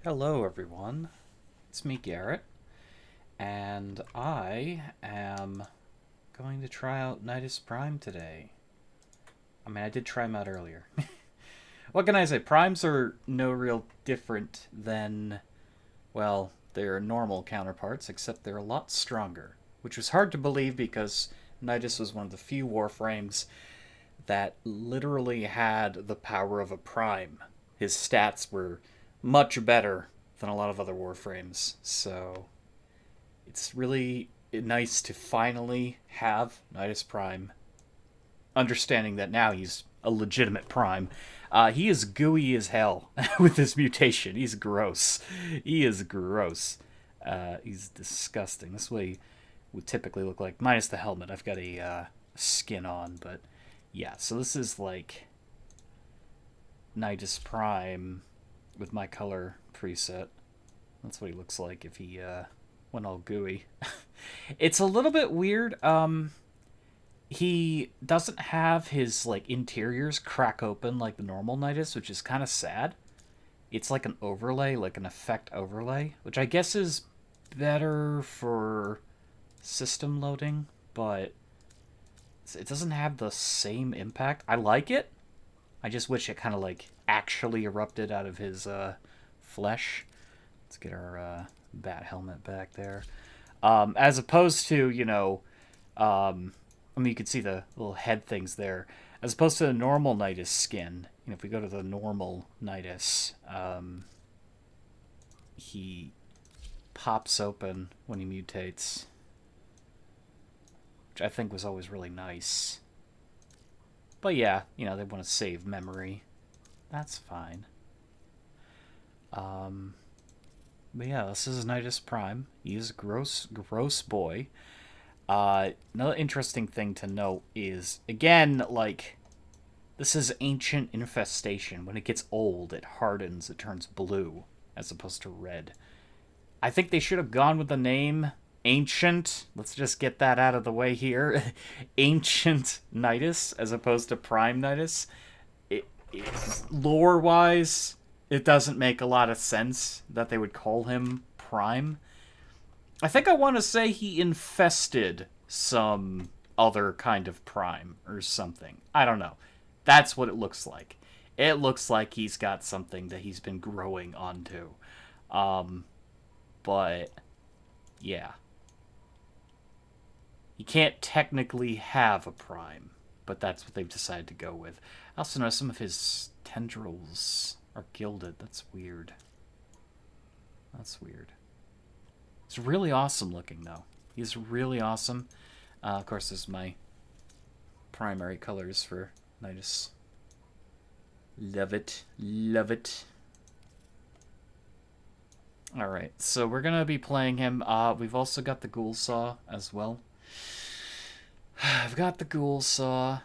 Hello, everyone. It's me, Garrett, and I am going to try out Nidus Prime today. I mean, I did try him out earlier. What can I say? Primes are no real different than, well, their normal counterparts, except they're a lot stronger, which was hard to believe because Nidus was one of the few Warframes that literally had the power of a Prime. His stats were much better than a lot of other Warframes, so it's really nice to finally have Nidus Prime, understanding that now he's a legitimate Prime. He is gooey as hell with this mutation. He's gross. He is gross. He's disgusting. This way would typically look like, minus the helmet. I've got a skin on, but yeah. So this is like Nidus Prime with my color preset. That's what he looks like if he went all gooey. It's a little bit weird. He doesn't have his like interiors crack open like the normal Nidus, which is kind of sad. It's like an overlay, like an effect overlay, which I guess is better for system loading, but it doesn't have the same impact. I like it. I just wish it kind of like actually erupted out of his flesh. Let's get our bat helmet back there. As opposed to, I mean, you can see the little head things there. As opposed to the normal Nidus skin, if we go to the normal Nidus, he pops open when he mutates, which I think was always really nice. But yeah, they want to save memory. That's fine. But yeah, this is Nidus Prime. He is a gross boy. Another interesting thing to note is, again, like, this is Ancient Infestation. When it gets old, it hardens, it turns blue, as opposed to red. I think they should have gone with the name Ancient. Let's just get that out of the way here. Ancient Nidus, as opposed to Prime Nidus. Lore-wise, it doesn't make a lot of sense that they would call him Prime. I think I want to say he infested some other kind of Prime or something. I don't know. That's what it looks like. It looks like he's got something that he's been growing onto. But, yeah. He can't technically have a Prime, but that's what they've decided to go with. I also know some of his tendrils are gilded. That's weird. That's weird. It's really awesome looking, though. He's really awesome. Of course, this is my primary colors for Nidus. Love it. Love it. Alright, so we're going to be playing him. We've also got the Ghoul Saw as well. I've got the Ghoul Saw.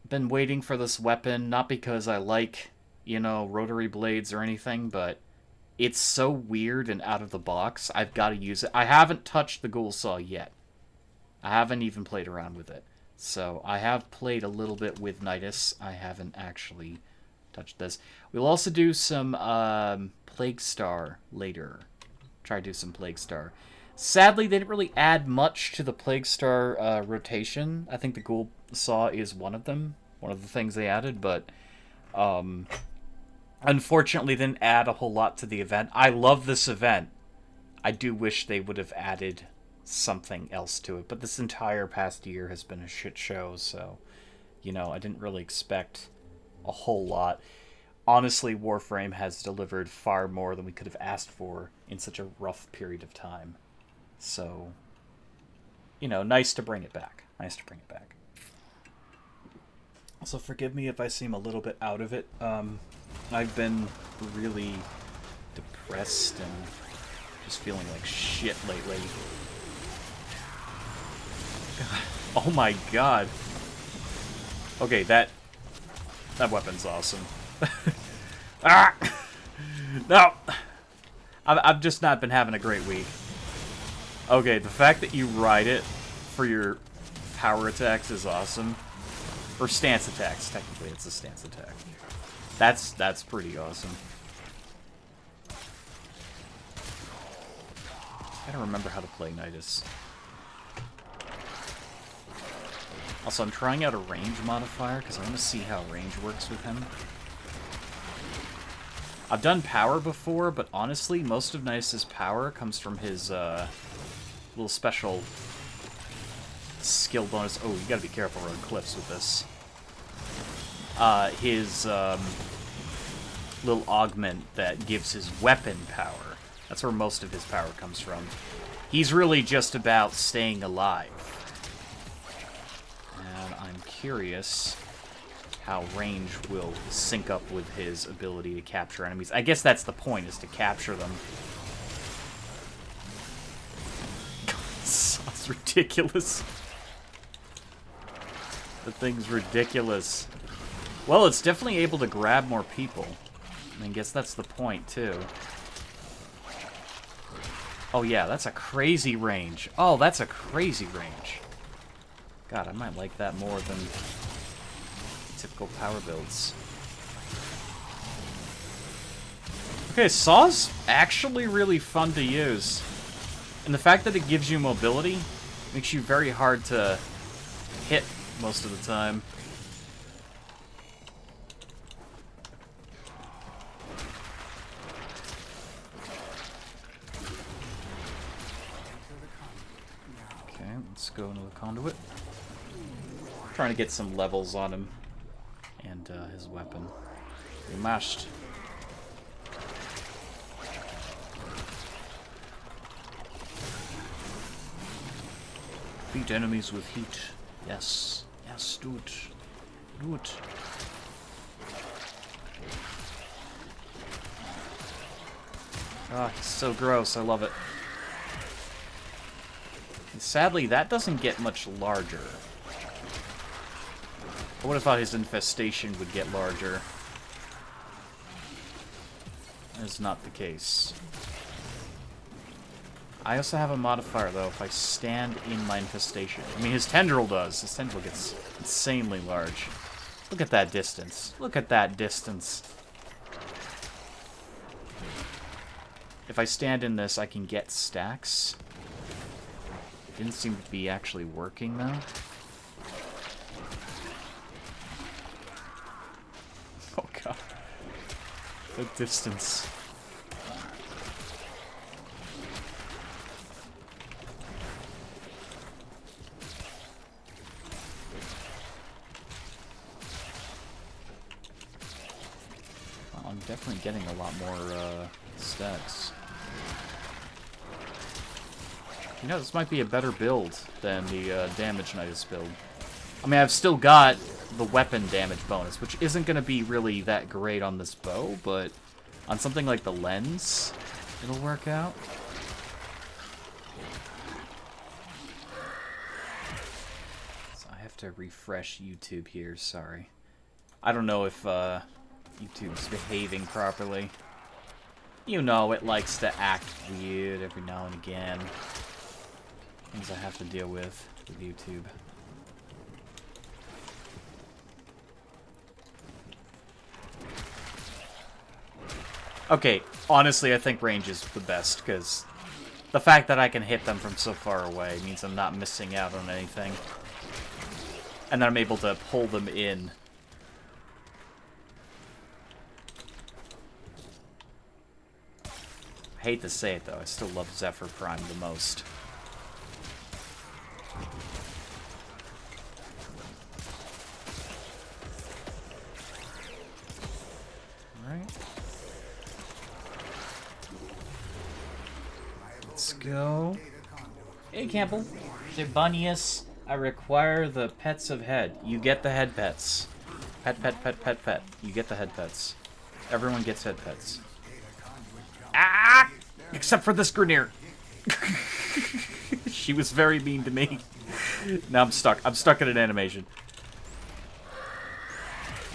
Been waiting for this weapon, not because I like, rotary blades or anything, but it's so weird and out of the box. I've got to use it. I haven't touched the Ghoul Saw yet. I haven't even played around with it. So I have played a little bit with Nidus. I haven't actually touched this. We'll also do some Plague Star later. Try to do some Plague Star. Sadly, they didn't really add much to the Plague Star rotation. I think the Ghoul Saw is one of them. One of the things they added, but unfortunately didn't add a whole lot to the event. I love this event. I do wish they would have added something else to it, but this entire past year has been a shit show, so, I didn't really expect a whole lot. Honestly, Warframe has delivered far more than we could have asked for in such a rough period of time. So, nice to bring it back. Nice to bring it back. So forgive me if I seem a little bit out of it. I've been really depressed and just feeling like shit lately. Oh my god. Okay, that weapon's awesome. Ah! No! I've just not been having a great week. Okay, the fact that you ride it for your power attacks is awesome. Or stance attacks, technically it's a stance attack. That's pretty awesome. Gotta remember how to play Nidus. Also, I'm trying out a range modifier, because I want to see how range works with him. I've done power before, but honestly, most of Nidus's power comes from his little special skill bonus. Oh, you gotta be careful around cliffs with this. His little augment that gives his weapon power. That's where most of his power comes from. He's really just about staying alive. And I'm curious how range will sync up with his ability to capture enemies. I guess that's the point, is to capture them. That's ridiculous. The thing's ridiculous. Well, it's definitely able to grab more people. I guess that's the point, too. Oh, yeah, that's a crazy range. Oh, that's a crazy range. God, I might like that more than typical power builds. Okay, Saw's actually really fun to use. And the fact that it gives you mobility makes you very hard to hit most of the time. Okay, let's go into the conduit. Trying to get some levels on him and his weapon. We mashed. Beat enemies with heat. Yes. Yes, do it. Do it. Ah, it's so gross. I love it. And sadly, that doesn't get much larger. I would have thought his infestation would get larger. That is not the case. I also have a modifier, though, if I stand in my infestation. I mean, his tendril does. His tendril gets insanely large. Look at that distance. Look at that distance. If I stand in this, I can get stacks. It didn't seem to be actually working, though. Oh, God. The distance. I'm definitely getting a lot more stacks. You know, this might be a better build than the damage Nidus build. I mean, I've still got the weapon damage bonus, which isn't going to be really that great on this bow, but on something like the lens, it'll work out. So I have to refresh YouTube here, sorry. I don't know if YouTube's behaving properly. You know, it likes to act weird every now and again. Things I have to deal with YouTube. Okay, honestly, I think range is the best, because the fact that I can hit them from so far away means I'm not missing out on anything. And then I'm able to pull them in. I hate to say it, though, I still love Zephyr Prime the most. Alright. Let's go. Hey, Campbell. Zibanius, I require the pets of head. You get the head pets. Pet, pet, pet, pet, pet. You get the head pets. Everyone gets head pets. Ah! Except for this Grineer. She was very mean to me. Now I'm stuck. I'm stuck in an animation.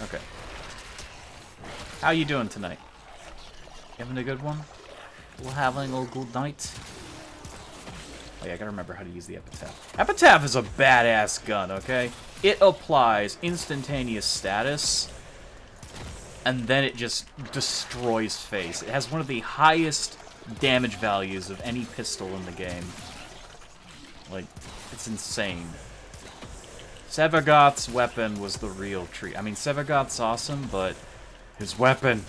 Okay. How you doing tonight? You having a good one? We're having a good night? Oh yeah, I gotta remember how to use the Epitaph. Epitaph is a badass gun, okay? It applies instantaneous status, and then it just destroys face. It has one of the highest damage values of any pistol in the game. Like, it's insane. Sevagoth's weapon was the real treat. I mean, Sevagoth's awesome, but his weapon...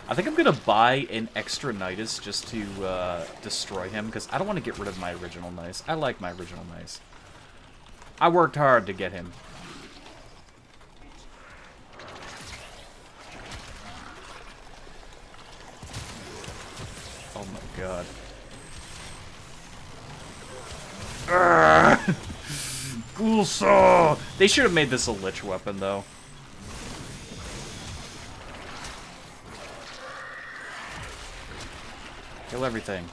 I think I'm gonna buy an extra Nidus just to destroy him, because I don't want to get rid of my original Nidus. I like my original Nidus. I worked hard to get him. Oh my god. Ghoul Saw! They should have made this a Lich weapon, though. Kill everything.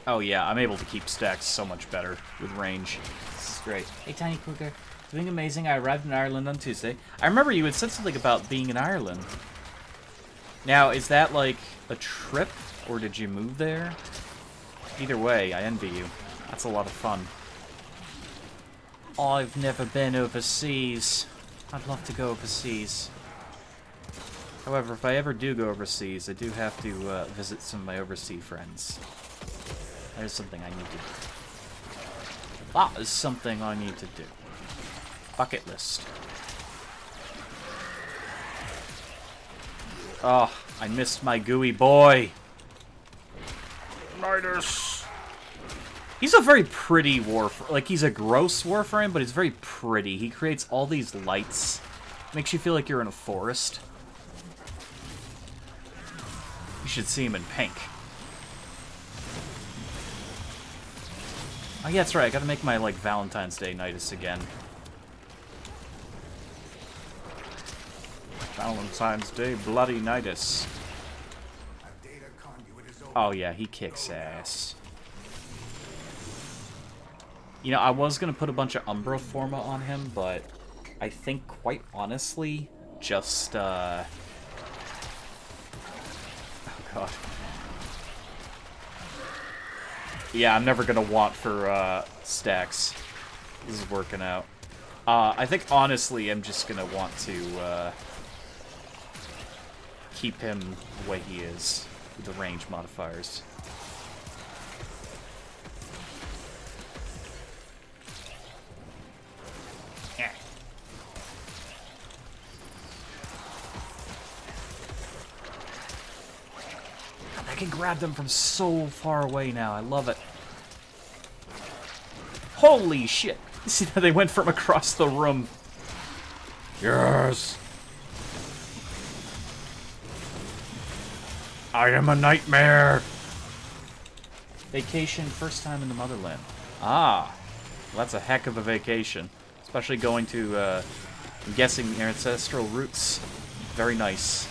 Oh yeah, I'm able to keep stacks so much better with range. This is great. Hey, Tiny Cougar. Doing amazing. I arrived in Ireland on Tuesday. I remember you had said something about being in Ireland. Now, is that like a trip, or did you move there? Either way, I envy you. That's a lot of fun. I've never been overseas. I'd love to go overseas. However, if I ever do go overseas, I do have to visit some of my overseas friends. That is something I need to do. That is something I need to do. Bucket list. Oh, I missed my Gooey boy. Nidus. He's a very pretty Warframe. Like, he's a gross Warframe, but he's very pretty. He creates all these lights. Makes you feel like you're in a forest. You should see him in pink. Oh yeah, that's right. I gotta make my, like, Valentine's Day Nidus again. Valentine's Day Bloody Nidus. Oh yeah, he kicks ass. You know, I was gonna put a bunch of Umbra Forma on him, but I think, quite honestly, just, oh god. Yeah, I'm never gonna want for, stacks. This is working out. I think, honestly, I'm just gonna want to, keep him the way he is, with the range modifiers. Yeah. I can grab them from so far away now. I love it. Holy shit! See how they went from across the room. Yes! I am a nightmare! Vacation, first time in the motherland. Ah, well, that's a heck of a vacation. Especially going to, I'm guessing, your ancestral roots. Very nice.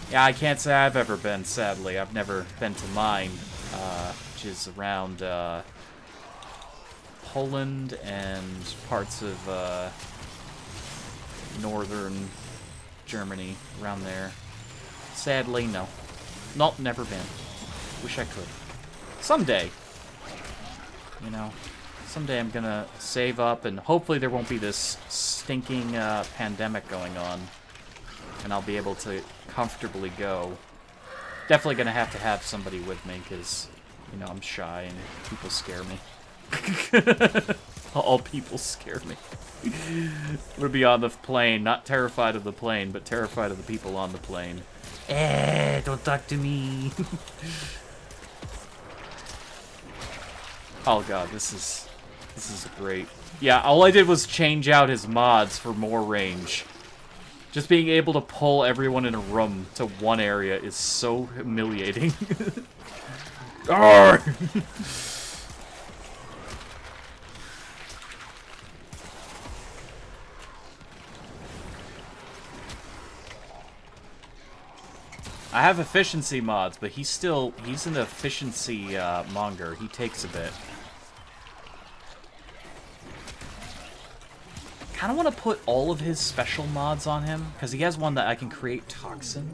Yeah, I can't say I've ever been, sadly. I've never been to mine, which is around, Poland and parts of, northern Germany, around there. Sadly, no. Nope, never been. Wish I could. Someday. You know, someday I'm gonna save up, and hopefully there won't be this stinking pandemic going on, and I'll be able to comfortably go. Definitely gonna have to have somebody with me, because, you know, I'm shy and people scare me. All people scare me. I'm gonna be on the plane, not terrified of the plane, but terrified of the people on the plane. Don't talk to me. Oh god, this is great. Yeah, all I did was change out his mods for more range. Just being able to pull everyone in a room to one area is so humiliating. Arrgh! I have efficiency mods, but he's an efficiency monger. He takes a bit. Kind of want to put all of his special mods on him, because he has one that I can create Toxin.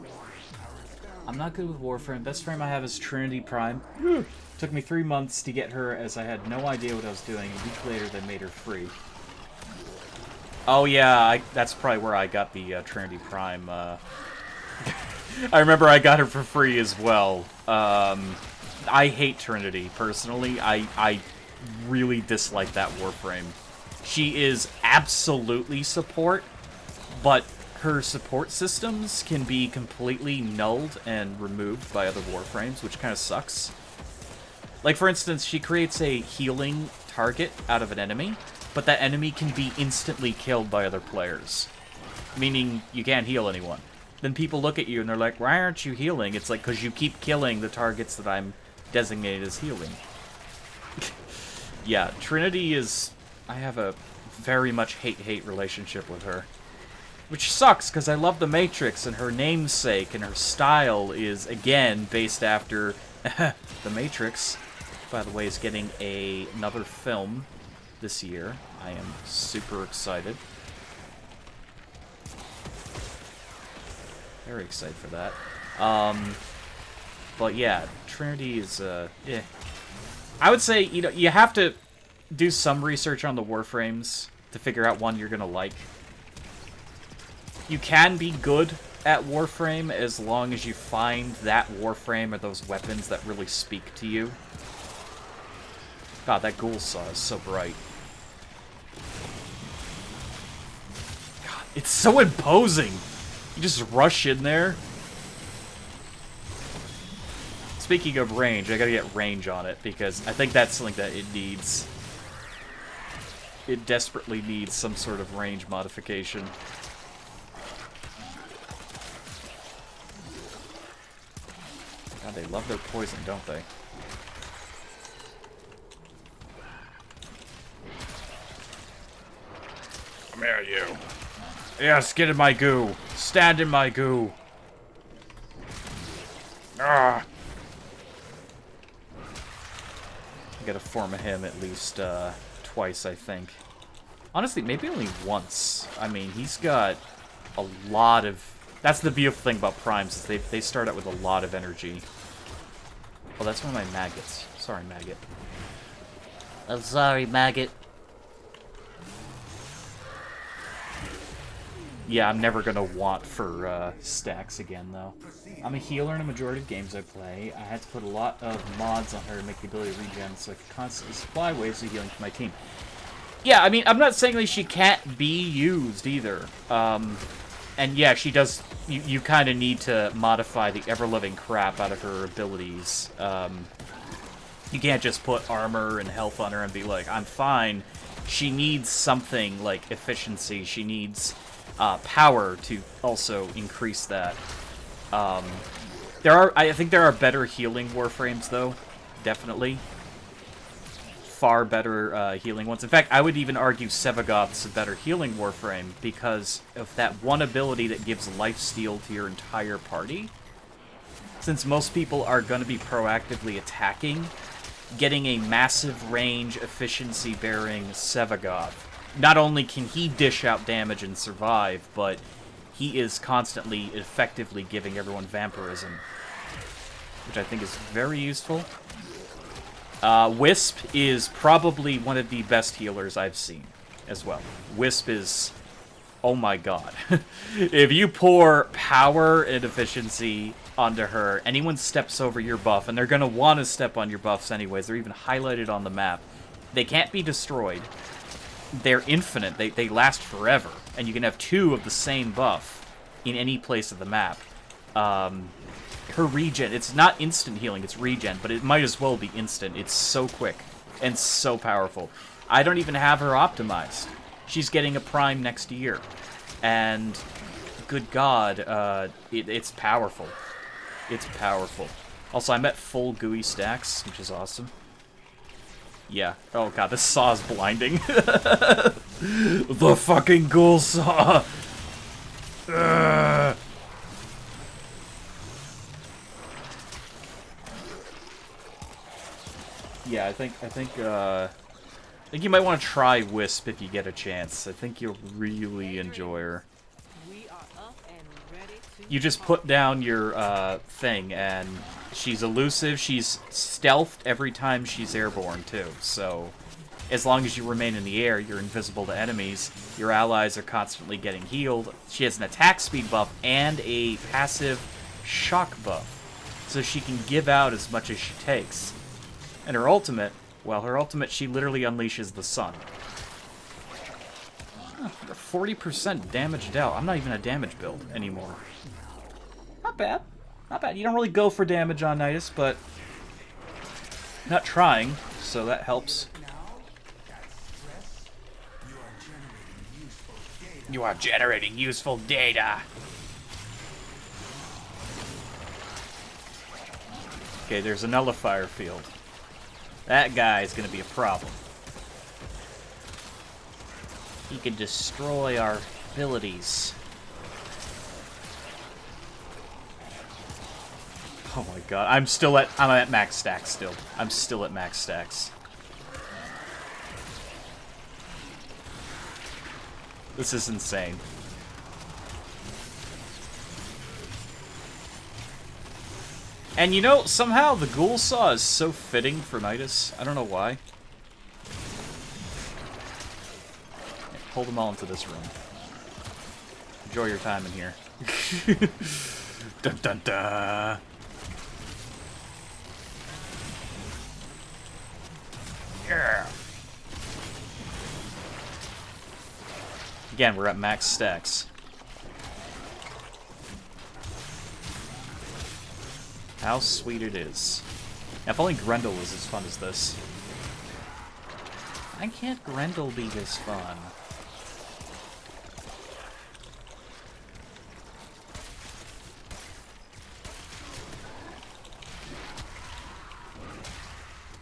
I'm not good with Warframe. Best frame I have is Trinity Prime. Took me 3 months to get her, as I had no idea what I was doing. A week later, they made her free. Oh yeah, that's probably where I got the Trinity Prime. I remember I got her for free as well. I hate Trinity, personally. I really dislike that Warframe. She is absolutely support, but her support systems can be completely nulled and removed by other Warframes, which kind of sucks. Like, for instance, she creates a healing target out of an enemy, but that enemy can be instantly killed by other players, meaning you can't heal anyone. Then people look at you and they're like, why aren't you healing? It's like, because you keep killing the targets that I'm designated as healing. Yeah, Trinity is... I have a very much hate-hate relationship with her. Which sucks, because I love the Matrix, and her namesake and her style is, again, based after the Matrix. By the way, is getting another film this year. I am super excited. Very excited for that. But yeah, Trinity is, yeah. I would say, you know, you have to do some research on the Warframes to figure out one you're gonna like. You can be good at Warframe as long as you find that Warframe or those weapons that really speak to you. God, that ghoul saw is so bright. God, it's so imposing! You just rush in there. Speaking of range, I gotta get range on it, because I think that's something that it needs. It desperately needs some sort of range modification. God, they love their poison, don't they? Come here, you. Yes, get in my goo. Stand in my goo. Ah. I gotta form a him at least twice, I think. Honestly, maybe only once. I mean, he's got a lot of... That's the beautiful thing about primes, is they start out with a lot of energy. Oh, that's one of my maggots. Sorry, maggot. I'm sorry, maggot. Yeah, I'm never gonna want for stacks again, though. I'm a healer in a majority of games I play. I had to put a lot of mods on her to make the ability to regen, so I could constantly supply waves of healing to my team. Yeah, I mean, I'm not saying that she can't be used, either. And yeah, she does... You kind of need to modify the ever-living crap out of her abilities. You can't just put armor and health on her and be like, I'm fine. She needs something like efficiency. She needs... power to also increase that. I think there are better healing Warframes, though. Definitely. Far better healing ones. In fact, I would even argue Sevagoth's a better healing Warframe because of that one ability that gives lifesteal to your entire party. Since most people are going to be proactively attacking, getting a massive range efficiency-bearing Sevagoth, not only can he dish out damage and survive, but he is constantly effectively giving everyone vampirism, which I think is very useful. Wisp is probably one of the best healers I've seen as well. Wisp is... oh my god. If you pour power and efficiency onto her, anyone steps over your buff, and they're going to want to step on your buffs anyways, they're even highlighted on the map, they can't be destroyed. They're infinite. They last forever. And you can have two of the same buff in any place of the map. Her regen, it's not instant healing, it's regen, but it might as well be instant. It's so quick and so powerful. I don't even have her optimized. She's getting a prime next year. And, good god, it's powerful. It's powerful. Also, I'm at full Gooey stacks, which is awesome. Yeah. Oh god, this saw is blinding. The fucking ghoul saw! Ugh. Yeah, I think you might want to try Wisp if you get a chance. I think you'll really enjoy her. You just put down your thing, and she's elusive. She's stealthed every time she's airborne, too. So as long as you remain in the air, you're invisible to enemies. Your allies are constantly getting healed. She has an attack speed buff and a passive shock buff, so she can give out as much as she takes. And her ultimate, well, she literally unleashes the sun. 40% damaged out. I'm not even a damage build anymore. Not bad. Not bad. You don't really go for damage on Nidus, but not trying, so that helps. You are generating useful data. Okay, there's a nullifier field. That guy is going to be a problem. He can destroy our abilities. Oh my god, I'm at max stacks still. I'm still at max stacks. This is insane. And you know, somehow the ghoul saw is so fitting for Nidus. I don't know why. Pull them all into this room. Enjoy your time in here. Dun dun dun. Yeah. Again, we're at max stacks. How sweet it is. Now, if only Grendel was as fun as this. Why can't Grendel be this fun?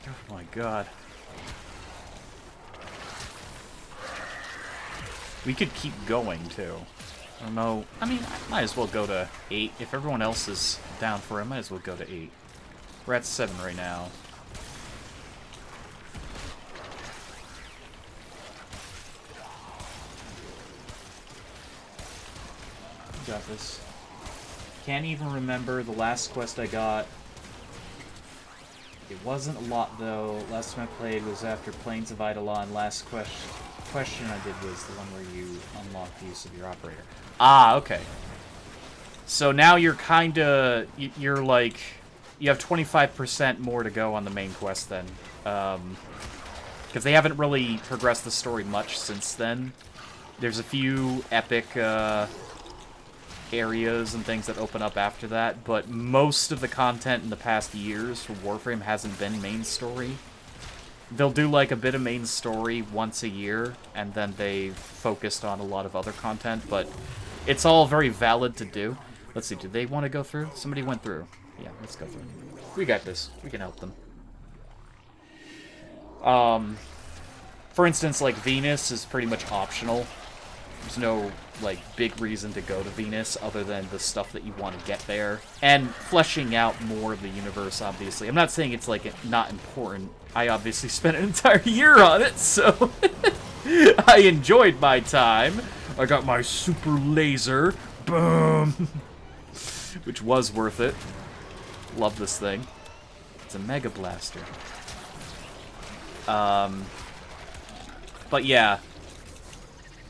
Oh my god. We could keep going, too. I don't know. I mean, I might as well go to 8. If everyone else is down for it, I might as well go to 8. We're at 7 right now. Got this. Can't even remember the last quest I got. It wasn't a lot, though. Last time I played was after Plains of Eidolon. Last question I did was the one where you unlock the use of your operator. Ah, okay. So now you're kinda... You're like... You have 25% more to go on the main quest then. Because they haven't really progressed the story much since then. There's a few epic areas and things that open up after that, but most of the content in the past years for Warframe hasn't been main story. They'll do like a bit of main story once a year, and then they've focused on a lot of other content, but it's all very valid to do. Let's see, do they want to go through? Somebody went through. Yeah, let's go through. We got this. We can help them. For instance, like, Venus is pretty much optional. There's no, like, big reason to go to Venus other than the stuff that you want to get there. And fleshing out more of the universe, obviously. I'm not saying it's, like, not important. I obviously spent an entire year on it, so... I enjoyed my time. I got my super laser. Boom! Which was worth it. Love this thing. It's a Mega Blaster. But yeah.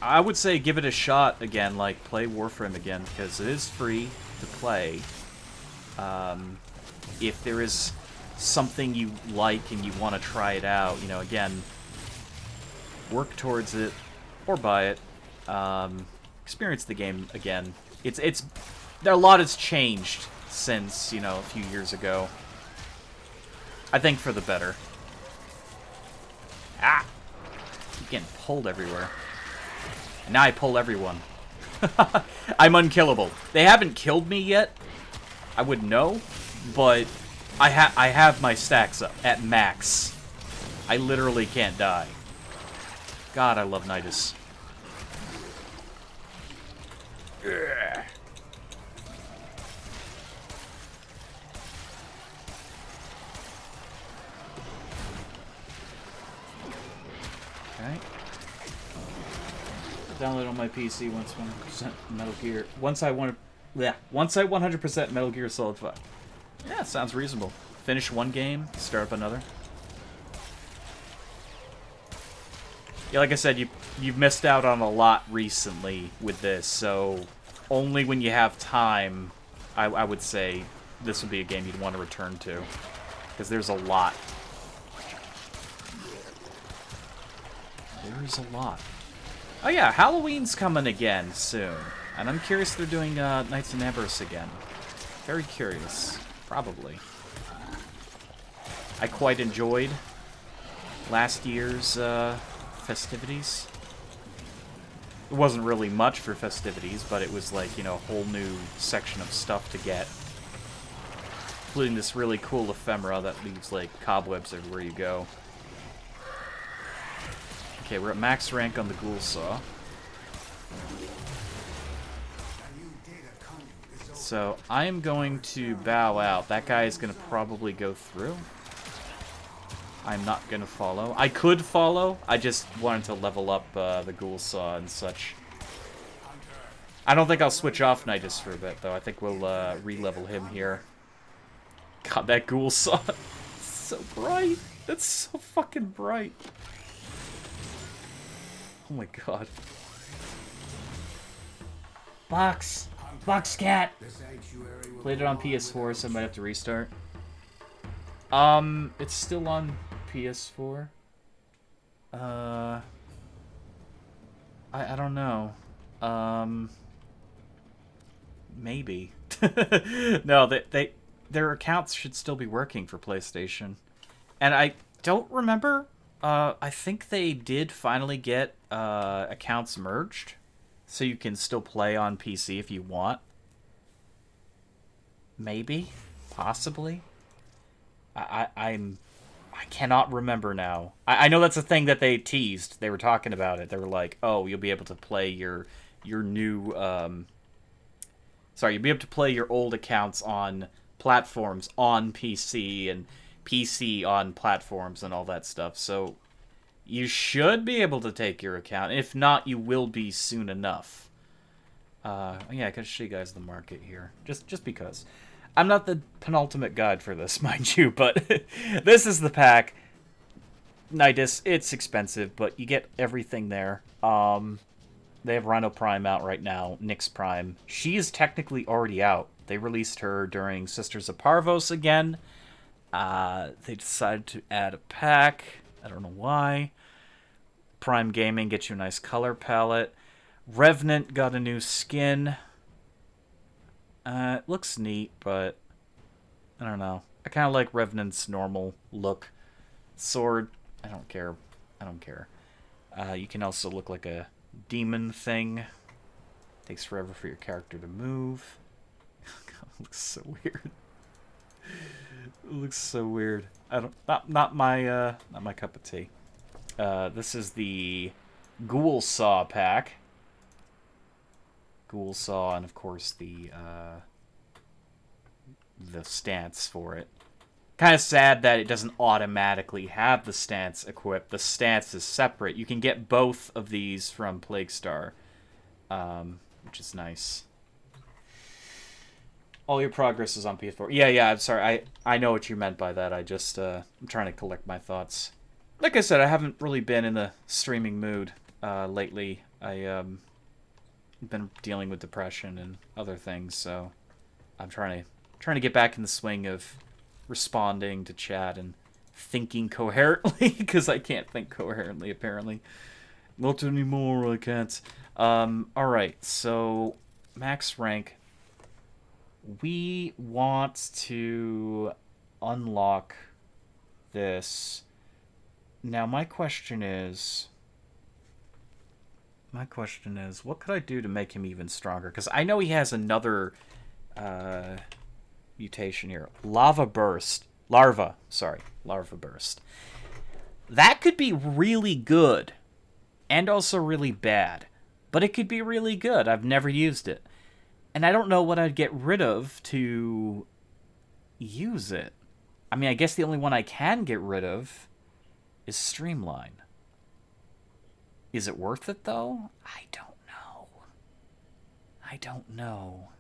I would say give it a shot again, like, play Warframe again, because it is free to play. If there is something you like and you want to try it out, you know, again, work towards it, or buy it. Experience the game again. A lot has changed since, you know, a few years ago. I think for the better. Ah! Keep getting pulled everywhere. And now I pull everyone. I'm unkillable. They haven't killed me yet. I would know, but I have my stacks up at max. I literally can't die. God, I love Nidus. Ugh. Okay. Download on my PC once 100% Metal Gear. Once I 100% Metal Gear Solid 5. Yeah, sounds reasonable. Finish one game, start up another. Yeah, like I said, you've missed out on a lot recently with this, so only when you have time, I would say this would be a game you'd want to return to, because there's a lot. There's a lot. Oh yeah, Halloween's coming again soon, and I'm curious if they're doing Knights of Navarus again. Very curious. Probably. I quite enjoyed last year's festivities. It wasn't really much for festivities, but it was like, you know, a whole new section of stuff to get. Including this really cool ephemera that leaves, like, cobwebs everywhere you go. Okay, we're at max rank on the Ghoul Saw. So, I am going to bow out. That guy is going to probably go through. I'm not going to follow. I could follow. I just wanted to level up the Ghoul Saw and such. I don't think I'll switch off Nidus for a bit, though. I think we'll re-level him here. God, that Ghoul Saw. It's so bright. It's so fucking bright. Oh my god. Box cat. Played it on PS4, so I might have to restart. It's still on PS4. I don't know. Maybe. No, their accounts should still be working for PlayStation. And I don't remember. I think they did finally get accounts merged, so you can still play on PC if you want. Maybe, possibly. I cannot remember now. I know that's a thing that they teased. They were talking about it. They were like, "Oh, you'll be able to play your new sorry, you'll be able to play your old accounts on platforms on PC and PC on platforms and all that stuff." So you should be able to take your account. If not, you will be soon enough. Yeah, I gotta show you guys the market here, just because. I'm not the penultimate guide for this, mind you, but this is the pack. Nidus, it's expensive, but you get everything there. They have Rhino Prime out right now, Nyx Prime. She is technically already out. They released her during Sisters of Parvos again. They decided to add a pack. I don't know why. Prime Gaming gets you a nice color palette. Revenant got a new skin. It looks neat, but I don't know. I kind of like Revenant's normal look. Sword, I don't care. I don't care. You can also look like a demon thing. Takes forever for your character to move. God, it looks so weird. It looks so weird. I don't. Not my cup of tea. This is the Ghoul Saw pack. Ghoul Saw, and of course the stance for it. Kind of sad that it doesn't automatically have the stance equipped. The stance is separate. You can get both of these from Plaguestar, which is nice. All your progress is on PS4. Yeah, I'm sorry. I know what you meant by that. I just, I'm trying to collect my thoughts. Like I said, I haven't really been in the streaming mood lately. I've been dealing with depression and other things, so I'm trying to get back in the swing of responding to chat and thinking coherently, because I can't think coherently, apparently. Not anymore, I can't. Alright, so max rank. We want to unlock this. Now, my question is, what could I do to make him even stronger? Because I know he has another mutation here. Larva Burst. That could be really good, and also really bad. But it could be really good. I've never used it. And I don't know what I'd get rid of to use it. I mean, I guess the only one I can get rid of is Streamline. Is it worth it, though? I don't know.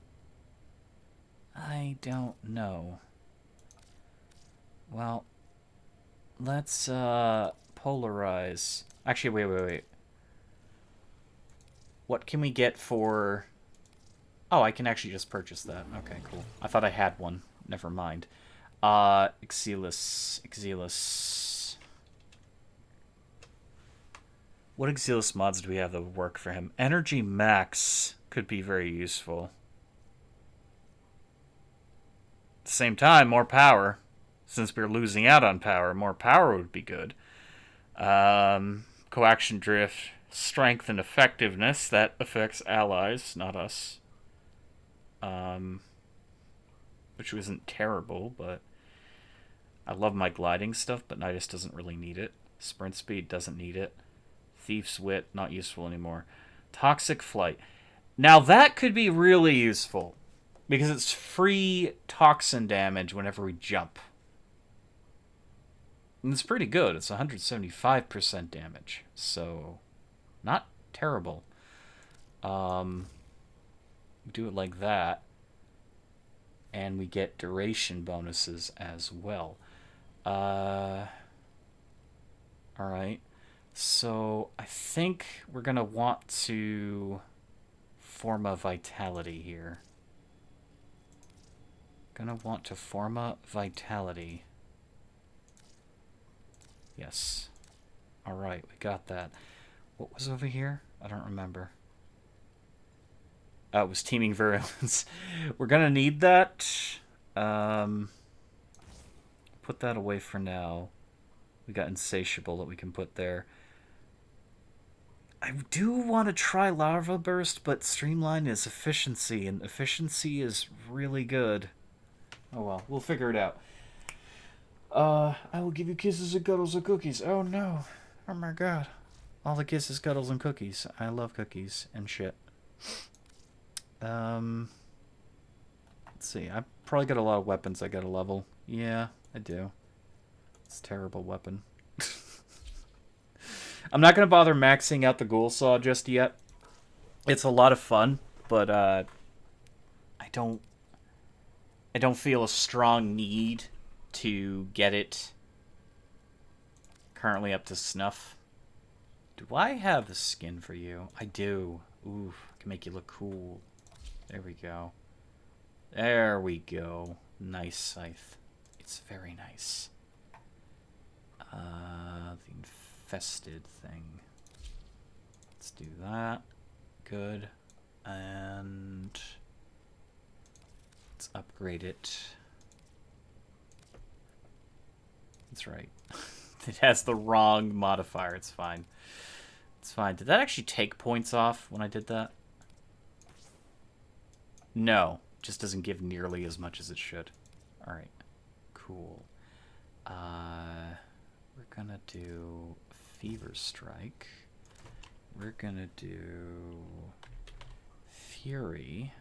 Well, let's polarize Actually, wait. What can we get for... Oh, I can actually just purchase that. Okay, cool. I thought I had one. Never mind. Exilus. What Exilus mods do we have that would work for him? Energy Max could be very useful. At the same time, more power. Since we're losing out on power, more power would be good. Coaction Drift. Strength and effectiveness. That affects allies, not us. Which isn't terrible, but... I love my gliding stuff, but Nidus doesn't really need it. Sprint speed doesn't need it. Thief's Wit, not useful anymore. Toxic Flight. Now that could be really useful. Because it's free toxin damage whenever we jump. And it's pretty good. It's 175% damage. So, not terrible. Do it like that. And we get duration bonuses as well. Alright. So, I think we're going to want to form a Vitality here. Gonna want to form a Vitality. Yes. Alright, we got that. What was over here? I don't remember. Oh, it was Teeming Virulence. We're gonna need that. Put that away for now. We got Insatiable that we can put there. I do want to try Larva Burst, but Streamline is efficiency, and efficiency is really good. Oh well, we'll figure it out. I will give you kisses and cuddles and cookies. Oh no. Oh my god. All the kisses, cuddles, and cookies. I love cookies and shit. Let's see. I probably got a lot of weapons I gotta level. Yeah, I do. It's a terrible weapon. I'm not gonna bother maxing out the Ghoul Saw just yet. It's a lot of fun, but I don't feel a strong need to get it currently up to snuff. Do I have the skin for you? I do. Ooh, I can make you look cool. There we go. There we go. Nice scythe. It's very nice. The infested thing. Let's do that. Good. And let's upgrade it. That's right. It has the wrong modifier. It's fine. It's fine. Did that actually take points off when I did that? No. Just doesn't give nearly as much as it should. Alright. Cool. We're gonna do Fever Strike. We're gonna do Fury.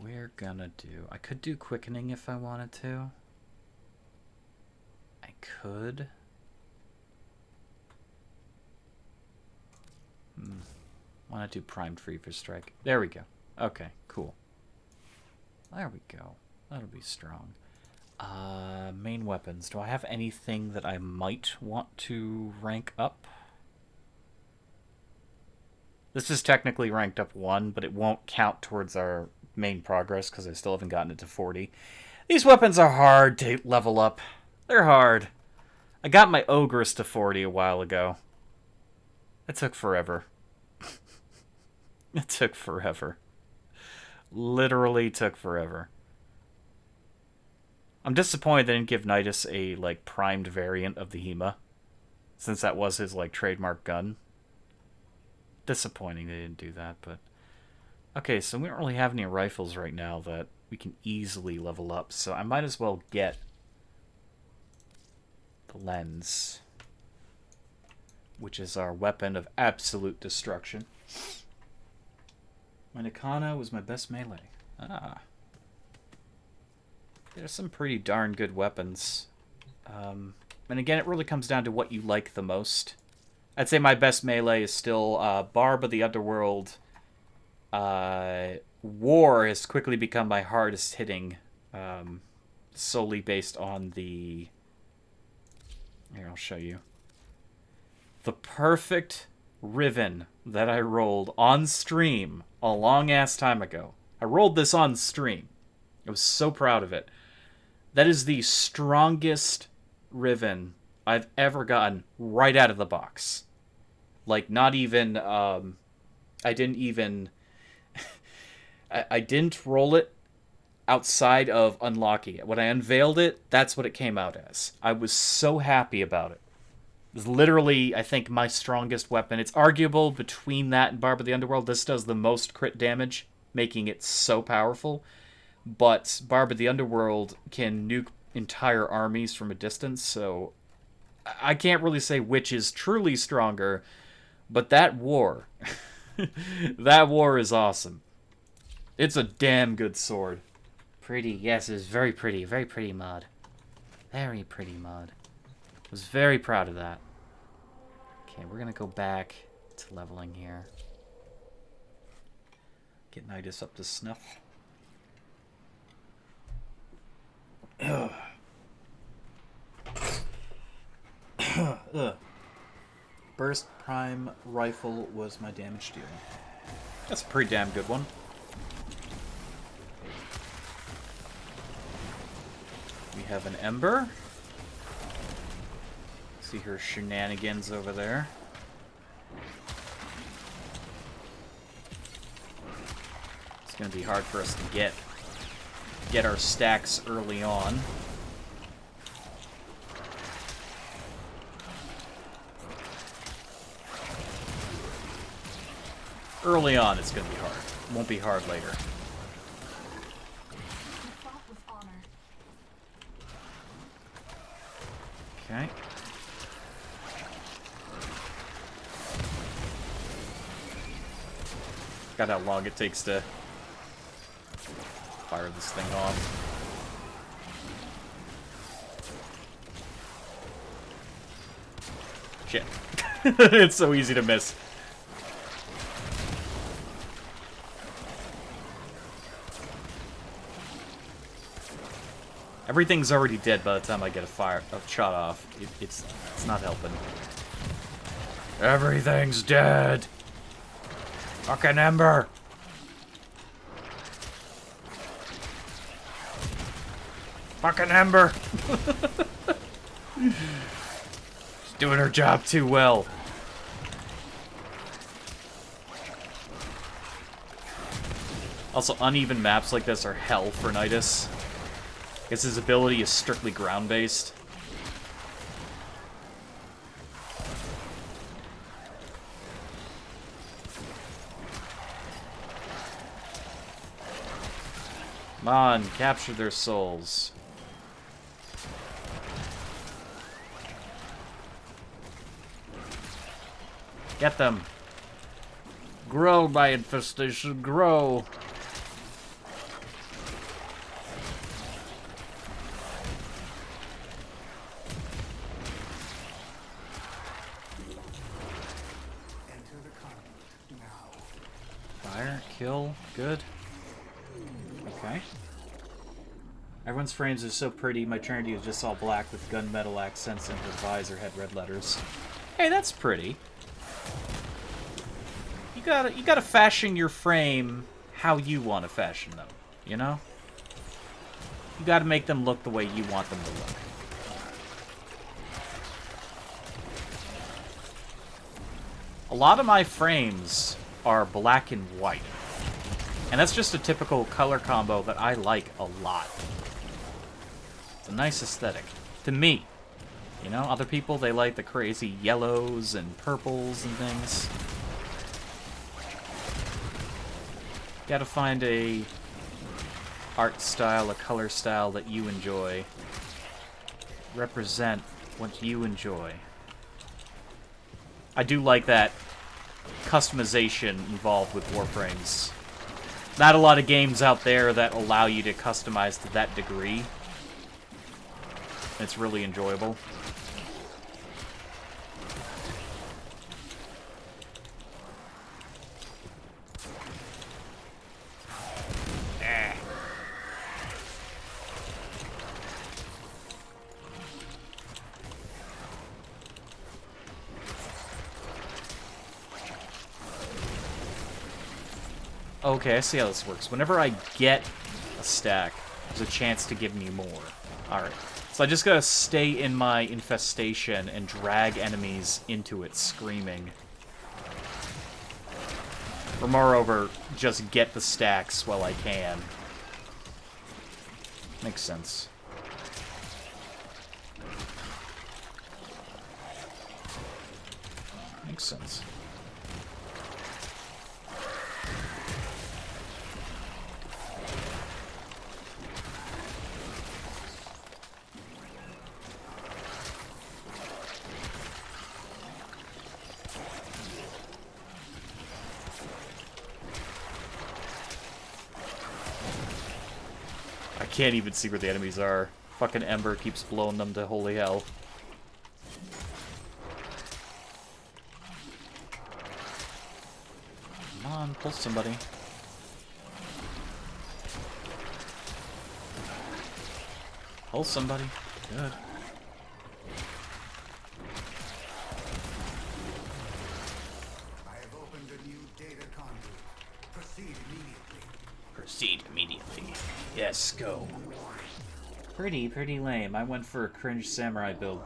We're gonna do... I could do Quickening if I wanted to. I could. Why not do Primed Fever Strike? There we go. Okay, cool. There we go. That'll be strong. Main weapons. Do I have anything that I might want to rank up? This is technically ranked up 1, but it won't count towards our main progress because I still haven't gotten it to 40. These weapons are hard to level up. They're hard. I got my Ogress to 40 a while ago. It took forever. It took forever. Literally took forever. I'm disappointed they didn't give Nidus a, like, primed variant of the Hema. Since that was his, like, trademark gun. Disappointing they didn't do that, but... Okay, so we don't really have any rifles right now that we can easily level up, so I might as well get the lens. Which is our weapon of absolute destruction. My Nikana was my best melee. Ah. There's some pretty darn good weapons. And again, it really comes down to what you like the most. I'd say my best melee is still Barb of the Underworld. War has quickly become my hardest hitting. Solely based on the... Here, I'll show you. The perfect Riven that I rolled on stream a long-ass time ago. I rolled this on stream. I was so proud of it. That is the strongest Riven I've ever gotten right out of the box. Like, not even... I didn't even... I didn't roll it outside of unlocking it. When I unveiled it, that's what it came out as. I was so happy about it. It was literally, I think, my strongest weapon. It's arguable between that and Barb of the Underworld. This does the most crit damage, making it so powerful. But Barb of the Underworld can nuke entire armies from a distance, so I can't really say which is truly stronger, but that war, that war is awesome. It's a damn good sword. Pretty, yes, it's very pretty mod. Very pretty mod. Was very proud of that. Okay, we're gonna go back to leveling here. Get Nidus up to snuff. Ugh. Ugh. Burst Prime Rifle was my damage dealing. That's a pretty damn good one. We have an Ember. See her shenanigans over there. It's gonna be hard for us to get our stacks early on. Early on, it's gonna be hard. It won't be hard later. Okay. Got how long it takes to fire this thing off. Shit. It's so easy to miss. Everything's already dead by the time I get a shot off. It's not helping. Everything's dead. Fucking Ember. Fucking Ember. She's doing her job too well. Also, uneven maps like this are hell for Nidus. I guess his ability is strictly ground-based. Come on, capture their souls. Get them. Grow, my infestation, grow. Fire, kill, good. Okay. Everyone's frames are so pretty. My Trinity is just all black with gunmetal accents and her visor had red letters. Hey, that's pretty. You gotta fashion your frame how you want to fashion them, you know? You gotta make them look the way you want them to look. A lot of my frames are black and white. And that's just a typical color combo that I like a lot. It's a nice aesthetic. To me. You know, other people, they like the crazy yellows and purples and things. Gotta find a art style, a color style that you enjoy. Represent what you enjoy. I do like that customization involved with Warframes. Not a lot of games out there that allow you to customize to that degree. It's really enjoyable. Okay, I see how this works. Whenever I get a stack, there's a chance to give me more. Alright. So I just gotta stay in my infestation and drag enemies into it, screaming. Or moreover, just get the stacks while I can. Makes sense. Makes sense. I can't even see where the enemies are. Fucking Ember keeps blowing them to holy hell. Come on, pull somebody. Pull somebody. Good. I have opened a new data conduit. Proceed immediately. Proceed immediately. Yes, go. Pretty lame. I went for a cringe samurai build.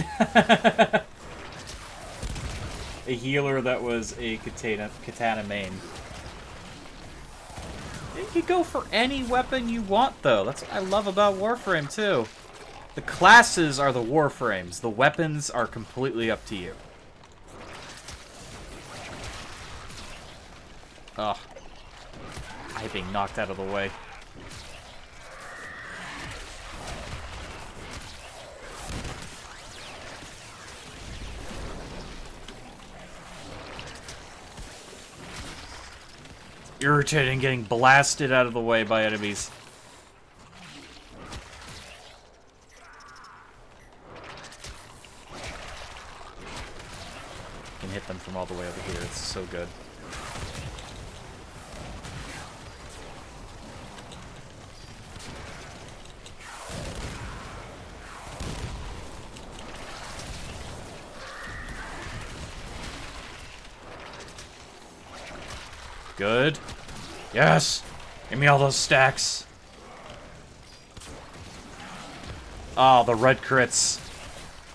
A healer that was a katana main. You can go for any weapon you want, though. That's what I love about Warframe, too. The classes are the Warframes. The weapons are completely up to you. Ugh. I being knocked out of the way. Irritating getting blasted out of the way by enemies. Can hit them from all the way over here. It's so good. Good. Yes! Give me all those stacks. Oh, the red crits.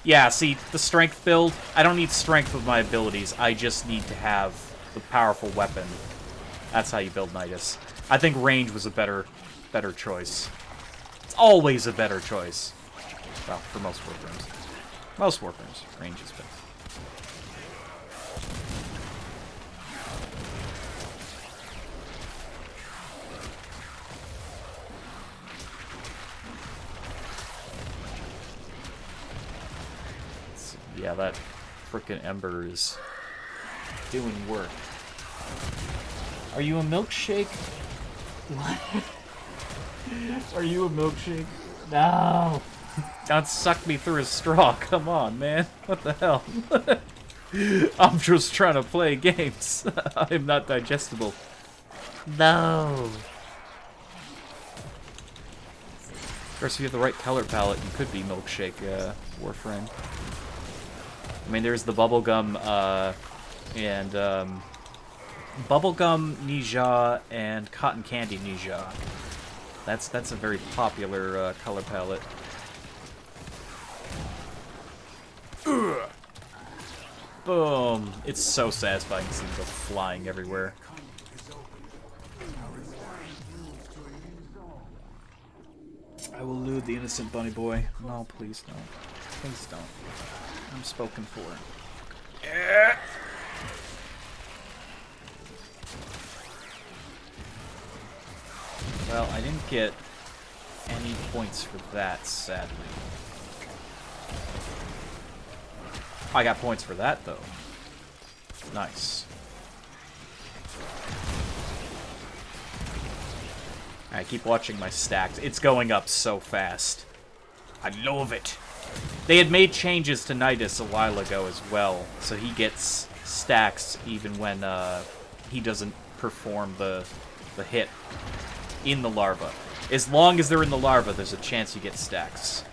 Yeah, see, the strength build, I don't need strength with my abilities. I just need to have the powerful weapon. That's how you build Nidus. I think range was a better choice. It's always a better choice. Well, for most Warframes. Most Warframes, range is better. Yeah, that frickin' Ember is doing work. Are you a milkshake? What? Are you a milkshake? No! Don't suck me through a straw, come on, man. What the hell? I'm just trying to play games. I'm not digestible. No! Of course, if you have the right color palette, you could be milkshake, Warframe. I mean, there's the bubblegum, and, bubblegum Nija and cotton candy Nija. That's a very popular, color palette. Ugh. Boom! It's so satisfying to see them go flying everywhere. I will elude the innocent bunny boy. No, please don't. Please don't. I'm spoken for. Yeah. Well, I didn't get any points for that, sadly. I got points for that, though. Nice. I keep watching my stacks. It's going up so fast. I love it. They had made changes to Nidus a while ago as well, so he gets stacks even when he doesn't perform the hit in the larva. As long as they're in the larva, there's a chance you get stacks.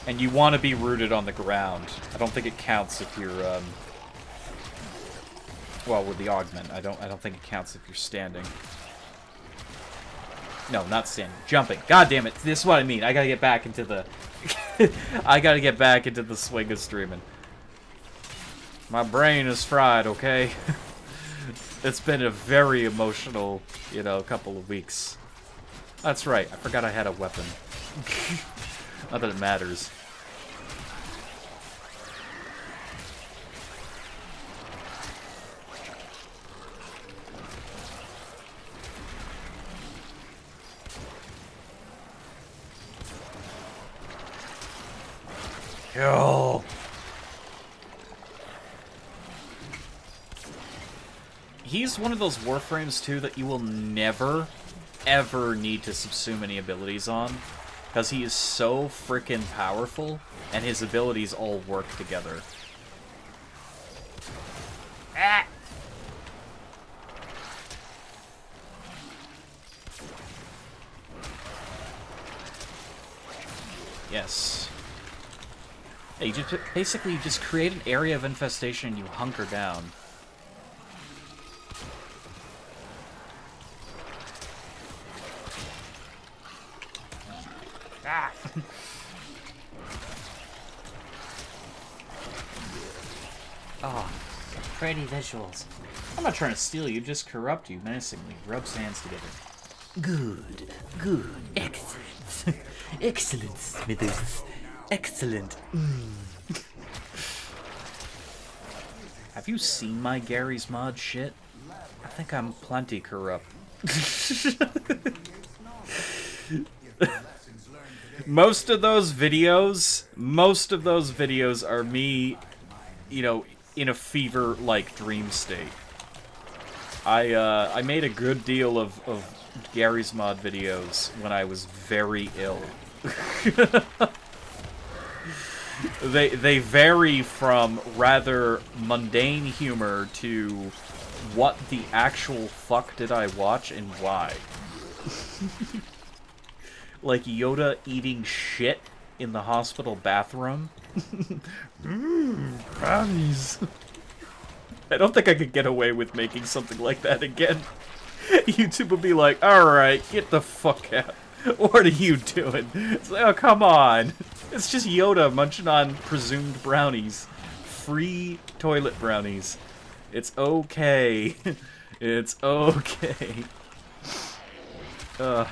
And you want to be rooted on the ground. I don't think it counts if you're, well, with the augment, I don't think it counts if you're standing. No, not standing. Jumping. God damn it. This is what I mean. I gotta get back into the... I gotta get back into the swing of streaming. My brain is fried, okay? It's been a very emotional, you know, couple of weeks. That's right. I forgot I had a weapon. Not that it matters. Kill. He's one of those Warframes, too, that you will never, ever need to subsume any abilities on. Because he is so freaking powerful, and his abilities all work together. Ah! Yes. Yeah, you just basically just create an area of infestation and you hunker down. Ah! Oh, pretty visuals. I'm not trying to steal you, just corrupt you menacingly. Rubs hands together. Good, good, excellent. Excellent, Smithers. Excellent. Have you seen my Gary's Mod shit? I think I'm plenty corrupt. Most of those videos are me, you know, in a fever-like dream state. I made a good deal of Gary's Mod videos when I was very ill. They vary from rather mundane humor to what the actual fuck did I watch and why. Like Yoda eating shit in the hospital bathroom. Brownies. I don't think I could get away with making something like that again. YouTube will be like, alright, get the fuck out. What are you doing? It's like, oh, come on. It's just Yoda munching on presumed brownies. Free toilet brownies. It's okay. It's okay. Or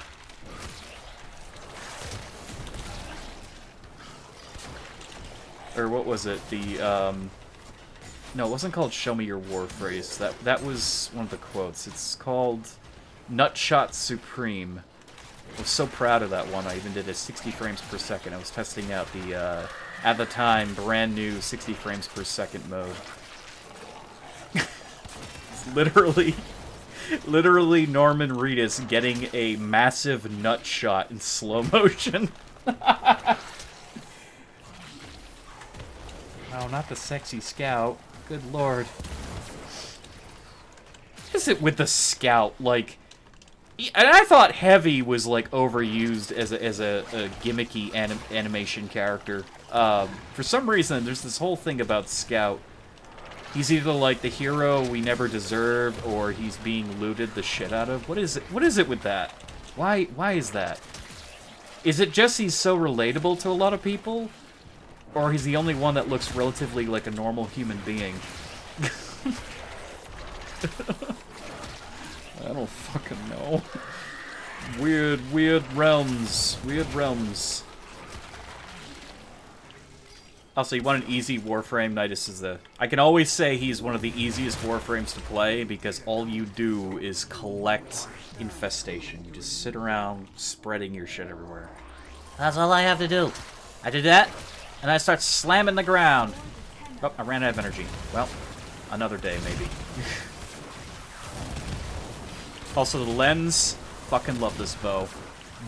what was it? The, no, it wasn't called Show Me Your War Phrase. That was one of the quotes. It's called Nutshot Supreme. I was so proud of that one, I even did it 60 frames per second. I was testing out the, at the time, brand new 60 frames per second mode. It's literally Norman Reedus getting a massive nut shot in slow motion. Oh, not the sexy scout. Good lord. What is it with the scout? Like, and I thought Heavy was like overused as a gimmicky animation character. For some reason, there's this whole thing about Scout. He's either like the hero we never deserved, or he's being looted the shit out of. What is it? What is it with that? Why is that? Is it just he's so relatable to a lot of people, or he's the only one that looks relatively like a normal human being? I don't fucking know. Weird realms. Weird realms. Also, you want an easy Warframe? Nidus is the... I can always say he's one of the easiest Warframes to play, because all you do is collect infestation. You just sit around spreading your shit everywhere. That's all I have to do. I did that, and I start slamming the ground. Oh, I ran out of energy. Well, another day, maybe. Also, the lens. Fucking love this bow.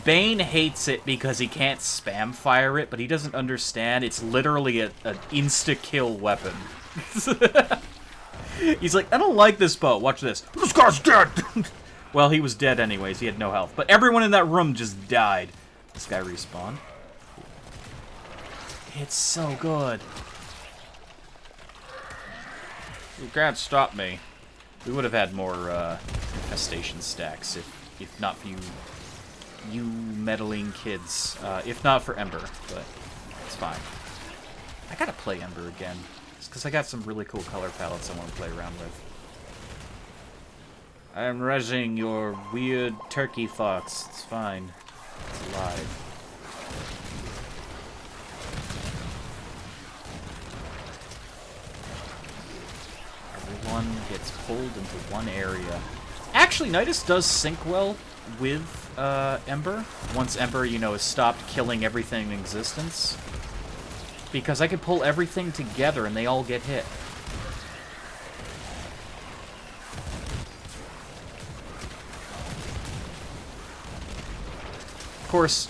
Bane hates it because he can't spam fire it, but he doesn't understand it's literally an insta-kill weapon. He's like, I don't like this bow. Watch this. This guy's dead! Well, he was dead anyways. He had no health. But everyone in that room just died. This guy respawned. It's so good. You can't stop me. We would have had more infestation stacks if not for you meddling kids. If not for Ember, but it's fine. I gotta play Ember again. It's because I got some really cool color palettes I want to play around with. I'm resing your weird turkey fox. It's fine. It's alive. Everyone gets pulled into one area. Actually, Nidus does sync well with Ember. Once Ember, you know, has stopped killing everything in existence. Because I could pull everything together and they all get hit. Of course,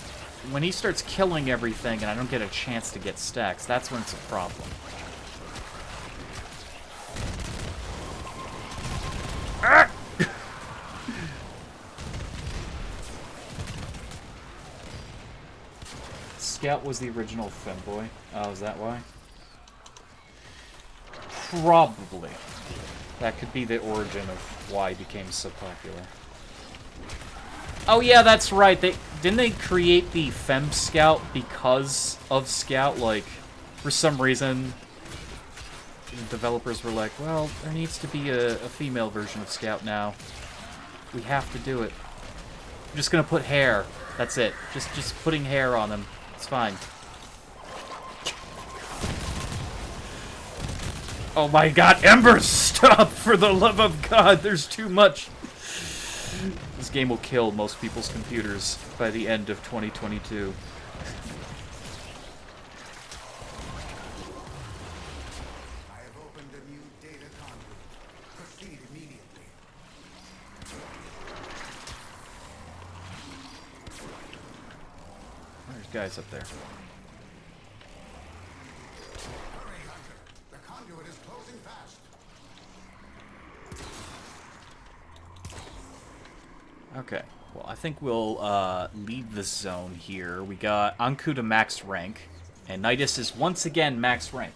when he starts killing everything and I don't get a chance to get stacks, that's when it's a problem. Ah! Scout was the original femboy. Oh, is that why? Probably. That could be the origin of why he became so popular. Oh yeah, that's right. Didn't they create the Fem Scout because of Scout? Like, for some reason, the developers were like, well, there needs to be a female version of Scout now. We have to do it. I'm just gonna put hair. That's it. Just putting hair on them. It's fine. Oh my god, Ember, stop! For the love of God, there's too much. This game will kill most people's computers by the end of 2022. I have opened a new data conduit. Proceed immediately. There's guys up there. Hurry, Hunter. The conduit is closing fast. Okay, well, I think we'll leave this zone here. We got Anku to max rank, and Nidus is once again max rank.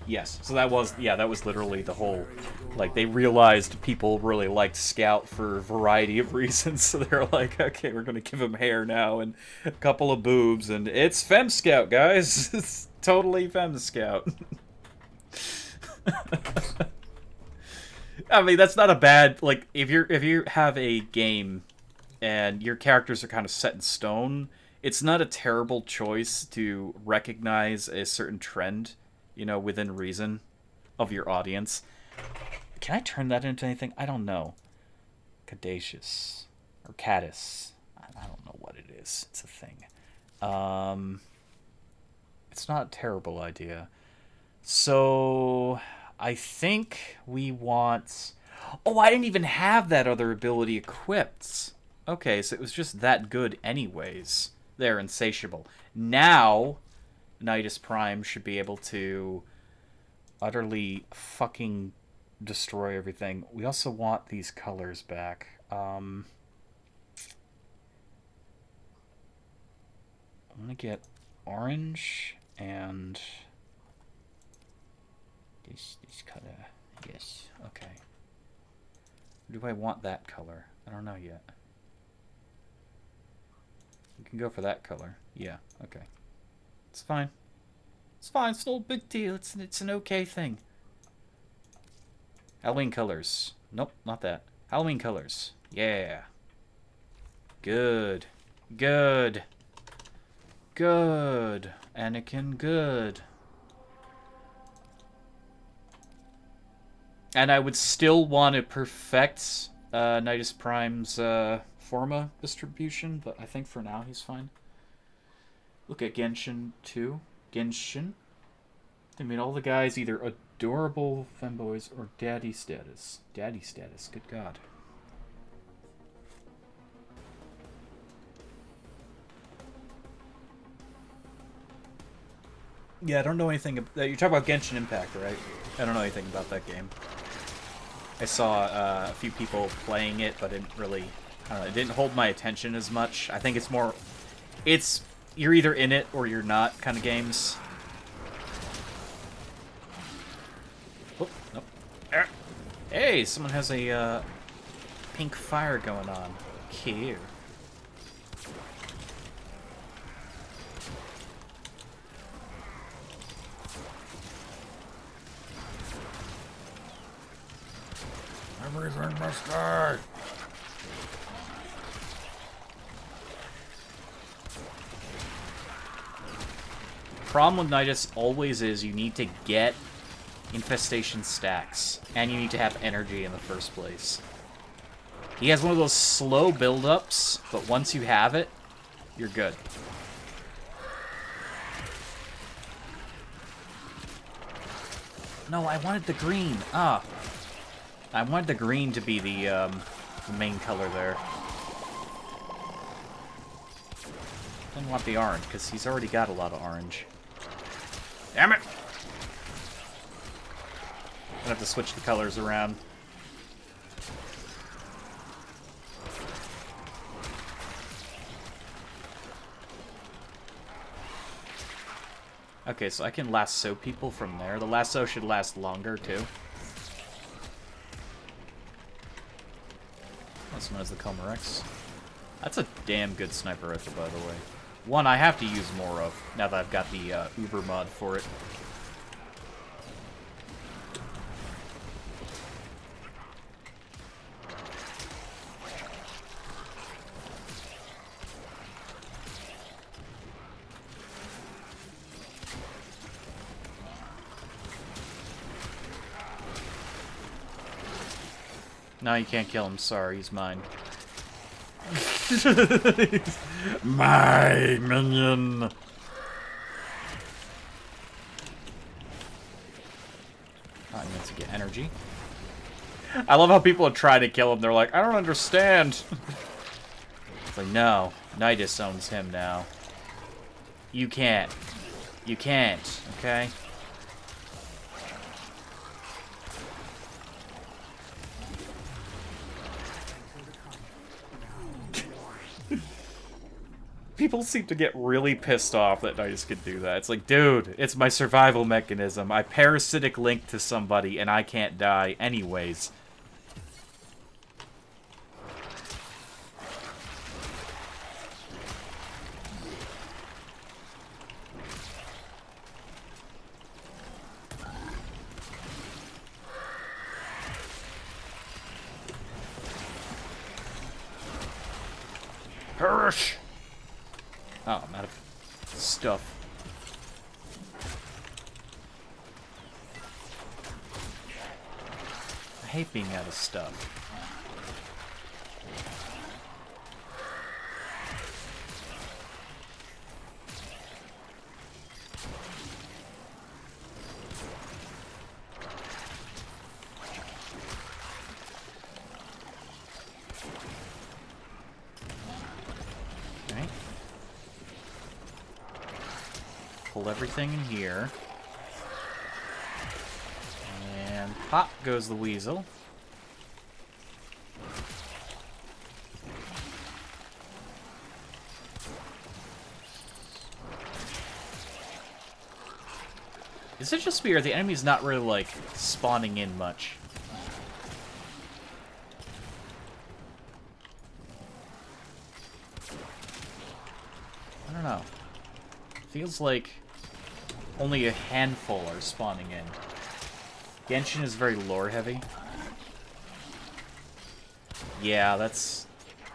Yes, so that was literally the whole, like, they realized people really liked Scout for a variety of reasons, so they're like, okay, we're gonna give him hair now, and a couple of boobs, and it's Fem Scout, guys! It's totally Fem Scout. I mean, that's not a bad, like, if you have a game and your characters are kind of set in stone, it's not a terrible choice to recognize a certain trend, you know, within reason of your audience. Can I turn that into anything? I don't know. Cadacious. Or caddis. I don't know what it is. It's a thing. It's not a terrible idea. So I think we want... Oh, I didn't even have that other ability equipped. Okay, so it was just that good anyways. There, Insatiable. Now, Nidus Prime should be able to utterly fucking destroy everything. We also want these colors back. I want to get orange and this color. Yes, okay. Do I want that color? I don't know yet. You can go for that color. Yeah, okay. It's fine. It's fine. It's no big deal. It's an okay thing. Halloween colors. Nope, not that. Halloween colors. Yeah. Good. Good. Good. Anakin, good. And I would still want to perfect Nidus Prime's Forma distribution, but I think for now he's fine. Look at Genshin too. Genshin. They made all the guys either adorable femboys or daddy status. Daddy status, good god. Yeah, I don't know anything. You're talking about Genshin Impact, right? I don't know anything about that game. I saw a few people playing it, but it didn't really... I don't know, it didn't hold my attention as much. I think it's more... It's you're either in it or you're not kind of games. Oh, nope. Hey, someone has a pink fire going on. Cute. Everything must die. Problem with Nidus always is you need to get infestation stacks, and you need to have energy in the first place. He has one of those slow build-ups, but once you have it, you're good. No, I wanted the green. Ah. I wanted the green to be the main color there. Didn't want the orange, because he's already got a lot of orange. Damn it! I'm gonna have to switch the colors around. Okay, so I can lasso people from there. The lasso should last longer, too. This one has the Comarex. That's a damn good sniper rifle, by the way. One I have to use more of, now that I've got the Uber mod for it. No, you can't kill him. Sorry, he's mine. My minion. I need to get energy. I love how people try to kill him. They're like, I don't understand. It's like, no. Nidus owns him now. You can't. You can't, okay? People seem to get really pissed off that Nidus could do that. It's like, dude, it's my survival mechanism. I parasitic link to somebody and I can't die anyways. Perish! Oh, I'm out of stuff. I hate being out of stuff. Pull everything in here. And pop goes the weasel. Is it just me or the enemy's not really, like, spawning in much? I don't know. Feels like only a handful are spawning in. Genshin is very lore heavy. Yeah, it's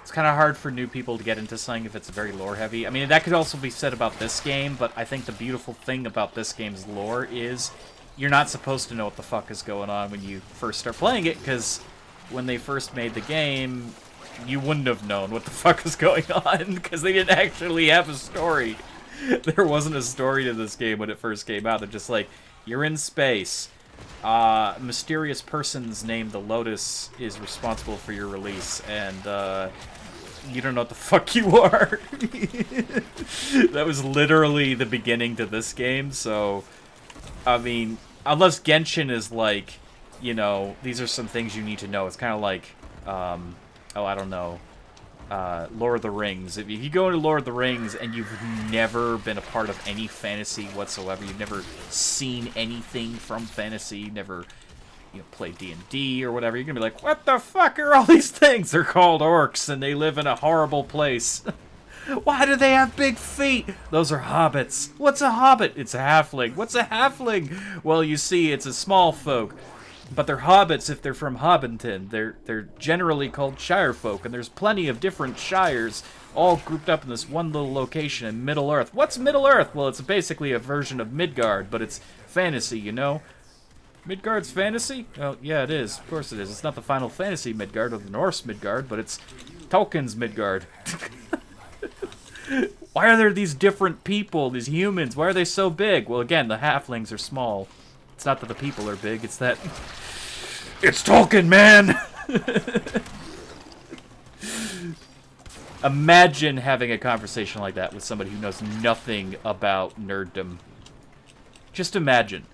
kind of hard for new people to get into something if it's very lore heavy. I mean, that could also be said about this game, but I think the beautiful thing about this game's lore is you're not supposed to know what the fuck is going on when you first start playing it, because when they first made the game, you wouldn't have known what the fuck was going on, because they didn't actually have a story. There wasn't a story to this game when it first came out. They're just like, you're in space. Mysterious person's named the Lotus is responsible for your release, and you don't know what the fuck you are. That was literally the beginning to this game, so, I mean, unless Genshin is like, you know, these are some things you need to know. It's kind of like, oh, I don't know. Lord of the Rings. If you go into Lord of the Rings and you've never been a part of any fantasy whatsoever, you've never seen anything from fantasy, never played D&D or whatever, you're gonna be like, what the fuck are all these things? They're called orcs and they live in a horrible place. Why do they have big feet? Those are hobbits. What's a hobbit? It's a halfling. What's a halfling? Well, you see, it's a small folk. But they're hobbits if they're from Hobbiton. They're generally called shire folk, and there's plenty of different shires all grouped up in this one little location in Middle-earth. What's Middle-earth? Well, it's basically a version of Midgard, but it's fantasy, you know? Midgard's fantasy? Oh, yeah, it is. Of course it is. It's not the Final Fantasy Midgard or the Norse Midgard, but it's Tolkien's Midgard. Why are there these different people, these humans? Why are they so big? Well, again, the halflings are small. It's not that the people are big, it's that... It's Tolkien, man! Imagine having a conversation like that with somebody who knows nothing about nerddom. Just imagine.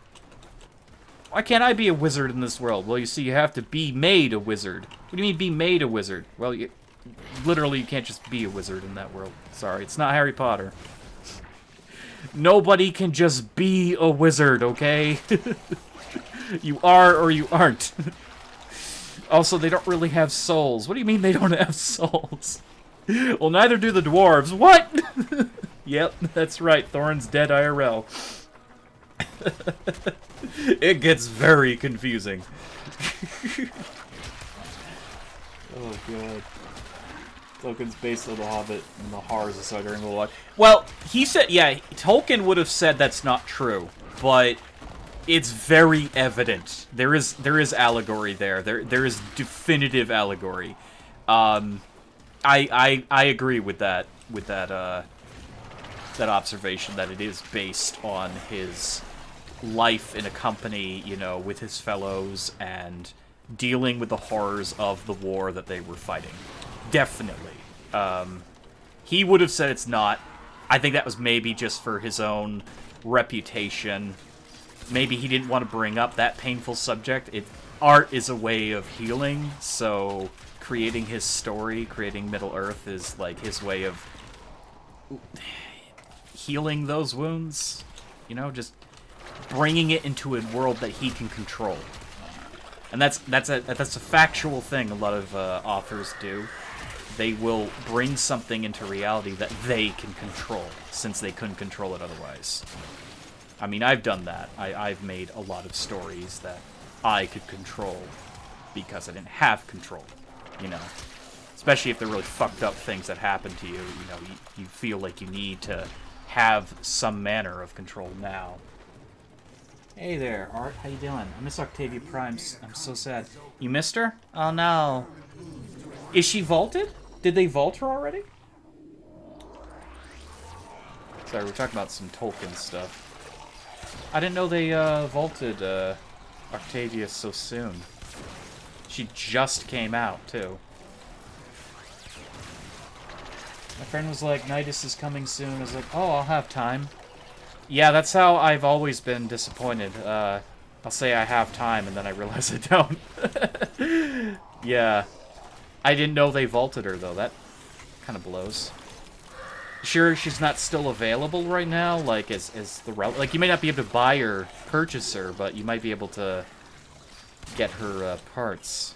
Why can't I be a wizard in this world? Well, you see, you have to be made a wizard. What do you mean, be made a wizard? Well, literally, you can't just be a wizard in that world. Sorry, it's not Harry Potter. Nobody can just be a wizard, okay? You are or you aren't. Also, they don't really have souls. What do you mean they don't have souls? Well, neither do the dwarves. What? Yep, that's right. Thorin's dead IRL. It gets very confusing. Oh, God. Tolkien's based on The Hobbit and the horrors of Sauron the Watch. Well, he said, yeah, Tolkien would have said that's not true, but it's very evident. There is allegory there. There is definitive allegory. I agree with that that observation that it is based on his life in a company, with his fellows and dealing with the horrors of the war that they were fighting. Definitely. He would have said it's not. I think that was maybe just for his own reputation. Maybe he didn't want to bring up that painful subject. Art is a way of healing, so creating his story, creating Middle-earth is like his way of healing those wounds. Just bringing it into a world that he can control. And that's a factual thing a lot of authors do. They will bring something into reality that they can control, since they couldn't control it otherwise. I mean, I've done that. I've made a lot of stories that I could control because I didn't have control, Especially if they're really fucked up things that happen to you, you feel like you need to have some manner of control now. Hey there, Art. How you doing? I miss Octavia Prime. I'm so sad. You missed her? Oh, no. Is she vaulted? Did they vault her already? Sorry, we're talking about some Tolkien stuff. I didn't know they vaulted Octavia so soon. She just came out, too. My friend was like, Nidus is coming soon. I was like, oh, I'll have time. Yeah, that's how I've always been disappointed. I'll say I have time, and then I realize I don't. Yeah. I didn't know they vaulted her, though. That kind of blows. Sure, she's not still available right now, like, as the route. Like, you may not be able to buy or purchase her, but you might be able to get her parts.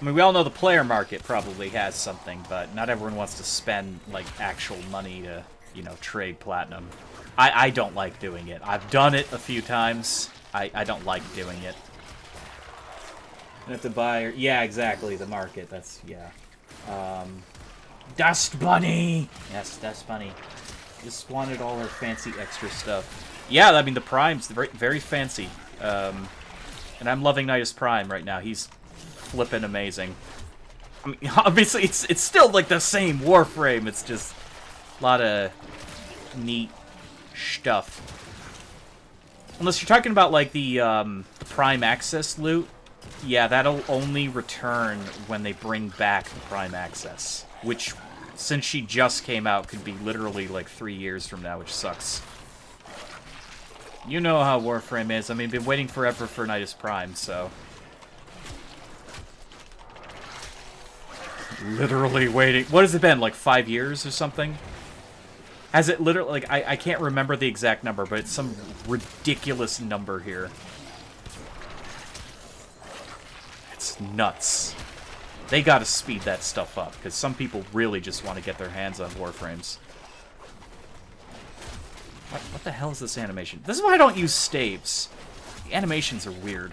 I mean, we all know the player market probably has something, but not everyone wants to spend, like, actual money to, trade platinum. I don't like doing it. I've done it a few times. I don't like doing it. I have to buy... Yeah, exactly, the market. That's... Yeah. Dust Bunny! Yes, Dust Bunny. Just wanted all her fancy extra stuff. Yeah, I mean, the Prime's very, very fancy. And I'm loving Nidus Prime right now. He's flippin' amazing. I mean, obviously, it's still, like, the same Warframe. It's just a lot of neat stuff. Unless you're talking about, like, the Prime Access loot. Yeah, that'll only return when they bring back the Prime Access. Which, since she just came out, could be literally, like, 3 years from now, which sucks. You know how Warframe is. I mean, been waiting forever for Nidus Prime, so... Literally waiting. What has it been, like 5 years or something? Has it literally, like, I can't remember the exact number, but it's some ridiculous number here. It's nuts. They gotta speed that stuff up, because some people really just want to get their hands on Warframes. What the hell is this animation? This is why I don't use staves. The animations are weird.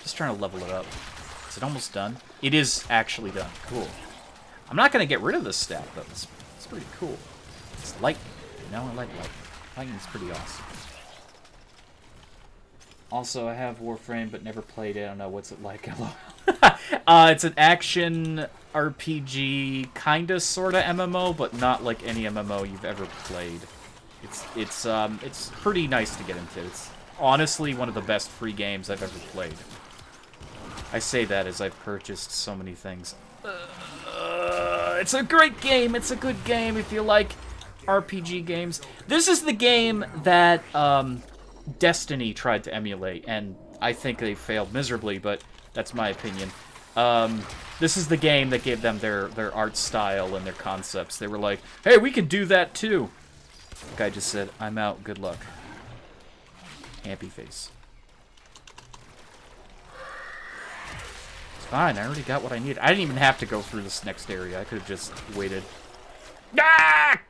Just trying to level it up. Is it almost done? It is actually done. Cool. I'm not going to get rid of this staff, though. It's pretty cool. It's lightning. You know, I like lightning. Lightning's pretty awesome. Also, I have Warframe, but never played it. I don't know. What's it like? It's an action RPG, kinda, sorta MMO, but not like any MMO you've ever played. It's pretty nice to get into. It's honestly one of the best free games I've ever played. I say that as I've purchased so many things. It's a great game. It's a good game if you like RPG games. This is the game that Destiny tried to emulate, and I think they failed miserably, but that's my opinion. This is the game that gave them their art style and their concepts. They were like, hey, we can do that too. The guy just said, I'm out, good luck. Happy face. It's fine, I already got what I need. I didn't even have to go through this next area. I could have just waited. Ah!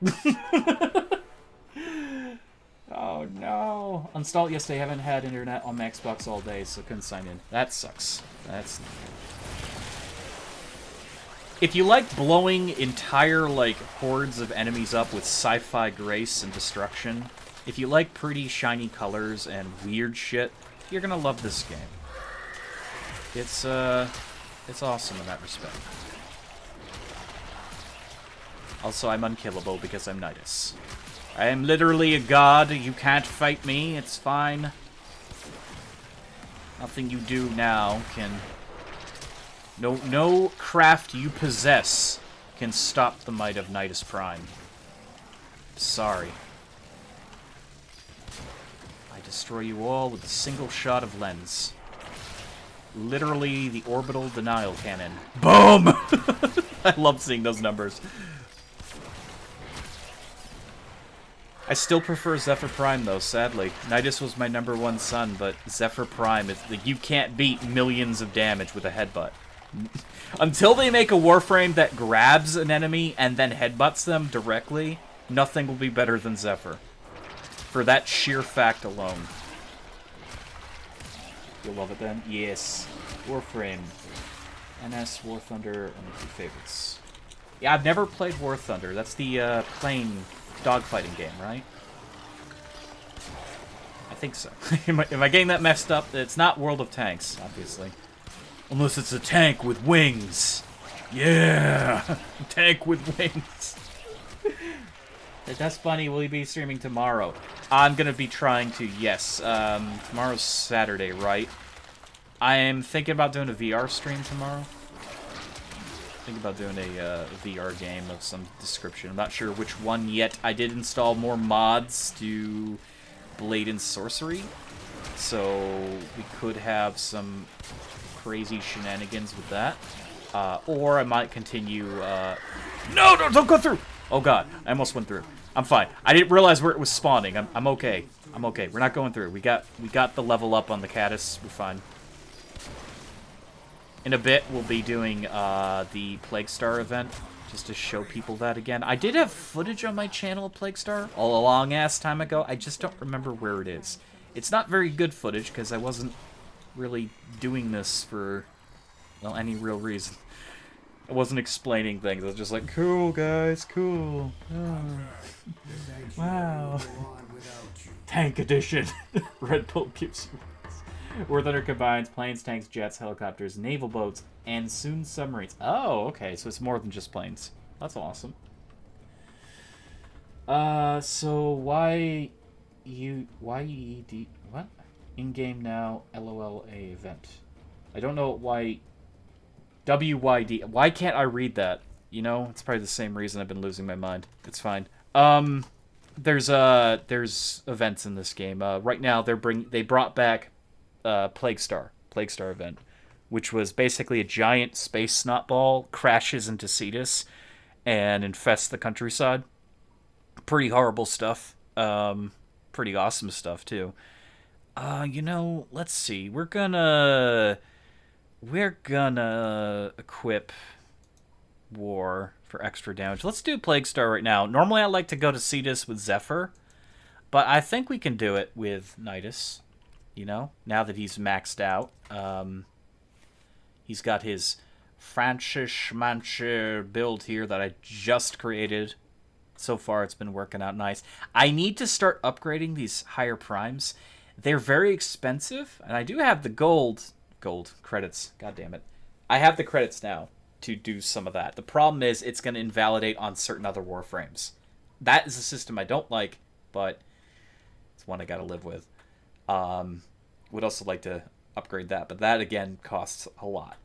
Oh no. Installed yesterday, haven't had internet on my Xbox all day, so couldn't sign in. That sucks. That's... If you like blowing entire, like, hordes of enemies up with sci-fi grace and destruction, if you like pretty shiny colors and weird shit, you're gonna love this game. It's awesome in that respect. Also, I'm unkillable because I'm Nidus. I am literally a god. You can't fight me. It's fine. Nothing you do now can... No craft you possess can stop the might of Nidus Prime. Sorry. I destroy you all with a single shot of lens. Literally the orbital denial cannon. Boom! I love seeing those numbers. I still prefer Zephyr Prime, though, sadly. Nidus was my #1 son, but Zephyr Prime, you can't beat millions of damage with a headbutt. Until they make a Warframe that grabs an enemy and then headbutts them directly, nothing will be better than Zephyr. For that sheer fact alone. You'll love it then? Yes. Warframe. NS, War Thunder, and my two favorites. Yeah, I've never played War Thunder. That's the plane dogfighting game, right? I think so. Am I getting that messed up? It's not World of Tanks, obviously. Unless it's a tank with wings. Yeah! Tank with wings. That's funny. Will you be streaming tomorrow? I'm gonna be trying to, yes. Tomorrow's Saturday, right? I am thinking about doing a VR stream tomorrow. Thinking about doing a VR game of some description. I'm not sure which one yet. I did install more mods to Blade and Sorcery. So we could have some crazy shenanigans with that. Or I might continue... No, don't go through! Oh god, I almost went through. I'm fine. I didn't realize where it was spawning. I'm okay. I'm okay. We're not going through. We got the level up on the Caddis. We're fine. In a bit, we'll be doing the Plague Star event, just to show people that again. I did have footage on my channel of Plague Star a long-ass time ago. I just don't remember where it is. It's not very good footage, because I wasn't really doing this for, well, any real reason. I wasn't explaining things. I was just like, cool, guys, cool. Oh. Wow. Tank edition. Red Bull gives you... War Thunder combines planes, tanks, jets, helicopters, naval boats, and soon submarines. Oh, okay, so it's more than just planes. That's awesome. So why YED what? In-game now LOLA event. I don't know why WYD. Why can't I read that? You know, it's probably the same reason I've been losing my mind. It's fine. There's events in this game. Right now they brought back Plague Star event, which was basically a giant space snot ball crashes into Cetus and infests the countryside. Pretty horrible stuff. Pretty awesome stuff too. Let's see. We're gonna equip War for extra damage. Let's do Plague Star right now. Normally I like to go to Cetus with Zephyr, but I think we can do it with Nidus. Now that he's maxed out. He's got his Francis Schmancher build here that I just created. So far, it's been working out nice. I need to start upgrading these higher primes. They're very expensive, and I do have the gold credits. God damn it. I have the credits now to do some of that. The problem is it's going to invalidate on certain other Warframes. That is a system I don't like, but it's one I got to live with. Would also like to upgrade that, but that, again, costs a lot.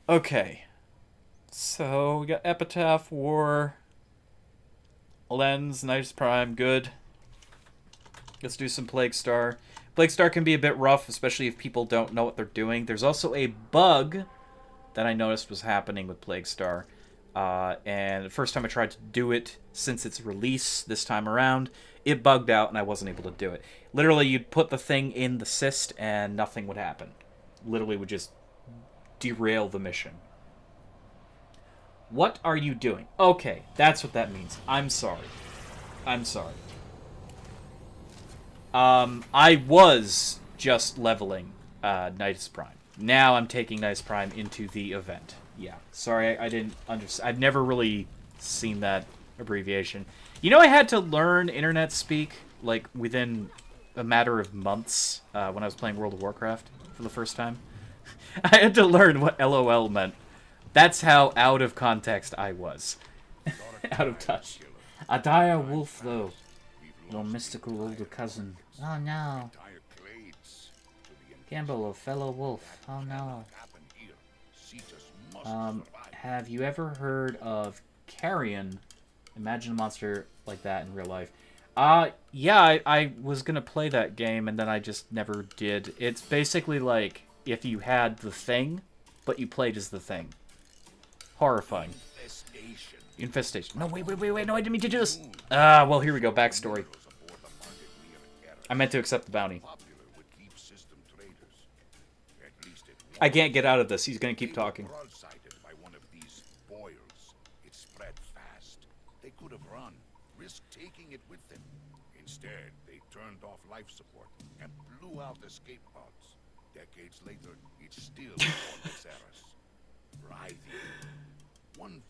Okay. So, we got Epitaph, War... Lens, Nidus Prime, good. Let's do some Plague Star. Plague Star can be a bit rough, especially if people don't know what they're doing. There's also a bug that I noticed was happening with Plague Star. And the first time I tried to do it since its release this time around, it bugged out and I wasn't able to do it. Literally, you'd put the thing in the cyst and nothing would happen. Literally would just derail the mission. What are you doing? Okay, that's what that means. I'm sorry. I was just leveling Nidus Prime. Now I'm taking Nidus Prime into the event. Yeah, sorry, I didn't understand. I've never really seen that abbreviation. I had to learn internet speak, like, within a matter of months when I was playing World of Warcraft for the first time. I had to learn what LOL meant. That's how out of context I was. Out of touch. A dire wolf, though. Your mystical older cousin. Oh, no. Gamble, a fellow wolf. Oh, no. Have you ever heard of Carrion? Imagine a monster like that in real life. Yeah, I was gonna play that game, and then I just never did. It's basically like if you had the Thing, but you played as the Thing. Horrifying. Infestation. No, wait, no, I didn't mean to do this. Well, here we go, backstory. I meant to accept the bounty. I can't get out of this, he's gonna keep talking. They could have run, risked taking it with them. Instead, they turned off life support and blew out escape pods. Decades later, it's still on its errors. Writhing.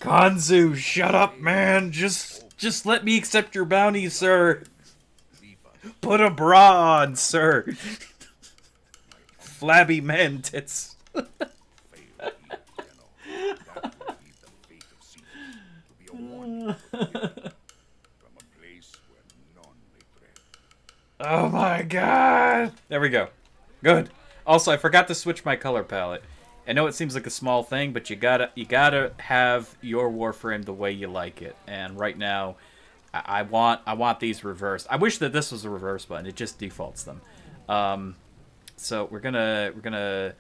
Kanzu, shut up, man. Just let me accept your bounty, sir. Put a bra on, sir. Flabby man tits. Oh my god. There we go. Good. Also, I forgot to switch my color palette. I know it seems like a small thing, but you gotta have your Warframe the way you like it. And right now, I want these reversed. I wish that this was a reverse button. It just defaults them. So we're gonna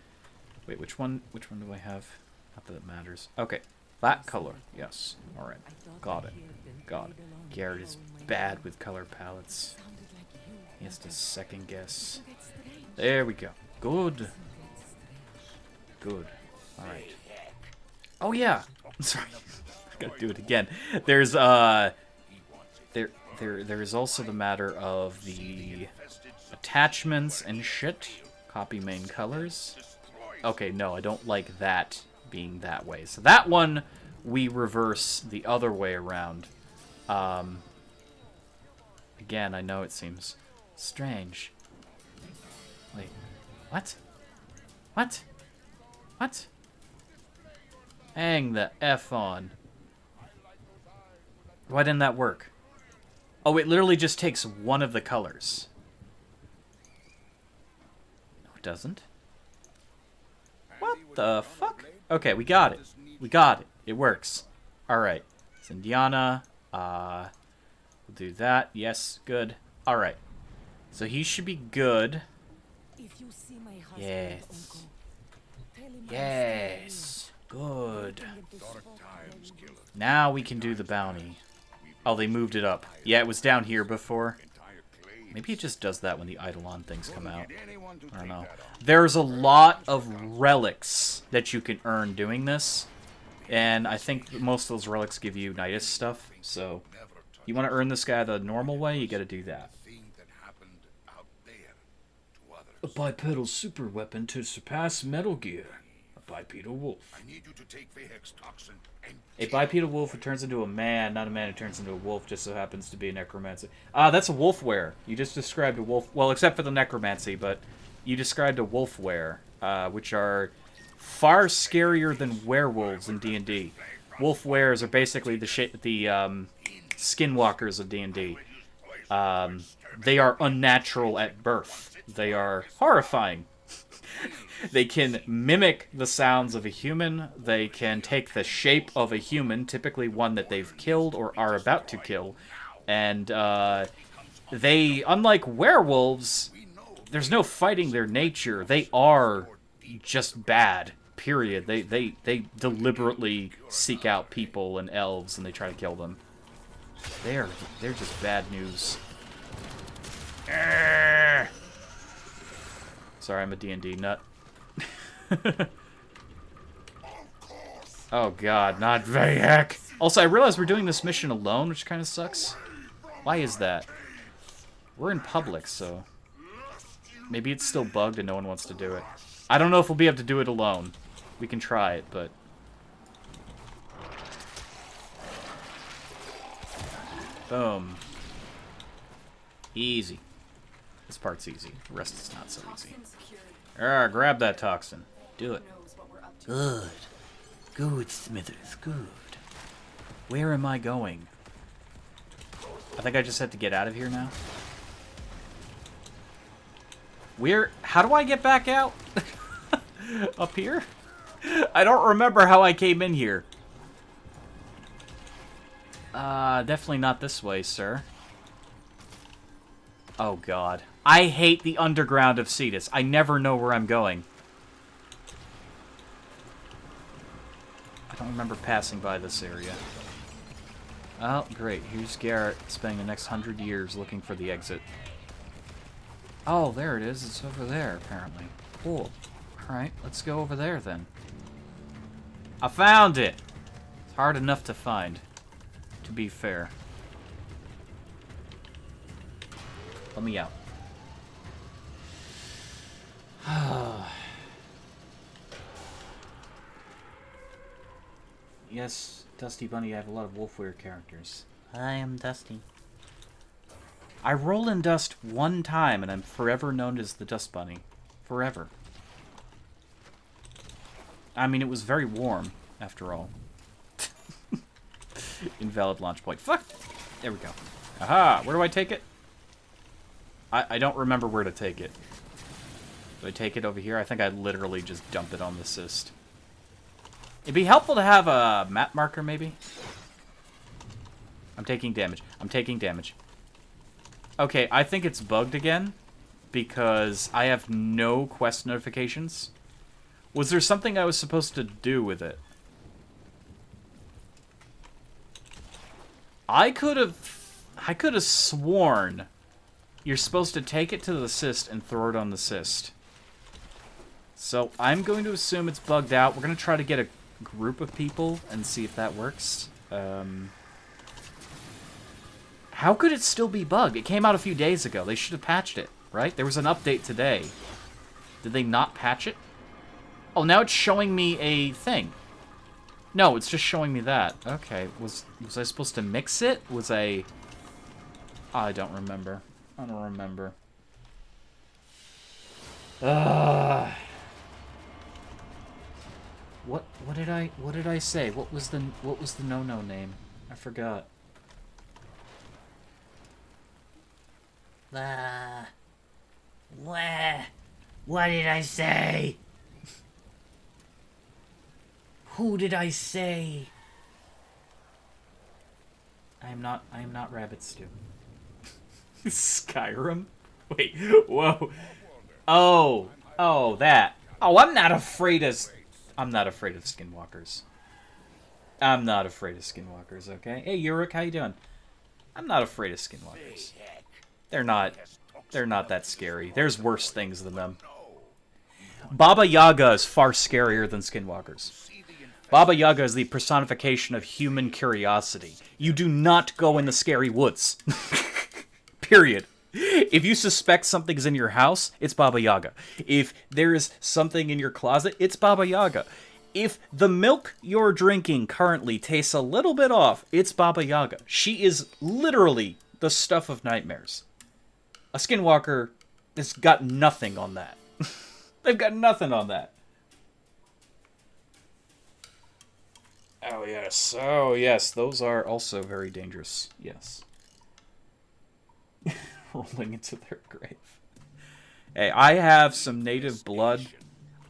wait. Which one do I have? Not that it matters. Okay, that color. Yes. All right. Got it. Garrett is bad with color palettes. He has to second guess. There we go. Good. Alright. Oh yeah! Sorry. I gotta do it again. There's there's also the matter of the attachments and shit. Copy main colors. Okay, no, I don't like that being that way. So that one we reverse the other way around. Again, I know it seems strange. Wait. What? Hang the F on. Why didn't that work? Oh, it literally just takes one of the colors. No, it doesn't. What the fuck? Okay, we got it. It works. Alright. It's Indiana. We'll do that. Yes, good. Alright. So he should be good. Yes. Yes. Good. Dark times, killer. Now we can do the bounty. Oh, they moved it up. Yeah, it was down here before. Entire clades. Maybe it just does that when the Eidolon things come out. Get anyone to I don't take know. that on. There's a lot of relics that you can earn doing this. And I think most of those relics give you Nidus stuff. So, Never touch you want to earn this guy the normal way, you got to do that. the thing that happened out there to others. A bipedal super weapon to surpass Metal Gear. A bipedal wolf. I need you to take the hex toxin and A bipedal wolf who turns into a man, not a man who turns into a wolf, just so happens to be a necromancer. Ah, that's a wolf wear. You just described a wolf. Well, except for the necromancy, but you described a wolf wear, which are far scarier than werewolves in D&D. Wolf wares are basically the skinwalkers of D&D. They are unnatural at birth. They are horrifying. They can mimic the sounds of a human. They can take the shape of a human, typically one that they've killed or are about to kill. And they, unlike werewolves, there's no fighting their nature. They are just bad, period. They deliberately seek out people and elves and they try to kill them. They're just bad news. Sorry, I'm a D&D nut. Oh god, not Vayek! Also, I realize we're doing this mission alone, which kind of sucks. Why is that? We're in public, so... Maybe it's still bugged and no one wants to do it. I don't know if we'll be able to do it alone. We can try it, but... Boom. Easy. This part's easy. The rest is not so easy. Grab that toxin. Do it. Good. Good, Smithers. Good. Where am I going? I think I just have to get out of here now. How do I get back out? Up here? I don't remember how I came in here. Definitely not this way, sir. Oh, God. I hate the underground of Cetus. I never know where I'm going. I don't remember passing by this area. Oh, great. Here's Garrett spending the next 100 years looking for the exit. Oh, there it is. It's over there, apparently. Cool. Alright, let's go over there, then. I found it! It's hard enough to find, to be fair. Let me out. Yes, Dusty Bunny, I have a lot of Wolfware characters. I am Dusty. I roll in dust one time, and I'm forever known as the Dust Bunny. Forever. I mean, it was very warm, after all. Invalid launch point. Fuck! There we go. Aha! Where do I take it? I don't remember where to take it. Do I take it over here? I think I literally just dump it on the cyst. It'd be helpful to have a map marker, maybe? I'm taking damage. I'm taking damage. Okay, I think it's bugged again, because I have no quest notifications. Was there something I was supposed to do with it? I could have sworn you're supposed to take it to the cyst and throw it on the cyst. So I'm going to assume it's bugged out. We're going to try to get a group of people and see if that works. How could it still be bugged? It came out a few days ago. They should have patched it, right? There was an update today. Did they not patch it? Oh, now it's showing me a thing. No, it's just showing me that. Okay, was I supposed to mix it? Was I... I don't remember. I don't remember. What did I say? What was the no-no name? I forgot. What did I say? Who did I say? I am not Rabbit Stew. Skyrim? Wait, whoa. Oh, that. Oh, I'm not afraid of skinwalkers. I'm not afraid of skinwalkers, okay? Hey, Yurik, how you doing? I'm not afraid of skinwalkers. They're not that scary. There's worse things than them. Baba Yaga is far scarier than skinwalkers. Baba Yaga is the personification of human curiosity. You do not go in the scary woods. Period. If you suspect something's in your house, it's Baba Yaga. If there is something in your closet, it's Baba Yaga. If the milk you're drinking currently tastes a little bit off, it's Baba Yaga. She is literally the stuff of nightmares. A skinwalker has got nothing on that. They've got nothing on that. Oh yes, those are also very dangerous. Yes. Rolling into their grave. Hey, I have some native blood.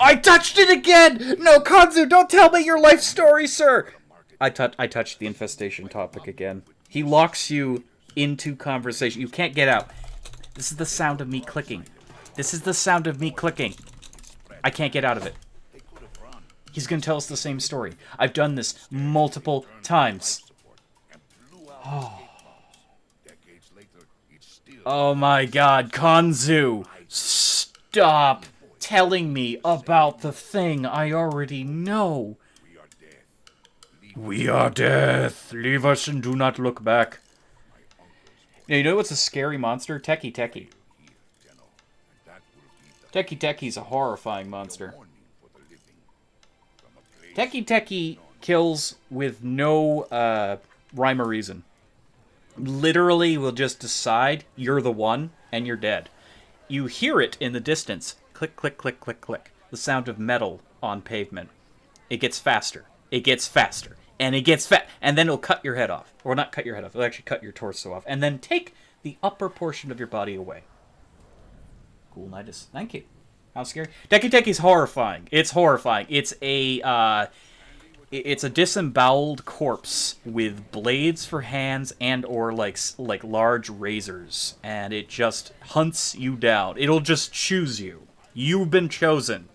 I touched it again! No, Kanzu, don't tell me your life story, sir! I touched the infestation topic again. He locks you into conversation. You can't get out. This is the sound of me clicking. This is the sound of me clicking. I can't get out of it. He's going to tell us the same story. I've done this multiple times. Oh my god, Kanzu! Stop telling me about the thing I already know. We are death. Leave us and do not look back. Now, you know what's a scary monster? Teki Teki. Teki Teki's a horrifying monster. Teki Teki kills with no rhyme or reason. Literally will just decide you're the one and you're dead. You hear it in the distance. Click, click, click, click, click. The sound of metal on pavement. It gets faster. It gets faster. And it gets fat. And then it'll cut your head off. Or not cut your head off. It'll actually cut your torso off. And then take the upper portion of your body away. Cool, Nidus. Thank you. How scary? Teki Teki's horrifying. It's horrifying. It's a disemboweled corpse with blades for hands and or like large razors, and it just hunts you down. It'll just choose you. You've been chosen.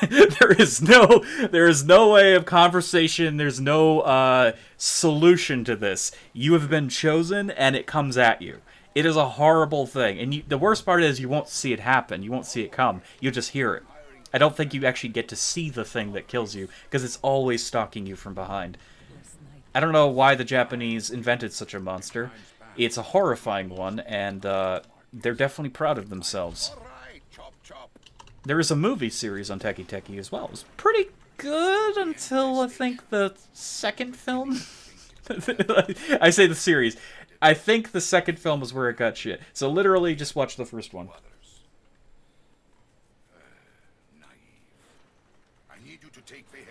There is no way of conversation. There's no solution to this. You have been chosen, and it comes at you. It is a horrible thing, and the worst part is you won't see it happen. You won't see it come. You'll just hear it. I don't think you actually get to see the thing that kills you, because it's always stalking you from behind. I don't know why the Japanese invented such a monster. It's a horrifying one, and they're definitely proud of themselves. There is a movie series on Teki Teki as well. It was pretty good until, I think, the second film? I say the series. I think the second film is where it got shit. So literally, just watch the first one.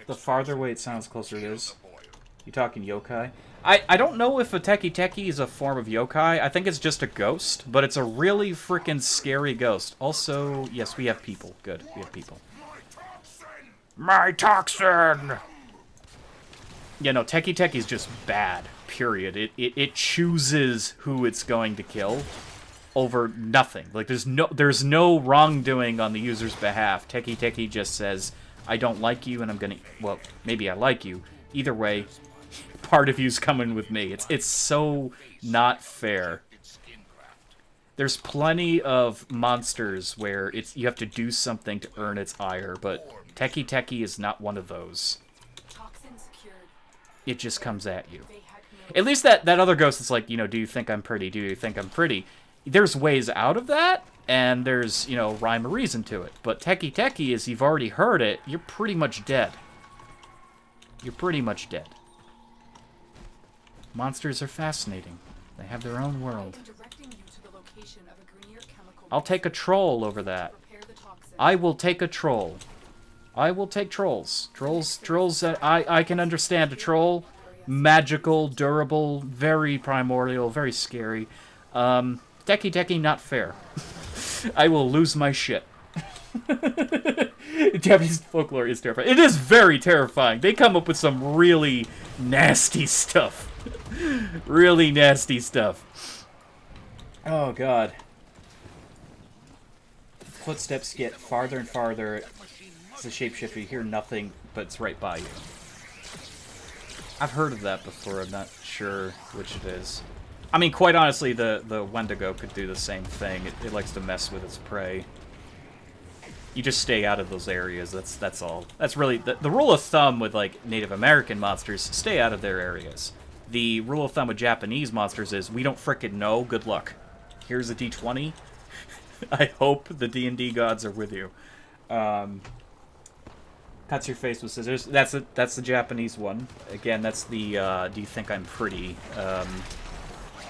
The farther away it sounds, closer it is. You talking yokai? I don't know if a Teki Teki is a form of yokai. I think it's just a ghost, but it's a really freaking scary ghost. Also, yes, we have people. Good, we have people. My toxin! Yeah, no, Teki Teki is just bad, period. It chooses who it's going to kill over nothing. Like, there's no wrongdoing on the user's behalf. Teki Teki just says, I don't like you, and I'm gonna... Well, maybe I like you. Either way, part of you's coming with me. It's so not fair. There's plenty of monsters where you have to do something to earn its ire, but Teki Teki is not one of those. It just comes at you. At least that other ghost is like, do you think I'm pretty? Do you think I'm pretty? There's ways out of that, and there's, rhyme or reason to it. But Teki Teki is, you've already heard it, you're pretty much dead. You're pretty much dead. Monsters are fascinating. They have their own world. I'll take a troll over that. I will take a troll. I will take trolls. Trolls, I can understand a troll. Magical, durable, very primordial, very scary. Teki Teki, not fair. I will lose my shit. Japanese folklore is terrifying. It is very terrifying. They come up with some really nasty stuff. Really nasty stuff. Oh, God. Footsteps get farther and farther. It's a shapeshifter. You hear nothing, but it's right by you. I've heard of that before. I'm not sure which it is. I mean, quite honestly, the Wendigo could do the same thing. It likes to mess with its prey. You just stay out of those areas. That's all. That's really the rule of thumb with like Native American monsters. Stay out of their areas. The rule of thumb with Japanese monsters is we don't frickin' know. Good luck. Here's a D20. I hope the D&D gods are with you. Cuts your face with scissors. That's the Japanese one. Again, that's the do you think I'm pretty?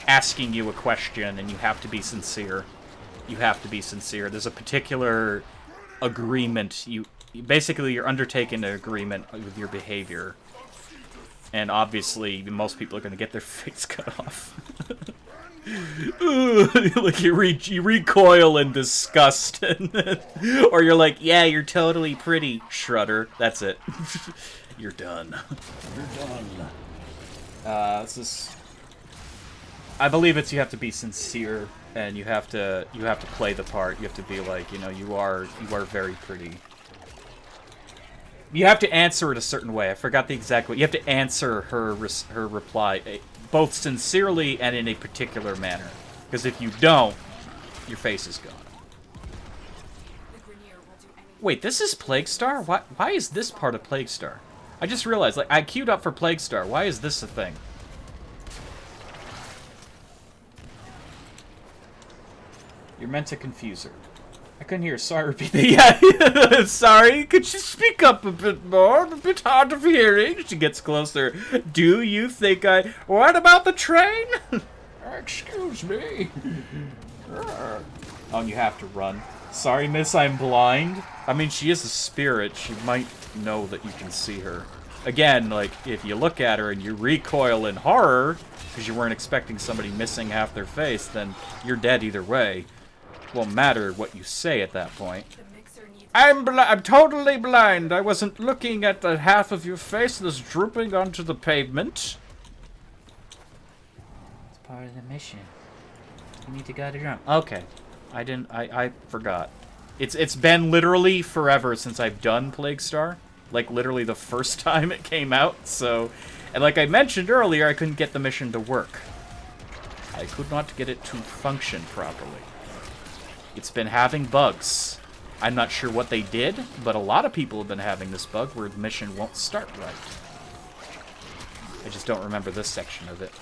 Asking you a question and you have to be sincere. You have to be sincere. There's a particular agreement. Basically you're undertaking an agreement with your behavior. And obviously most people are going to get their face cut off. Like you recoil in disgust, or you're like, yeah, you're totally pretty, Shredder. That's it. You're done. You're done. This is. I believe you have to be sincere, and you have to play the part. You have to be like, you are very pretty. You have to answer it a certain way. I forgot the exact way. You have to answer her reply both sincerely and in a particular manner. Because if you don't, your face is gone. Wait, this is Plague Star? Why is this part of Plague Star? I just realized, like, I queued up for Plague Star. Why is this a thing? You're meant to confuse her. I couldn't hear. Sorry, repeat that. Yeah, sorry. Could you speak up a bit more? I'm a bit hard of hearing. She gets closer. Do you think What about the train? Excuse me. Oh, and you have to run. Sorry, miss, I'm blind. I mean, she is a spirit. She might know that you can see her. Again, like, if you look at her and you recoil in horror, because you weren't expecting somebody missing half their face, then you're dead either way. Won't matter what you say at that point. I'm totally blind. I wasn't looking at the half of your face that's drooping onto the pavement. It's part of the mission. You need to guide it around. Okay. I forgot. It's been literally forever since I've done Plague Star. Like, literally the first time it came out, so... And like I mentioned earlier, I couldn't get the mission to work. I could not get it to function properly. It's been having bugs. I'm not sure what they did, but a lot of people have been having this bug where the mission won't start right. I just don't remember this section of it.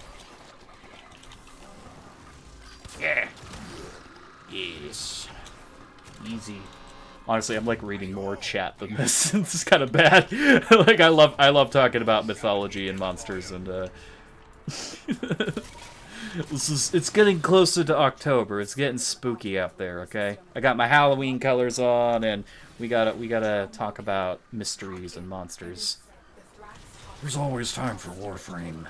Yeah. Yes. Easy. Honestly, I'm like reading more chat than this. This is kind of bad. Like I love talking about mythology and monsters and it's getting closer to October. It's getting spooky out there, okay? I got my Halloween colors on, and we gotta talk about mysteries and monsters. There's always time for Warframe.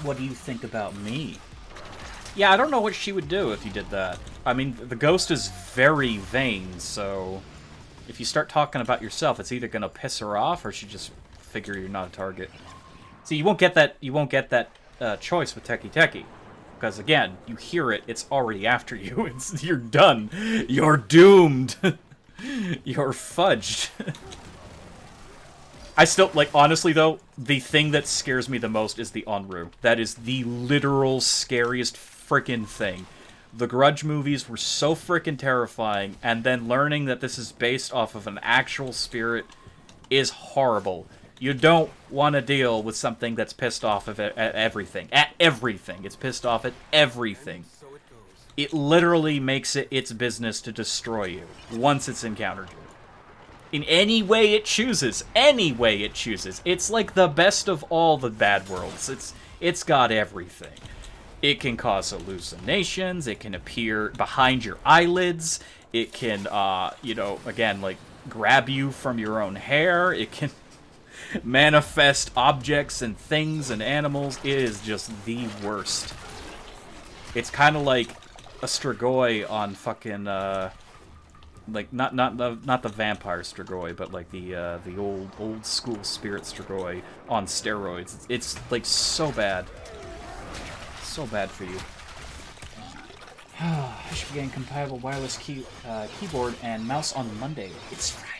What do you think about me? Yeah, I don't know what she would do if you did that. I mean, the ghost is very vain, so if you start talking about yourself, it's either gonna piss her off or she just figure you're not a target. See, you won't get that choice with Techie Techie. Because again, you hear it, it's already after you. You're done. You're doomed. You're fudged. I still, like, honestly though, the thing that scares me the most is the Onru. That is the literal scariest frickin' thing. The Grudge movies were so frickin' terrifying, and then learning that this is based off of an actual spirit is horrible. You don't want to deal with something that's pissed off of everything. At everything. It's pissed off at everything. It literally makes it its business to destroy you once it's encountered you. In any way it chooses. Any way it chooses. It's like the best of all the bad worlds. It's got everything. It can cause hallucinations. It can appear behind your eyelids. It can, again, like, grab you from your own hair. It can manifest objects and things and animals. It is just the worst. It's kind of like a Strigoi on fucking like not the vampire Strigoi, but like the old school spirit Strigoi on steroids. It's like so bad for you. I should be getting compatible wireless keyboard and mouse on Monday. It's Friday.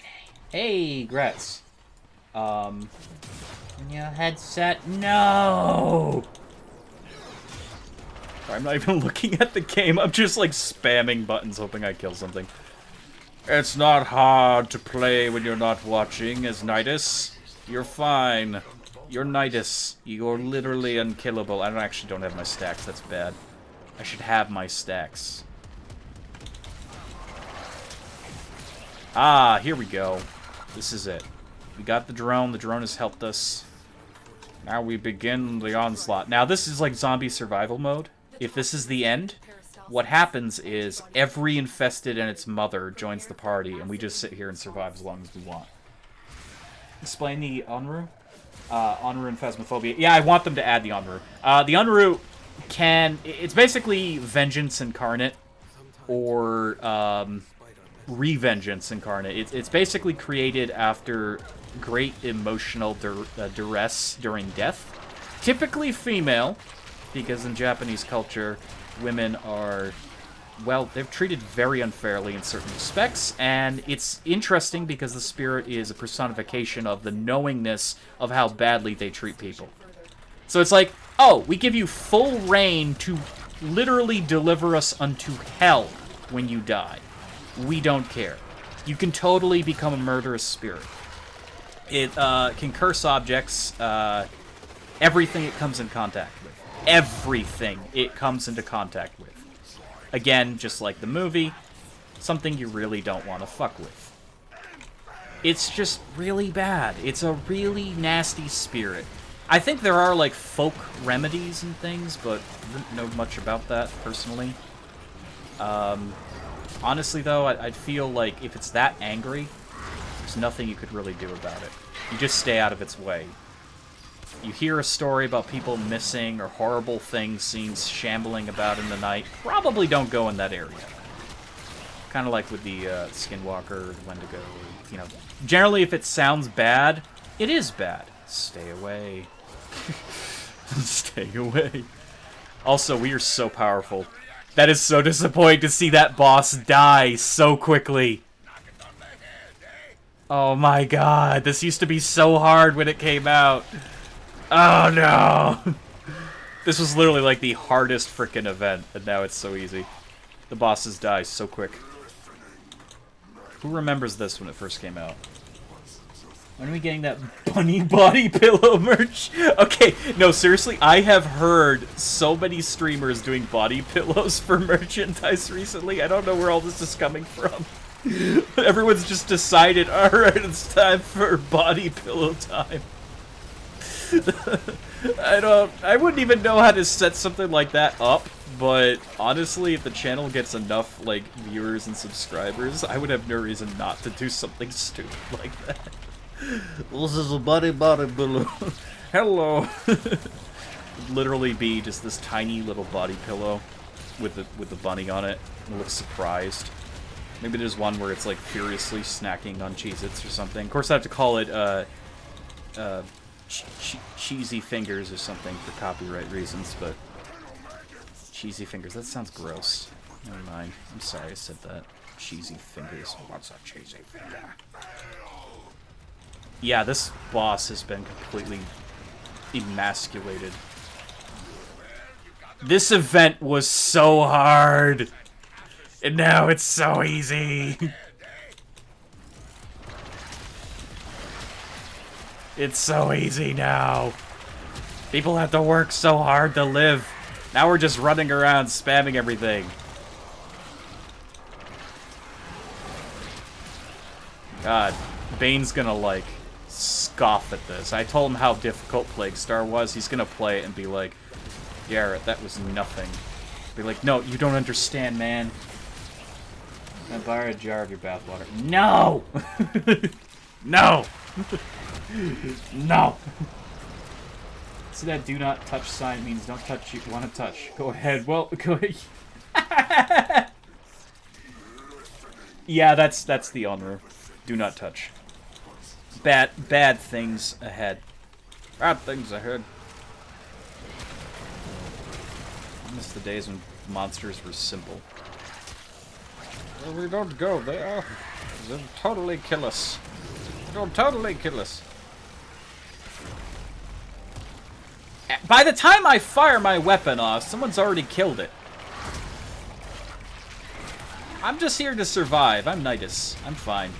Hey, Gretz. Your headset? No! I'm not even looking at the game. I'm just, like, spamming buttons hoping I kill something. It's not hard to play when you're not watching, as Nidus. You're fine. You're Nidus. You're literally unkillable. I don't have my stacks. That's bad. I should have my stacks. Ah, here we go. This is it. We got the drone. The drone has helped us. Now we begin the onslaught. Now, this is like zombie survival mode. If this is the end, what happens is every infested and its mother joins the party, and we just sit here and survive as long as we want. Explain the Onru? Onru and Phasmophobia. Yeah, I want them to add the Onru. The Onru it's basically Vengeance Incarnate, or Revengeance Incarnate. It's basically created after great emotional duress during death. Typically female, because in Japanese culture, women are, well, they're treated very unfairly in certain respects, and it's interesting because the spirit is a personification of the knowingness of how badly they treat people. So it's like, oh, we give you full reign to literally deliver us unto hell when you die. We don't care. You can totally become a murderous spirit. It can curse objects, everything it comes in contact with. Everything it comes into contact with. Again, just like the movie, something you really don't want to fuck with. It's just really bad. It's a really nasty spirit. I think there are, like, folk remedies and things, but I don't know much about that, personally. Honestly, though, I'd feel like if it's that angry, there's nothing you could really do about it. You just stay out of its way. You hear a story about people missing or horrible things seen shambling about in the night, probably don't go in that area. Kind of like with the Skinwalker, or the Wendigo, or, you know. Generally, if it sounds bad, it is bad. Stay away. Stay away. Also, we are so powerful. That is so disappointing to see that boss die so quickly. Oh my god, this used to be so hard when it came out. Oh no! This was literally like the hardest frickin' event, and now it's so easy. The bosses die so quick. Who remembers this when it first came out? When are we getting that bunny body pillow merch? Okay, no, seriously, I have heard so many streamers doing body pillows for merchandise recently. I don't know where all this is coming from. Everyone's just decided, alright, it's time for body pillow time. I wouldn't even know how to set something like that up, but honestly, if the channel gets enough, like, viewers and subscribers, I would have no reason not to do something stupid like that. This is a body pillow. Hello. Literally be just this tiny little body pillow with the bunny on it. It looks surprised. Maybe there's one where it's like furiously snacking on Cheez-Its or something. Of course, I have to call it cheesy fingers or something for copyright reasons, but cheesy fingers, that sounds gross. Never mind. I'm sorry I said that. Cheesy fingers. What's a cheesy finger? Yeah, this boss has been completely emasculated. This event was so hard, and now it's so easy. It's so easy now. People have to work so hard to live. Now we're just running around spamming everything. God, Bane's gonna, like, scoff at this. I told him how difficult Plague Star was. He's gonna play it and be like, Garrett, that was nothing. Be like, no, you don't understand, man. Can I borrow a jar of your bathwater? No! No! No! So that do not touch sign means don't touch you want to touch. Go ahead. Well, go ahead. Yeah, that's the honor. Do not touch. Bad things ahead. Bad things ahead. I miss the days when monsters were simple. Well, we don't go there. They'll totally kill us. They'll totally kill us. By the time I fire my weapon off, someone's already killed it. I'm just here to survive. I'm Nidus. I'm fine.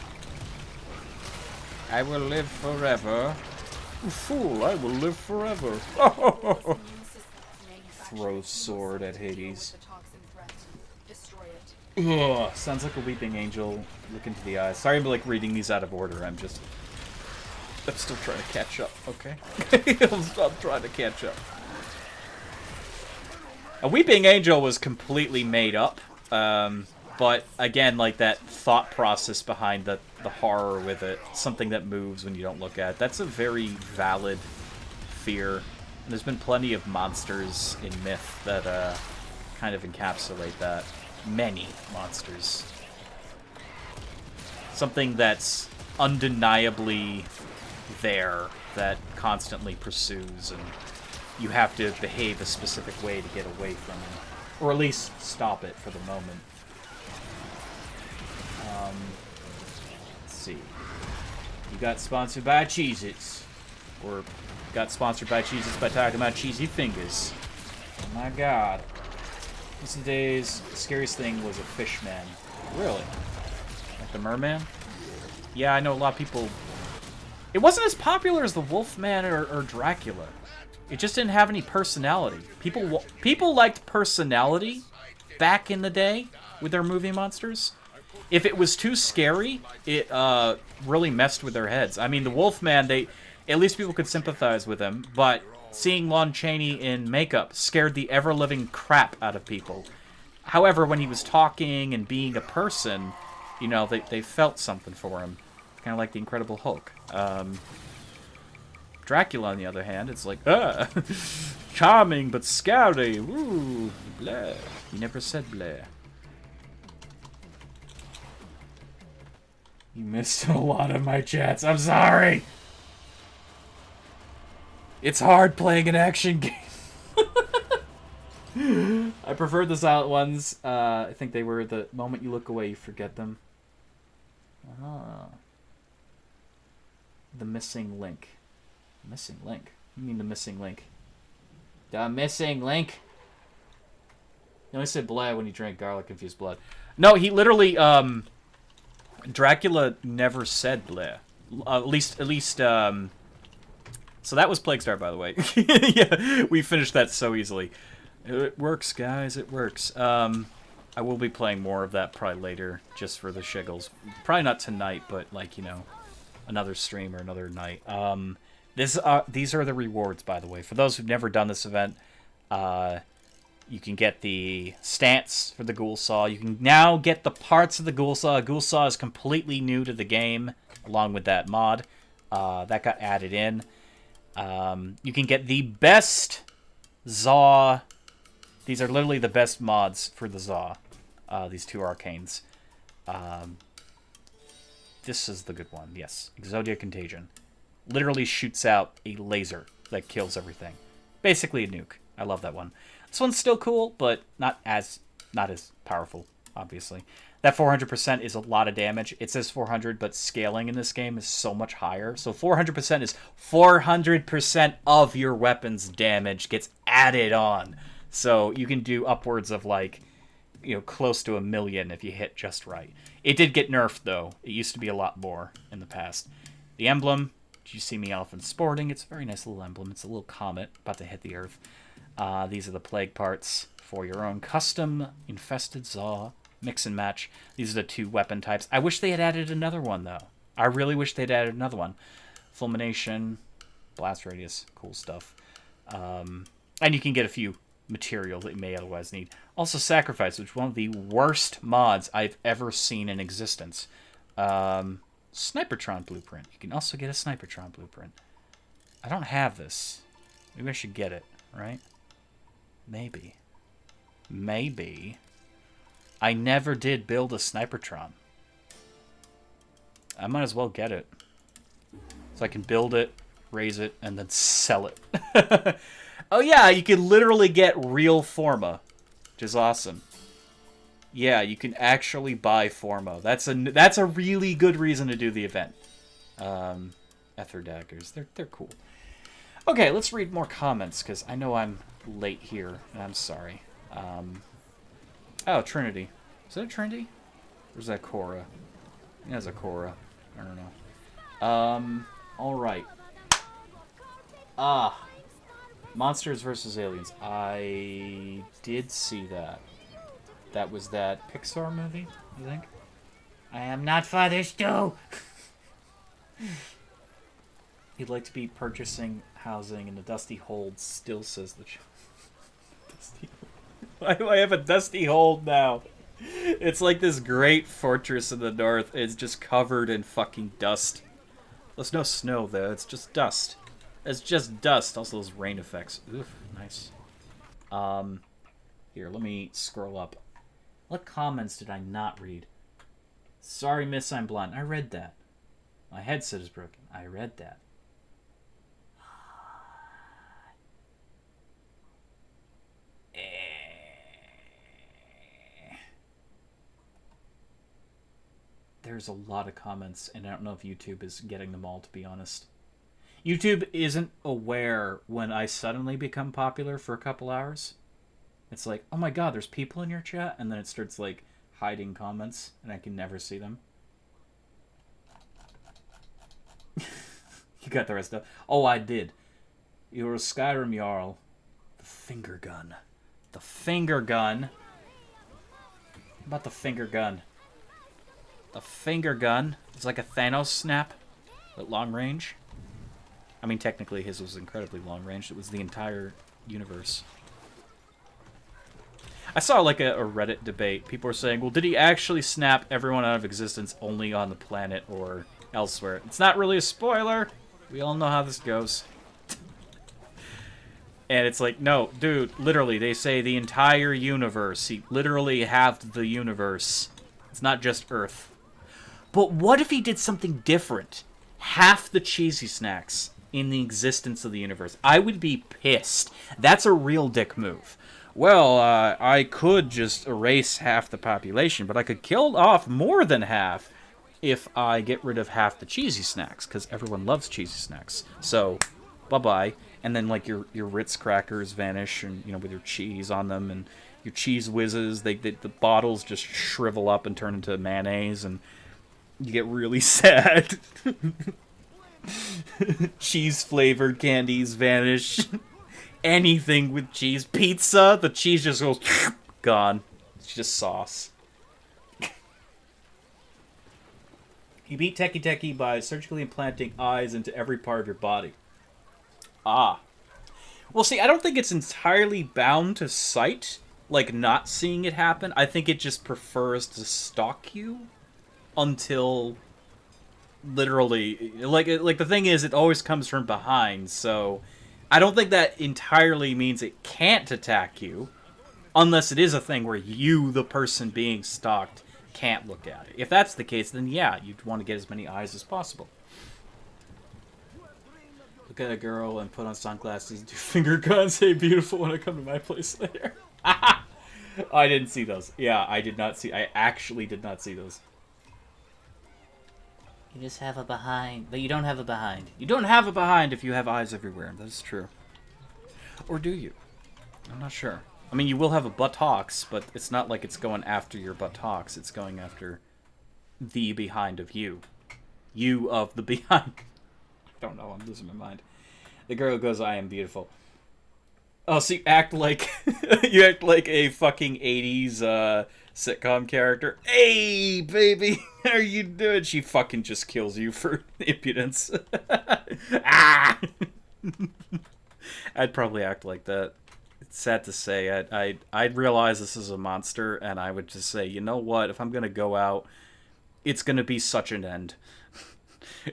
I will live forever. Fool, I will live forever. Throw sword at Hades. Ugh, sounds like a weeping angel. Look into the eyes. Sorry I'm like reading these out of order. I'm still trying to catch up, okay? I'm trying to catch up. A weeping angel was completely made up. But again, like that thought process behind the horror with it, something that moves when you don't look at it, that's a very valid fear. And there's been plenty of monsters in myth that kind of encapsulate that. Many monsters. Something that's undeniably there, that constantly pursues, and you have to behave a specific way to get away from it. Or at least stop it for the moment. Let's see. You got sponsored by Cheez-Its. Or got sponsored by Cheez-Its by talking about cheesy fingers. Oh my god. These days, the scariest thing was a fish man. Really? Like the merman? Yeah, I know a lot of people... It wasn't as popular as the Wolfman or Dracula. It just didn't have any personality. People liked personality back in the day with their movie monsters. If it was too scary, it really messed with their heads. I mean, the Wolfman, at least people could sympathize with him, but seeing Lon Chaney in makeup scared the ever-living crap out of people. However, when he was talking and being a person, you know, they felt something for him. Kind of like the Incredible Hulk. Dracula, on the other hand, it's like, charming but scary. Woo, blah. You never said blah. You missed a lot of my chats. I'm sorry. It's hard playing an action game. I preferred the silent ones. I think they were the moment you look away, you forget them. The missing link. Missing link? You mean the missing link? The missing link? You only said blood when he drank garlic-infused blood. No, he literally, Dracula never said bleh. At least, so that was Plague Star, by the way. Yeah, we finished that so easily. It works, guys, it works. I will be playing more of that probably later, just for the shiggles. Probably not tonight, but, like, you know, another stream or another night. These are the rewards, by the way. For those who've never done this event, you can get the stance for the Ghoul Saw. You can now get the parts of the Ghoul Saw. Ghoul Saw is completely new to the game, along with that mod. That got added in. You can get the best Zaw. These are literally the best mods for the Zaw. These two arcanes. This is the good one, yes. Exodia Contagion. Literally shoots out a laser that kills everything. Basically a nuke. I love that one. This one's still cool, but not as powerful, obviously. That 400% is a lot of damage. It says 400, but scaling in this game is so much higher. So 400% is 400% of your weapon's damage gets added on. So you can do upwards of, like, you know, close to 1 million if you hit just right. It did get nerfed, though. It used to be a lot more in the past. The emblem, you see me often sporting. It's a very nice little emblem. It's a little comet about to hit the earth. These are the plague parts for your own custom infested Zaw. Mix and match. These are the two weapon types. I wish they had added another one, though. I really wish they'd added another one. Fulmination, blast radius, cool stuff. And you can get a few material that you may otherwise need. Also, Sacrifice, which is one of the worst mods I've ever seen in existence. Snipertron Blueprint. You can also get a Snipertron Blueprint. I don't have this. Maybe I should get it, right? Maybe. Maybe. I never did build a Snipertron. I might as well get it. So I can build it, raise it, and then sell it. Oh yeah, you can literally get real Forma which is awesome. Yeah, you can actually buy Formo. That's a really good reason to do the event. Ether daggers, they're cool. Okay, let's read more comments because I know I'm late here, and I'm sorry. Oh, Trinity. Is that a Trinity? Or is that Korra? Yeah, it's a Korra. I don't know. Alright. Monsters vs. Aliens. I did see that. That was that Pixar movie, I think. I am not Father Stu! He'd like to be purchasing housing in a dusty hold, still says the dusty hold. Why do I have a dusty hold now? It's like this great fortress in the north. It's just covered in fucking dust. There's no snow, though. It's just dust. It's just dust. Also, those rain effects. Oof, nice. Here, let me scroll up. What comments did I not read? Sorry, miss, I'm blind. I read that. My headset is broken. I read that. There's a lot of comments, and I don't know if YouTube is getting them all, to be honest. YouTube isn't aware when I suddenly become popular for a couple hours. It's like, oh my god, there's people in your chat, and then it starts, like, hiding comments, and I can never see them. You got the rest of... Oh, I did. You're a Skyrim Jarl. The finger gun. The finger gun. How about the finger gun? The finger gun is like a Thanos snap at long range. I mean, technically his was incredibly long range. It was the entire universe. I saw like a Reddit debate. People were saying, well, did he actually snap everyone out of existence only on the planet or elsewhere? It's not really a spoiler. We all know how this goes. And it's like, no, dude, literally, they say the entire universe. He literally halved the universe. It's not just Earth. But what if he did something different? Half the cheesy snacks in the existence of the universe. I would be pissed. That's a real dick move. Well, I could just erase half the population, but I could kill off more than half if I get rid of half the cheesy snacks, because everyone loves cheesy snacks. So, bye-bye. And then, like, your Ritz crackers vanish, and, you know, with your cheese on them, and your cheese whizzes, the bottles just shrivel up and turn into mayonnaise, and you get really sad. Cheese-flavored candies vanish. Anything with cheese. Pizza, the cheese just goes... gone. It's just sauce. You beat Teki Teki by surgically implanting eyes into every part of your body. Ah. Well, see, I don't think it's entirely bound to sight, like not seeing it happen. I think it just prefers to stalk you until literally, like the thing is, it always comes from behind, so I don't think that entirely means it can't attack you, unless it is a thing where you, the person being stalked, can't look at it. If that's the case, then yeah, you'd want to get as many eyes as possible. Look at a girl and put on sunglasses, do finger guns, say beautiful when I come to my place later. I didn't see those. Yeah, I did not see. I actually did not see those. You just have a behind. But you don't have a behind. You don't have a behind if you have eyes everywhere. That is true. Or do you? I'm not sure. I mean, you will have a buttocks, but it's not like it's going after your buttocks. It's going after the behind of you. You of the behind. I don't know. I'm losing my mind. The girl goes, I am beautiful. Oh, so you act like you act like a fucking 80s sitcom character. Hey, baby, how are you doing? She fucking just kills you for impudence. Ah! I'd probably act like that. It's sad to say. I'd realize this is a monster, and I would just say, you know what? If I'm gonna go out, it's gonna be such an end.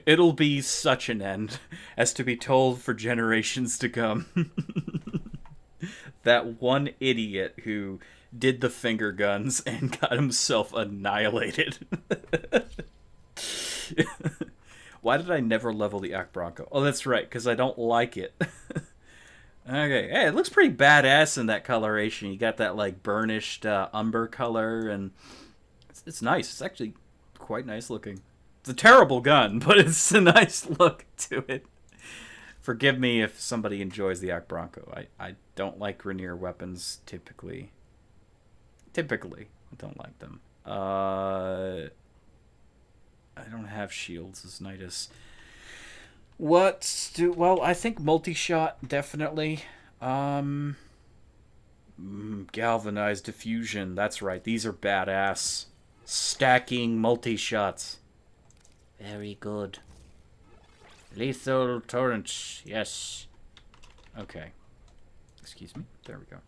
It'll be such an end as to be told for generations to come. That one idiot who did the finger guns and got himself annihilated. Why did I never level the Ak Bronco? Oh, that's right, because I don't like it. Okay, hey, it looks pretty badass in that coloration. You got that like burnished umber color, and it's nice. It's actually quite nice looking. It's a terrible gun, but it's a nice look to it. Forgive me if somebody enjoys the Ak Bronco. I don't like Rainier weapons typically. Typically, I don't like them. I don't have shields as Nidus. Well, I think multi-shot, definitely. Galvanized diffusion, that's right. These are badass. Stacking multi-shots. Very good. Lethal torrent, yes. Okay. Excuse me. There we go.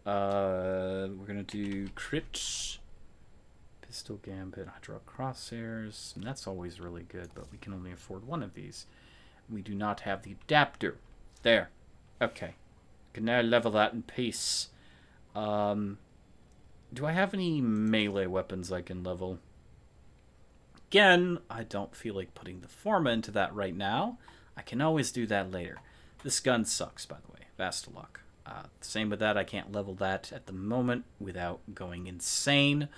We're gonna do crits. Pistol Gambit, Hydraulic Crosshairs. And that's always really good, but we can only afford one of these. We do not have the adapter. There. Okay. Can now level that in peace. Do I have any melee weapons I can level? Again, I don't feel like putting the Forma into that right now. I can always do that later. This gun sucks, by the way. Vastalok. Same with that. I can't level that at the moment without going insane.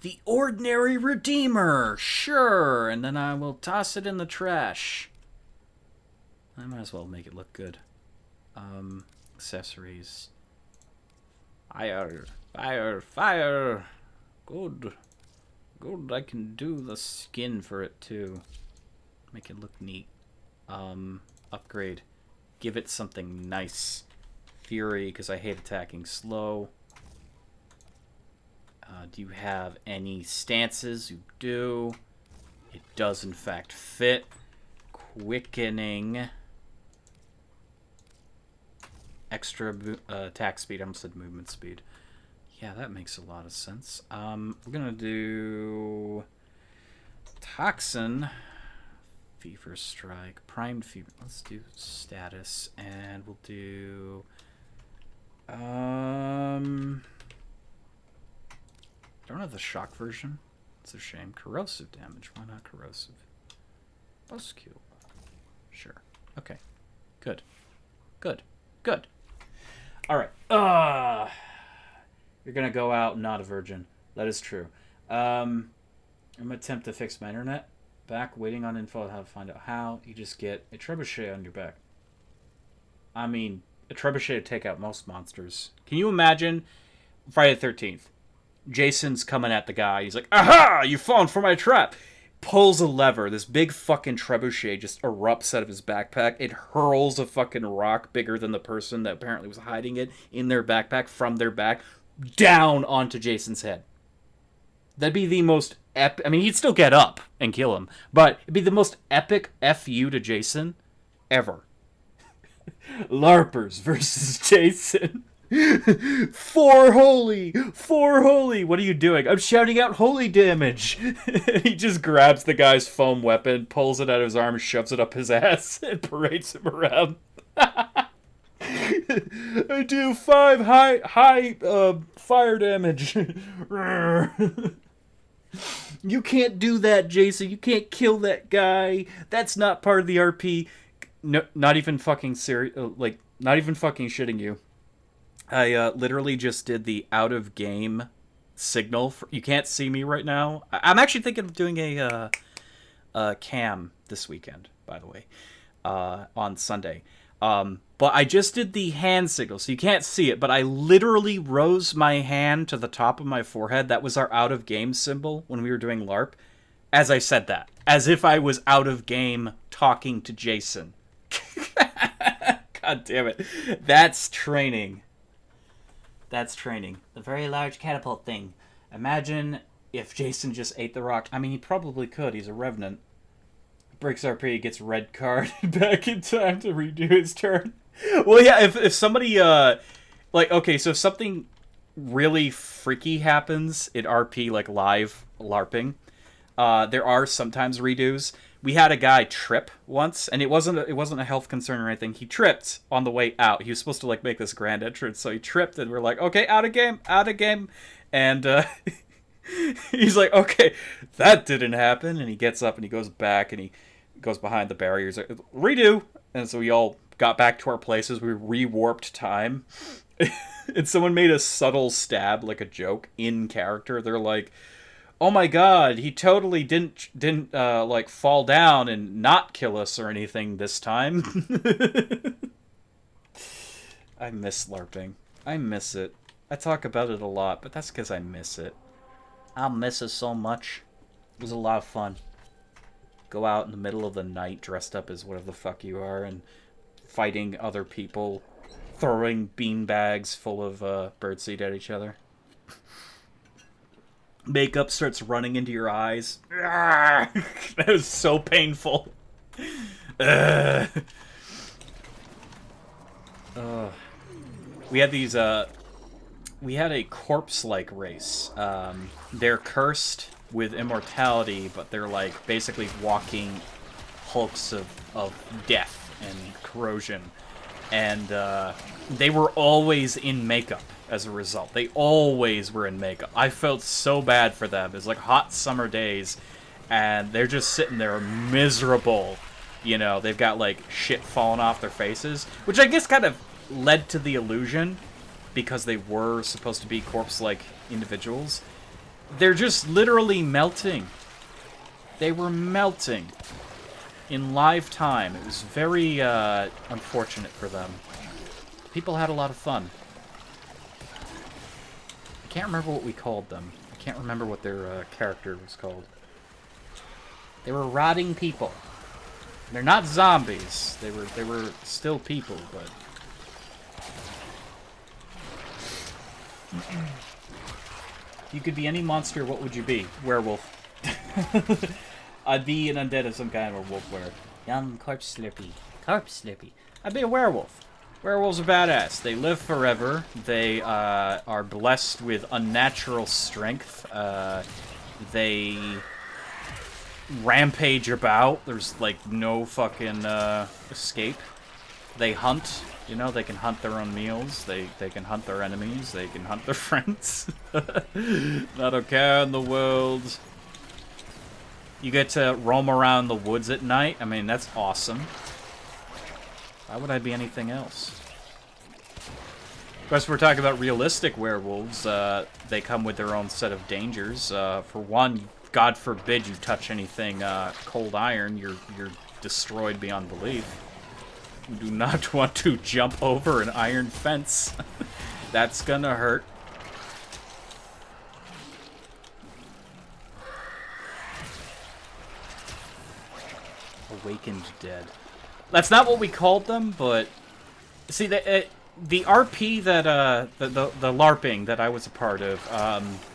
The Ordinary Redeemer! Sure! And then I will toss it in the trash. I might as well make it look good. Accessories. Fire, fire, fire. Good. Good, I can do the skin for it too. Make it look neat. Upgrade. Give it something nice. Fury, because I hate attacking slow. Do you have any stances? You do. It does in fact fit. Quickening. Extra attack speed. I almost said movement speed. Yeah, that makes a lot of sense. We're gonna do Toxin, Fever Strike, Primed Fever. Let's do status, and we'll do I don't have the shock version. It's a shame. Corrosive damage. Why not corrosive? Buzzkill. Sure. Okay. Good. Good. Good. All right. You're gonna go out not a virgin. That is true. I'm gonna attempt to fix my internet. Back, waiting on info on how to find out how. You just get a trebuchet on your back. I mean, a trebuchet to take out most monsters. Can you imagine Friday the 13th? Jason's coming at the guy. He's like, aha! You've fallen for my trap! Pulls a lever. This big fucking trebuchet just erupts out of his backpack. It hurls a fucking rock bigger than the person that apparently was hiding it in their backpack from their back down onto Jason's head. That'd be the most epic. I mean, he'd still get up and kill him, but it'd be the most epic FU to Jason ever. LARPers versus Jason. Four holy! What are you doing? I'm shouting out holy damage! He just grabs the guy's foam weapon, pulls it out of his arm, shoves it up his ass, and parades him around. I do 5 high fire damage. You can't do that, Jason. You can't kill that guy. That's not part of the RP. No, not even fucking serious. Like, not even fucking shitting you. I literally just did the out of game signal. You can't see me right now. I'm actually thinking of doing a cam this weekend, by the way, on Sunday. But I just did the hand signal, so you can't see it, but I literally rose my hand to the top of my forehead. That was our out of game symbol when we were doing LARP. As I said that. As if I was out of game talking to Jason. God damn it. That's training. That's training. The very large catapult thing. Imagine if Jason just ate the rock. I mean, he probably could. He's a revenant. Breaks RP, gets red card back in time to redo his turn. Well, yeah, if somebody, like, okay, so if something really freaky happens in RP, like live LARPing, there are sometimes redos. We had a guy trip once, and it wasn't a health concern or anything. He tripped on the way out. He was supposed to, like, make this grand entrance, so he tripped, and we're like, okay, out of game, and, he's like, okay, that didn't happen, and he gets up, and he goes back, and he goes behind the barriers, redo, and so we all got back to our places, we re-warped time, and someone made a subtle stab, like a joke, in character. They're like, oh my god, he totally didn't like, fall down and not kill us or anything this time. I miss LARPing. I miss it. I talk about it a lot, but that's because I miss it. I'll miss it so much. It was a lot of fun. Go out in the middle of the night dressed up as whatever the fuck you are and fighting other people, throwing beanbags full of birdseed at each other. Makeup starts running into your eyes. That was so painful. We had these, we had a corpse-like race. They're cursed with immortality, but they're, like, basically walking hulks of death and corrosion. And they were always in makeup as a result. They always were in makeup. I felt so bad for them. It was like hot summer days, and they're just sitting there miserable. You know, they've got, like, shit falling off their faces, which I guess kind of led to the illusion, because they were supposed to be corpse-like individuals. They're just literally melting. They were melting in live time. It was very unfortunate for them. People had a lot of fun. I can't remember what we called them. I can't remember what their character was called. They were rotting people. They're not zombies. They were still people, but... If you could be any monster, what would you be? Werewolf. I'd be an undead of some kind, or wolf-wear. Young corpse slurpy. Corpse slurpy. I'd be a werewolf. Werewolves are badass. They live forever. They are blessed with unnatural strength. They rampage about. There's, like, no fucking escape. They hunt. You know, they can hunt their own meals. They can hunt their enemies. They can hunt their friends. Not a care in the world. You get to roam around the woods at night. I mean, that's awesome. Why would I be anything else? Of course, we're talking about realistic werewolves. They come with their own set of dangers. For one, God forbid you touch anything cold iron. You're destroyed beyond belief. You do not want to jump over an iron fence. That's gonna hurt. Awakened dead. That's not what we called them, but... See, the RP that, the LARPing that I was a part of,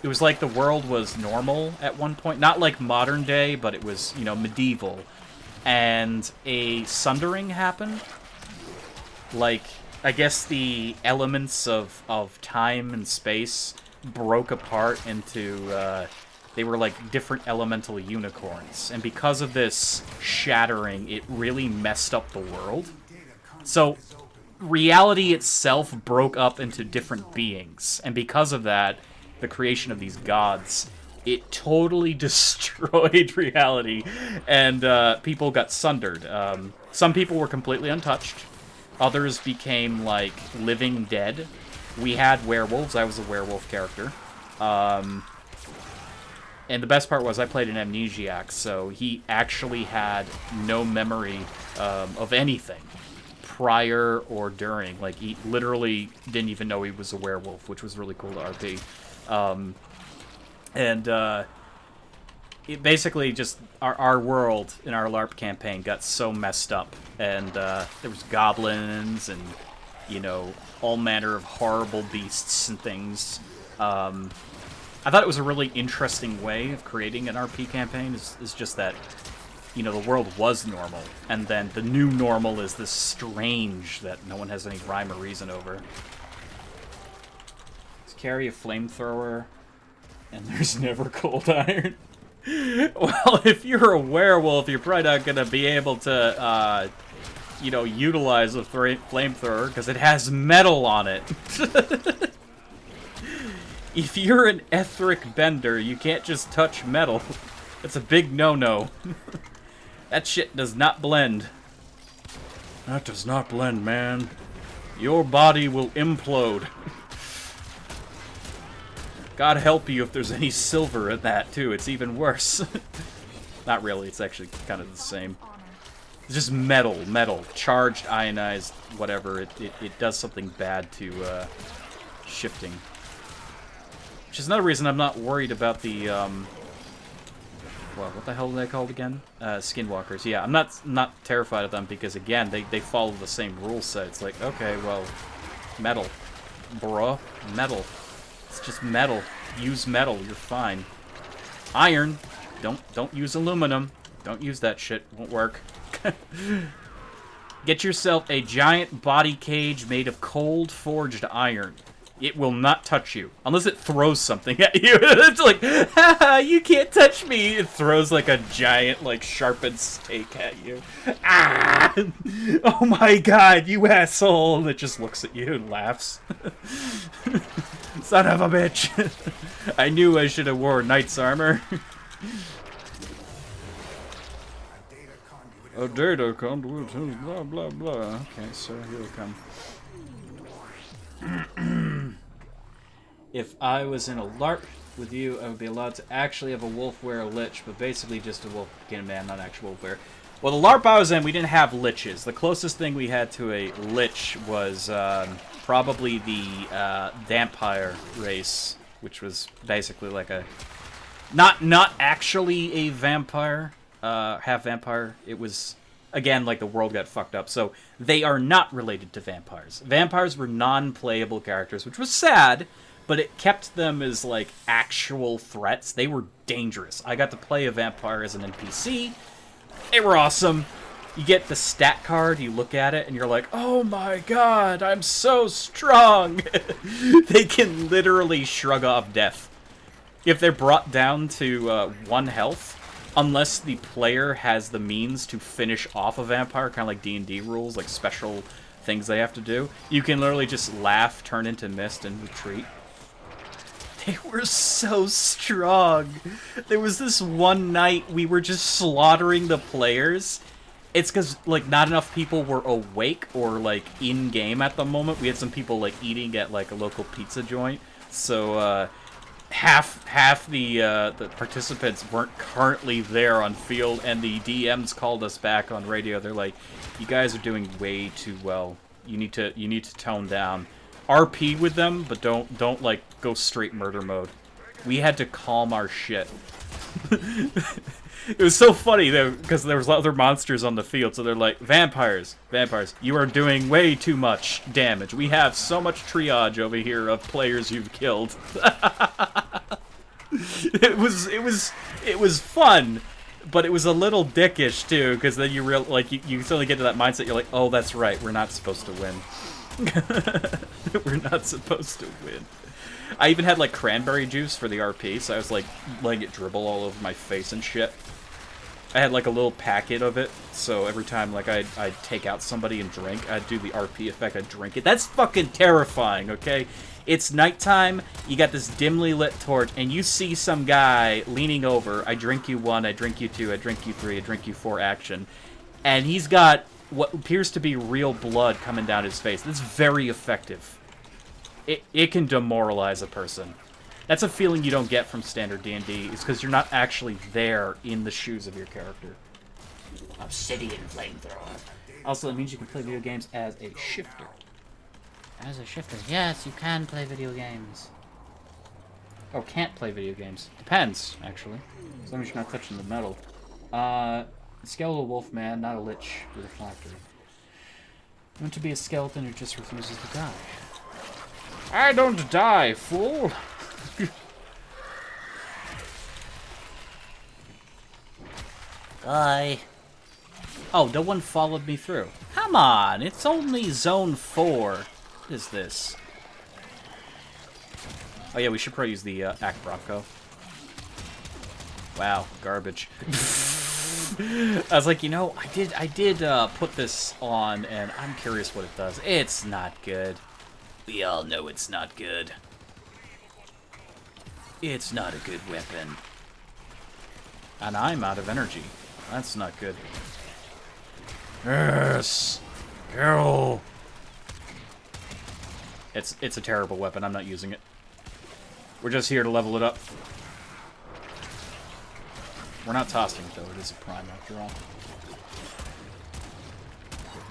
it was like the world was normal at one point. Not like modern day, but it was, you know, medieval. And a sundering happened. Like, I guess the elements of time and space broke apart into, they were like different elemental unicorns. And because of this shattering, it really messed up the world. So, reality itself broke up into different beings. And because of that, the creation of these gods, it totally destroyed reality. And people got sundered. Some people were completely untouched. Others became, like, living dead. We had werewolves. I was a werewolf character. And the best part was I played an amnesiac, so he actually had no memory of anything prior or during. Like, he literally didn't even know he was a werewolf, which was really cool to RP. It basically just, our world in our LARP campaign got so messed up. And there was goblins and, you know, all manner of horrible beasts and things. I thought it was a really interesting way of creating an RP campaign, is just that, you know, the world was normal, and then the new normal is this strange that no one has any rhyme or reason over. Just carry a flamethrower, and there's never cold iron. Well, if you're a werewolf, you're probably not going to be able to, you know, utilize a flamethrower, because it has metal on it. If you're an etheric bender, you can't just touch metal. That's a big no-no. That shit does not blend. That does not blend, man. Your body will implode. God help you if there's any silver in that, too. It's even worse. Not really, it's actually kind of the same. It's just metal. Charged, ionized, whatever. It does something bad to shifting. Which is another reason I'm not worried about the, well, what the hell are they called again? Skinwalkers. Yeah, I'm not terrified of them because, again, they follow the same rule set. It's like, okay, well, metal. Bruh. Metal. It's just metal. Use metal, you're fine. Iron. Don't use aluminum. Don't use that shit. Won't work. Get yourself a giant body cage made of cold forged iron. It will not touch you. Unless it throws something at you. It's like, haha, you can't touch me. It throws like a giant, like, sharpened stake at you. Ah! Oh my god, you asshole. And it just looks at you and laughs. Son of a bitch. I knew I should have worn knight's armor. A data conduit, blah, blah, blah. Okay, so here we come. If I was in a LARP with you, I would be allowed to actually have a wolf wear a lich, but basically just a wolf beginner man, not actual wolf wear. Well, the LARP I was in, we didn't have liches. The closest thing we had to a lich was probably the vampire race, which was basically like a... Not actually a vampire, half vampire. It was, again, like the world got fucked up. So they are not related to vampires. Vampires were non-playable characters, which was sad, but it kept them as, like, actual threats. They were dangerous. I got to play a vampire as an NPC. They were awesome. You get the stat card, you look at it, and you're like, oh my god, I'm so strong. They can literally shrug off death. If they're brought down to 1 health, unless the player has the means to finish off a vampire, kind of like D&D rules, like special things they have to do, you can literally just laugh, turn into mist, and retreat. They were so strong. There was this one night we were just slaughtering the players. It's because, like, not enough people were awake or, like, in-game at the moment. We had some people, like, eating at, like, a local pizza joint. So, half the participants weren't currently there on field, and the DMs called us back on radio. They're like, you guys are doing way too well. You need to tone down. RP with them, but don't like go straight murder mode. We had to calm our shit. It was so funny though, because there was other monsters on the field, so they're like, vampires, you are doing way too much damage. We have so much triage over here of players you've killed. It was fun, but it was a little dickish too, because then you you suddenly get to that mindset. You're like, oh, that's right, we're not supposed to win. We're not supposed to win. I even had like cranberry juice for the RP, so I was like letting it dribble all over my face and shit. I had like a little packet of it, so every time like I'd take out somebody and drink, I'd do the RP effect, I'd drink it. That's fucking terrifying, okay? It's nighttime, you got this dimly lit torch, and you see some guy leaning over, I drink you 1, I drink you 2, I drink you 3, I drink you 4 action, and he's got what appears to be real blood coming down his face. That's very effective. It can demoralize a person. That's a feeling you don't get from standard D&D, is because you're not actually there in the shoes of your character. Obsidian flamethrower. Also, it means you can play video games as a shifter. As a shifter, yes, you can play video games. Or can't play video games. Depends, actually. As long as you're not touching the metal. Skeletal wolf man, not a lich with a phylactery. You want to be a skeleton who just refuses to die. I don't die, fool! Bye. Oh, no one followed me through. Come on, it's only zone 4. What is this? Oh yeah, we should probably use the Act Bronco. Wow, garbage. I was like, you know, I did put this on, and I'm curious what it does. It's not good. We all know it's not good. It's not a good weapon. And I'm out of energy. That's not good. Yes! Kill! It's a terrible weapon. I'm not using it. We're just here to level it up. We're not tossing it, though. It is a prime, after all.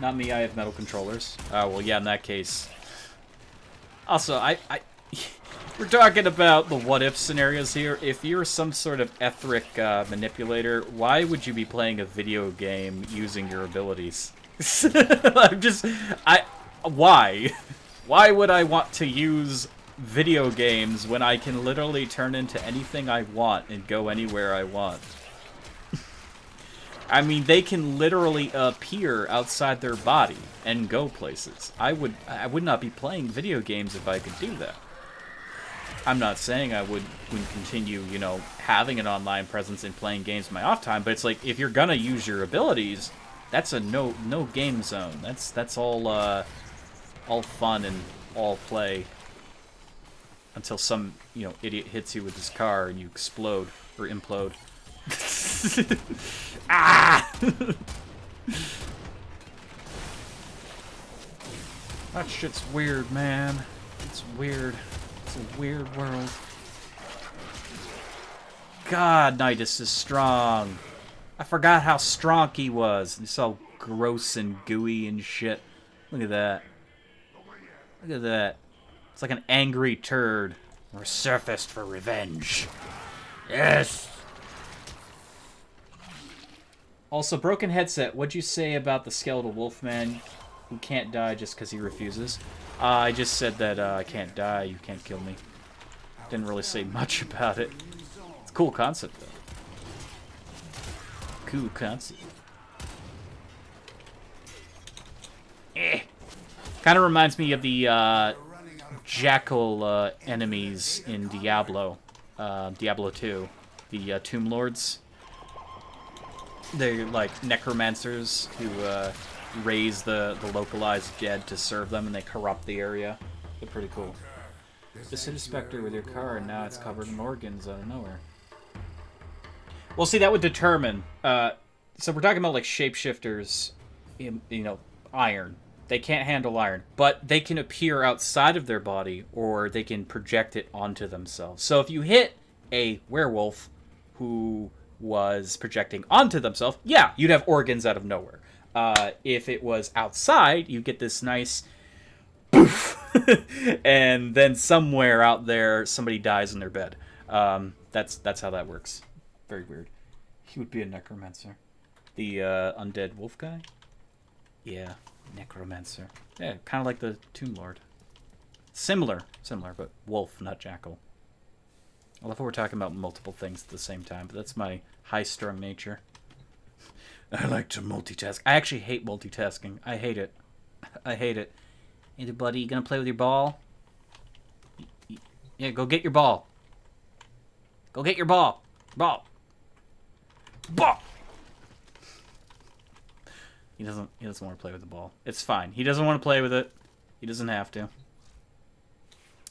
Not me, I have metal controllers. Well, yeah, in that case. Also, we're talking about the what-if scenarios here. If you're some sort of etheric manipulator, why would you be playing a video game using your abilities? Why? Why would I want to use video games when I can literally turn into anything I want and go anywhere I want? I mean, they can literally appear outside their body and go places. I would not be playing video games if I could do that. I'm not saying I wouldn't continue, you know, having an online presence and playing games in my off time, but it's like, if you're gonna use your abilities, that's a no game zone. That's all fun and all play until some, you know, idiot hits you with his car and you explode or implode. Ah! That shit's weird, man. It's weird. It's a weird world. God, Nidus is strong. I forgot how strong he was. He's all gross and gooey and shit. Look at that. Look at that. It's like an angry turd. Resurfaced for revenge. Yes! Also, broken headset. What'd you say about the skeletal wolfman who can't die just because he refuses? I just said that I can't die, you can't kill me. Didn't really say much about it. It's a cool concept, though. Cool concept. Kind of reminds me of the jackal enemies in Diablo. Diablo 2. The Tomb Lords. They're like necromancers who raise the localized dead to serve them, and they corrupt the area. They're pretty cool. Just hit a specter with your car, and now it's covered in organs out of nowhere. Well, see, that would determine. So we're talking about like shapeshifters, you know, iron. They can't handle iron, but they can appear outside of their body, or they can project it onto themselves. So if you hit a werewolf who was projecting onto themselves, yeah, you'd have organs out of nowhere. If it was outside, you get this nice poof, and then somewhere out there, somebody dies in their bed. That's how that works. Very weird. He would be a necromancer. The undead wolf guy? Yeah, necromancer. Yeah, kind of like the Tomb Lord. Similar, but wolf, not jackal. I love how we're talking about multiple things at the same time, but that's my high-strung nature. I like to multitask. I actually hate multitasking. I hate it. I hate it. Hey, buddy, you gonna play with your ball? Yeah, go get your ball. Go get your ball. Ball. Ball! He doesn't want to play with the ball. It's fine. He doesn't want to play with it. He doesn't have to.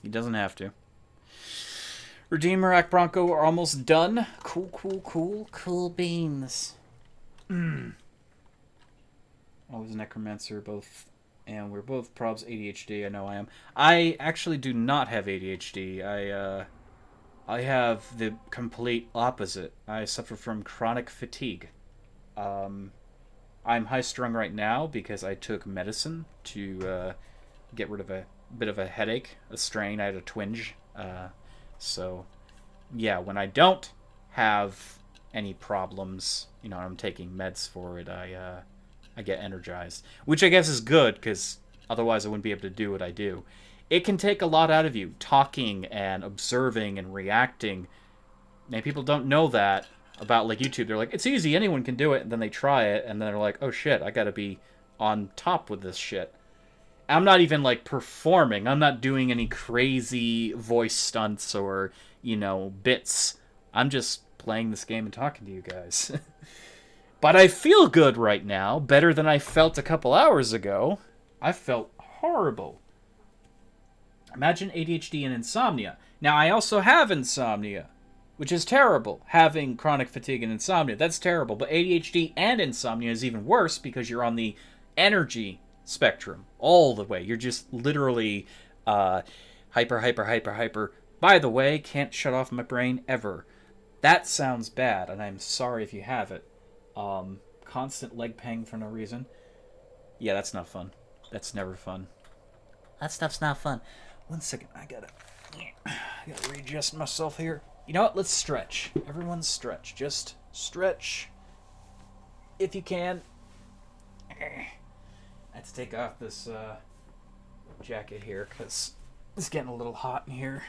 He doesn't have to. Redeemer, Act Bronco are almost done. Cool beans. I was a necromancer both, and we're both probs ADHD. I know I am. I actually do not have ADHD. I have the complete opposite. I suffer from chronic fatigue. I'm high-strung right now because I took medicine to get rid of a bit of a headache, a strain. I had a twinge. So, yeah, when I don't have any problems, you know, I'm taking meds for it, I get energized. Which I guess is good, because otherwise I wouldn't be able to do what I do. It can take a lot out of you, talking and observing and reacting. And people don't know that about, like, YouTube. They're like, it's easy, anyone can do it, and then they try it, and then they're like, oh shit, I gotta be on top with this shit. I'm not even, like, performing. I'm not doing any crazy voice stunts or, you know, bits. I'm just playing this game and talking to you guys. But I feel good right now, better than I felt a couple hours ago. I felt horrible. Imagine ADHD and insomnia. Now, I also have insomnia, which is terrible. Having chronic fatigue and insomnia, that's terrible. But ADHD and insomnia is even worse because you're on the energy spectrum. All the way. You're just literally hyper. By the way, can't shut off my brain ever. That sounds bad, and I'm sorry if you have it. Constant leg pang for no reason. Yeah, that's not fun. That's never fun. That stuff's not fun. 1 second, I gotta readjust myself here. You know what? Let's stretch. Everyone stretch. Just stretch. If you can. I have to take off this jacket here because it's getting a little hot in here.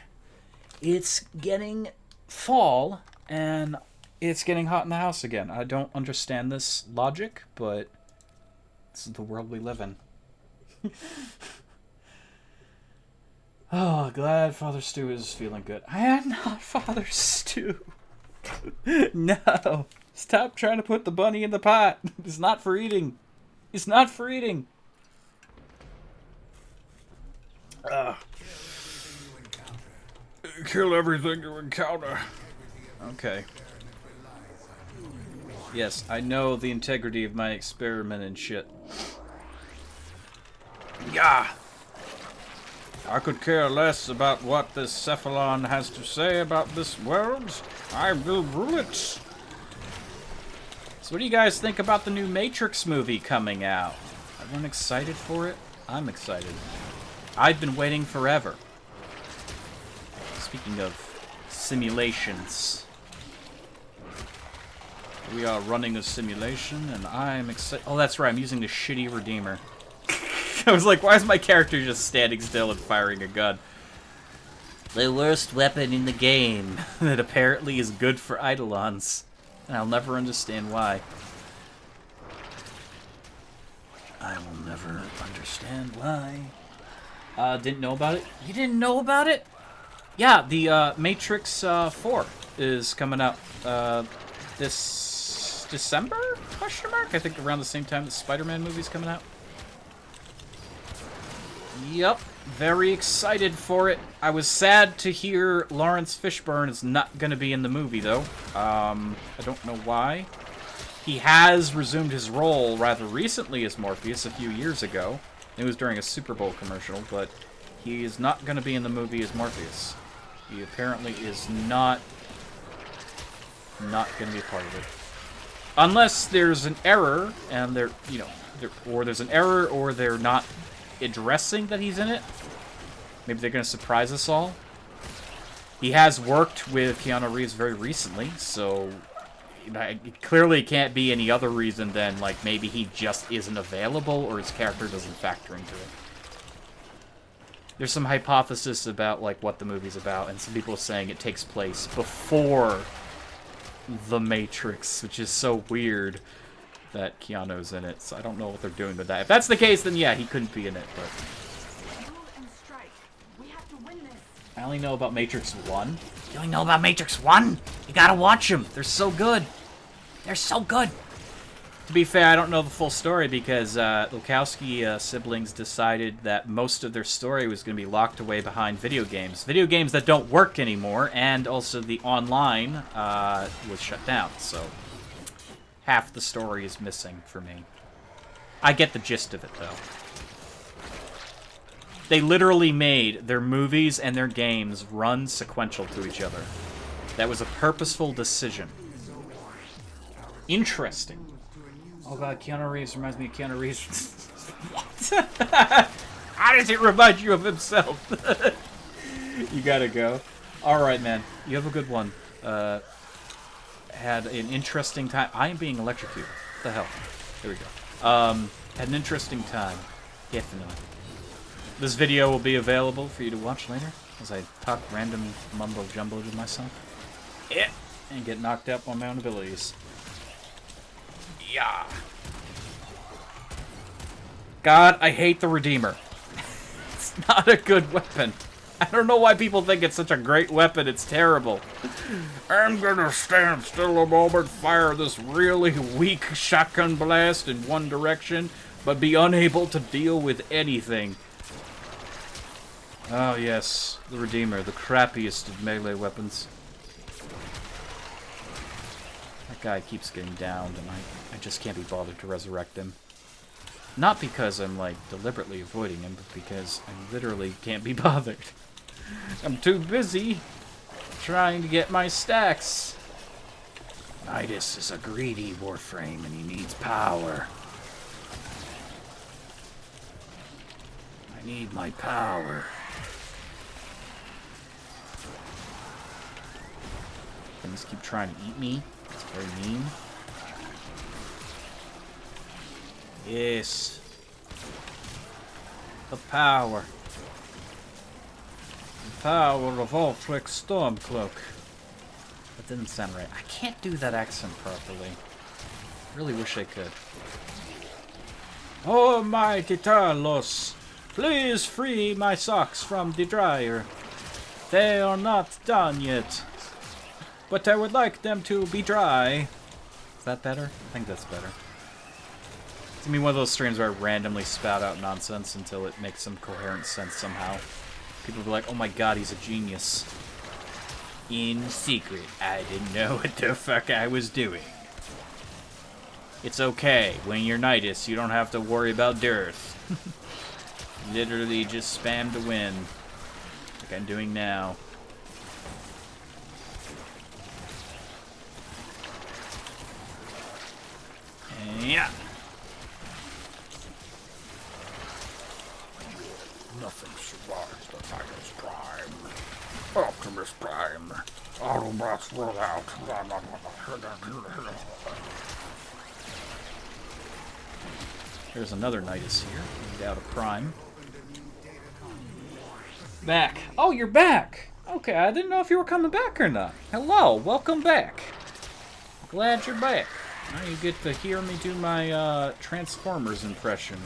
It's getting fall and it's getting hot in the house again. I don't understand this logic, but this is the world we live in. Oh, glad Father Stu is feeling good. I am not Father Stu. No. Stop trying to put the bunny in the pot. It's not for eating. It's not for eating. Kill everything you encounter. Okay. Yes, I know the integrity of my experiment and shit. Yeah. I could care less about what this Cephalon has to say about this world. I will rule it. So what do you guys think about the new Matrix movie coming out? Everyone excited for it? I'm excited. I've been waiting forever. Speaking of simulations. We are running a simulation, and I'm excited. Oh, that's right, I'm using the shitty Redeemer. I was like, why is my character just standing still and firing a gun? The worst weapon in the game that apparently is good for Eidolons. And I'll never understand why. I will never understand why. Didn't know about it? You didn't know about it? Yeah, the Matrix 4 is coming out this December? Question mark? I think around the same time the Spider-Man movie's coming out. Yep, very excited for it. I was sad to hear Lawrence Fishburne is not going to be in the movie, though. I don't know why. He has resumed his role rather recently as Morpheus a few years ago. It was during a Super Bowl commercial, but he is not going to be in the movie as Morpheus. He apparently is not going to be a part of it. Unless there's an error, and there's an error, or they're not addressing that he's in it. Maybe they're going to surprise us all. He has worked with Keanu Reeves very recently, so it clearly can't be any other reason than, like, maybe he just isn't available or his character doesn't factor into it. There's some hypothesis about, like, what the movie's about, and some people are saying it takes place before The Matrix, which is so weird that Keanu's in it, so I don't know what they're doing with that. If that's the case, then yeah, he couldn't be in it, but I only know about Matrix 1. You only know about Matrix 1? You gotta watch them. They're so good. They're so good. To be fair, I don't know the full story because Wachowski siblings decided that most of their story was going to be locked away behind video games. Video games that don't work anymore, and also the online was shut down, so half the story is missing for me. I get the gist of it, though. They literally made their movies and their games run sequential to each other. That was a purposeful decision. Interesting. Oh god, Keanu Reeves reminds me of Keanu Reeves. What? How does it remind you of himself? You gotta go. Alright, man. You have a good one. Had an interesting time. I am being electrocuted. What the hell? There we go. Had an interesting time. Definitely. This video will be available for you to watch later as I talk random mumbo-jumbo to myself. Yeah. And get knocked out by my own abilities. Yeah. God, I hate the Redeemer. It's not a good weapon. I don't know why people think it's such a great weapon. It's terrible. I'm gonna stand still a moment, fire this really weak shotgun blast in one direction, but be unable to deal with anything. Oh yes, the Redeemer, the crappiest of melee weapons. That guy keeps getting downed, and I just can't be bothered to resurrect him. Not because I'm, like, deliberately avoiding him, but because I literally can't be bothered. I'm too busy trying to get my stacks. Nidus is a greedy Warframe, and he needs power. I need my power. Things keep trying to eat me. It's very mean. Yes. The power. The power of Ulfric's Stormcloak. That didn't sound right. I can't do that accent properly. Really wish I could. Oh, mighty Talos, please free my socks from the dryer. They are not done yet, but I would like them to be dry. Is that better? I think that's better. It's gonna be one of those streams where I randomly spout out nonsense until it makes some coherent sense somehow. People will be like, oh my god, he's a genius. In secret, I didn't know what the fuck I was doing. It's okay. When you're Nidus, you don't have to worry about dearth. Literally just spam to win. Like I'm doing now. Yeah. Nothing survives the Nidus Prime. Optimus Prime. Autobots roll out. There's another Nidus here. Need out a Prime. Back. Oh, you're back! Okay, I didn't know if you were coming back or not. Hello, welcome back. Glad you're back. Now you get to hear me do my Transformers impression.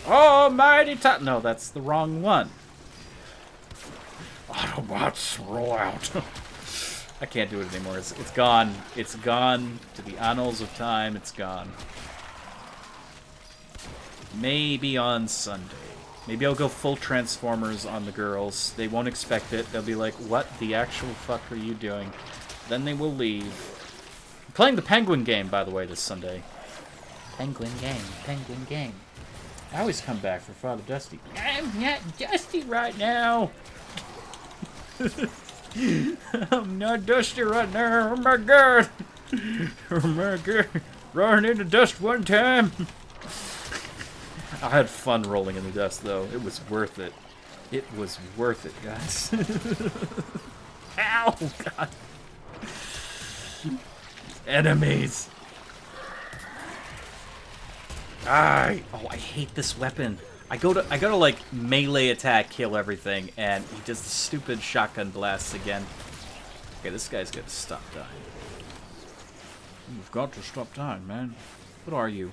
Oh, mighty top. No, that's the wrong one. Autobots roll out. I can't do it anymore. It's gone. It's gone to the annals of time. It's gone. Maybe on Sunday. Maybe I'll go full Transformers on the girls. They won't expect it. They'll be like, what the actual fuck are you doing? Then they will leave. I'm playing the Penguin game, by the way, this Sunday. Penguin game. Penguin game. I always come back for Father Dusty. I'm not Dusty right now. I'm not Dusty right now. Oh my god. Oh my god. Running into dust one time. I had fun rolling in the dust, though. It was worth it. It was worth it, guys. Ow, God. Enemies. Oh, I hate this weapon. I go to like melee attack, kill everything, and he does the stupid shotgun blasts again. Okay, this guy's got to stop dying. You've got to stop dying, man. What are you?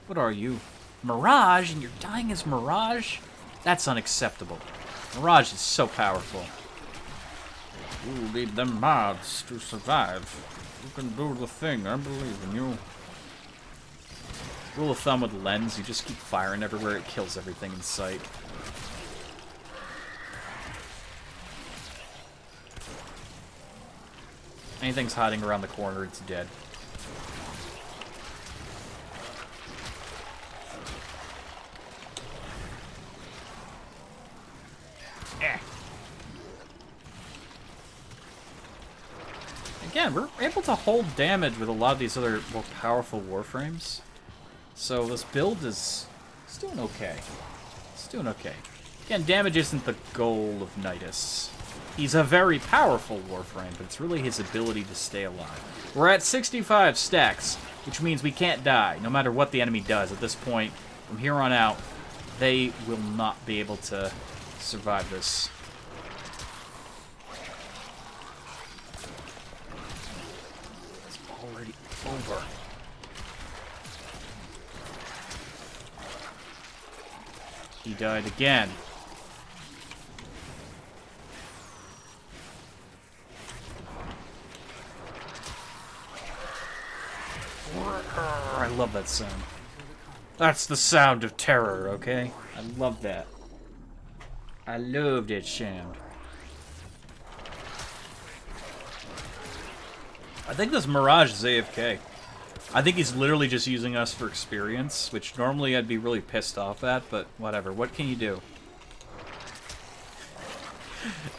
What are you? Mirage, and you're dying as Mirage? That's unacceptable. Mirage is so powerful. You need them mods to survive. You can do the thing, I believe in you. Rule of thumb with Lens, you just keep firing everywhere, it kills everything in sight. Anything's hiding around the corner, it's dead. Again, we're able to hold damage with a lot of these other more powerful Warframes. So this build is doing okay. It's doing okay. Again, damage isn't the goal of Nidus. He's a very powerful Warframe, but it's really his ability to stay alive. We're at 65 stacks, which means we can't die, no matter what the enemy does. At this point, from here on out, they will not be able to survive this. It's already over. He died again. I love that sound. That's the sound of terror, okay? I love that. I love that sound. I think this Mirage is AFK. I think he's literally just using us for experience, which normally I'd be really pissed off at, but whatever. What can you do?